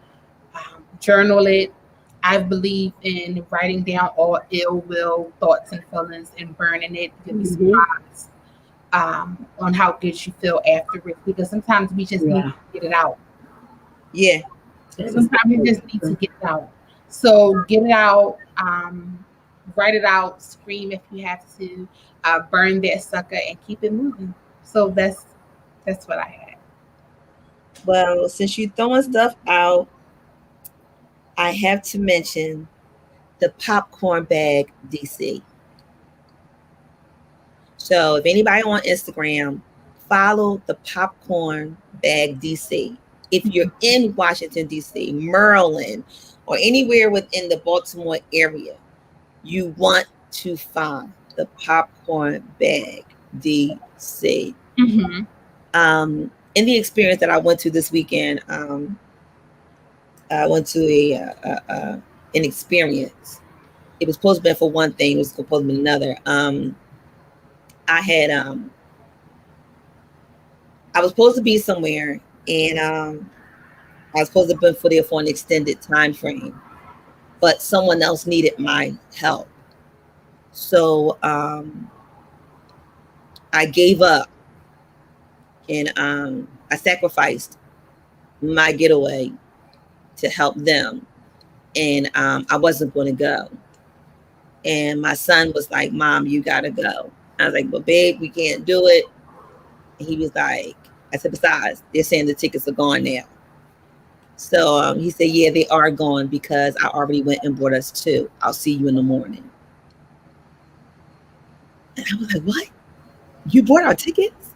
Journal it. I believe in writing down all ill will thoughts and feelings and burning it. You'll be surprised on how good you feel afterwards, because sometimes we just need to get it out. Yeah. Sometimes you just need to get it out. So get it out, write it out, scream if you have to, burn that sucker and keep it moving. So that's what I had. Well, since you're throwing stuff out, I have to mention the popcorn bag DC. So if anybody on Instagram, follow the popcorn bag DC. If you're in Washington, DC, Maryland, or anywhere within the Baltimore area, you want to find the popcorn bag DC. Mm-hmm. In the experience that I went to this weekend, I went to an experience. It was supposed to be for one thing. It was supposed to be another. I had I was supposed to be somewhere, and I was supposed to be there for an extended time frame, but someone else needed my help. So I gave up, and I sacrificed my getaway to help them, and I wasn't going to go. And my son was like, "Mom, you gotta go." I was like, "Well, babe, we can't do it." And he was like, I said, "Besides, they're saying the tickets are gone now." So he said, "Yeah, they are gone because I already went and bought us 2. I'll see you in the morning." And I was like, "What? You bought our tickets?"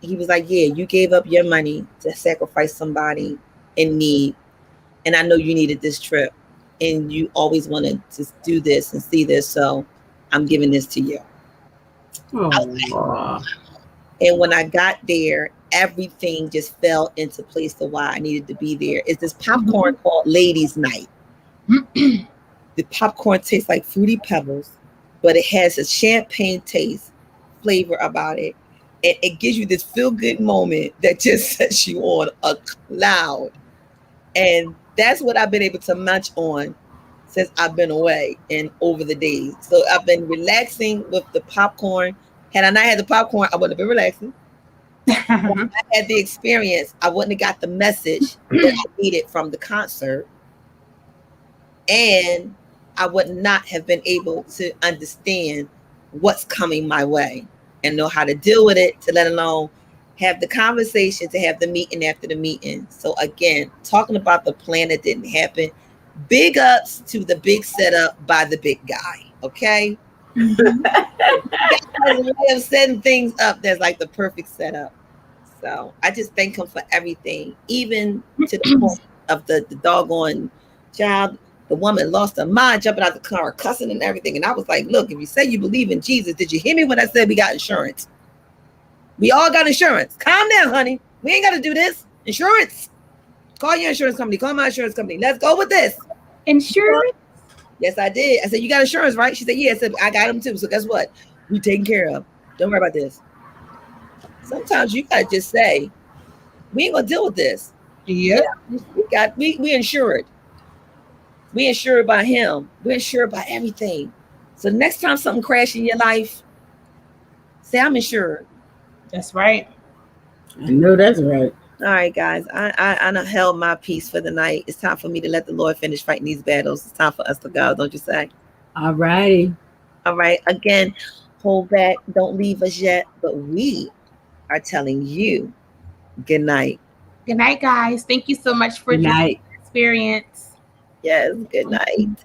And he was like, "Yeah, you gave up your money to sacrifice somebody in need. And I know you needed this trip. And you always wanted to do this and see this. So I'm giving this to you." Oh. And when I got there, everything just fell into place to why I needed to be there. It's this popcorn called Ladies Night. The popcorn tastes like Fruity Pebbles, but it has a champagne taste flavor about it. And it gives you this feel-good moment that just sets you on a cloud. And that's what I've been able to munch on since I've been away and over the days. So I've been relaxing with the popcorn. Had I not had the popcorn, I wouldn't have been relaxing. If I had the experience, I wouldn't have got the message that I needed from the concert. And I would not have been able to understand what's coming my way and know how to deal with it, to let alone have the conversation, to have the meeting after the meeting. So again, talking about the plan that didn't happen, big ups to the big setup by the big guy, okay? That has a way of setting things up that's like the perfect setup. So I just thank him for everything, even to the point of the doggone child. The woman lost her mind, jumping out the car, cussing and everything. And I was like, "Look, if you say you believe in Jesus, did you hear me when I said we got insurance? We all got insurance. Calm down, honey. We ain't got to do this. Insurance. Call your insurance company. Call my insurance company. Let's go with this." Insurance? Yes, I did. I said, "You got insurance, right?" She said, "Yeah." I said, "I got them too. So guess what? We taken care of. Don't worry about this." Sometimes you gotta just say, "We ain't gonna deal with this." Yeah. We insured. We insured by him. We're insured by everything. So next time something crashes in your life, say, "I'm insured." That's right. I know that's right. All right, guys. I done held my peace for the night. It's time for me to let the Lord finish fighting these battles. It's time for us to go, don't you say? All righty. All right. Again, hold back. Don't leave us yet. But we are telling you good night. Good night, guys. Thank you so much for Good joining night. the experience. Yes, good night.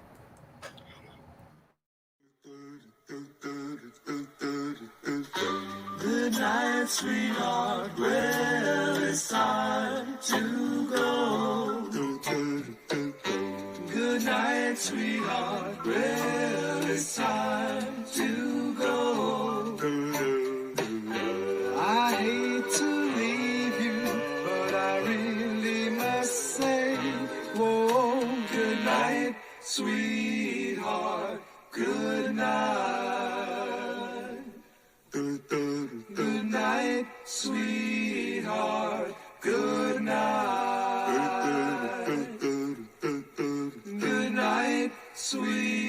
Good night, sweetheart. Well, it's time to go. Good night, sweetheart. Well, it's time to go. I hate to leave you, but I really must say, oh, good night, sweetheart. Good night. Good night, sweetheart. Good night. Good night, sweetheart.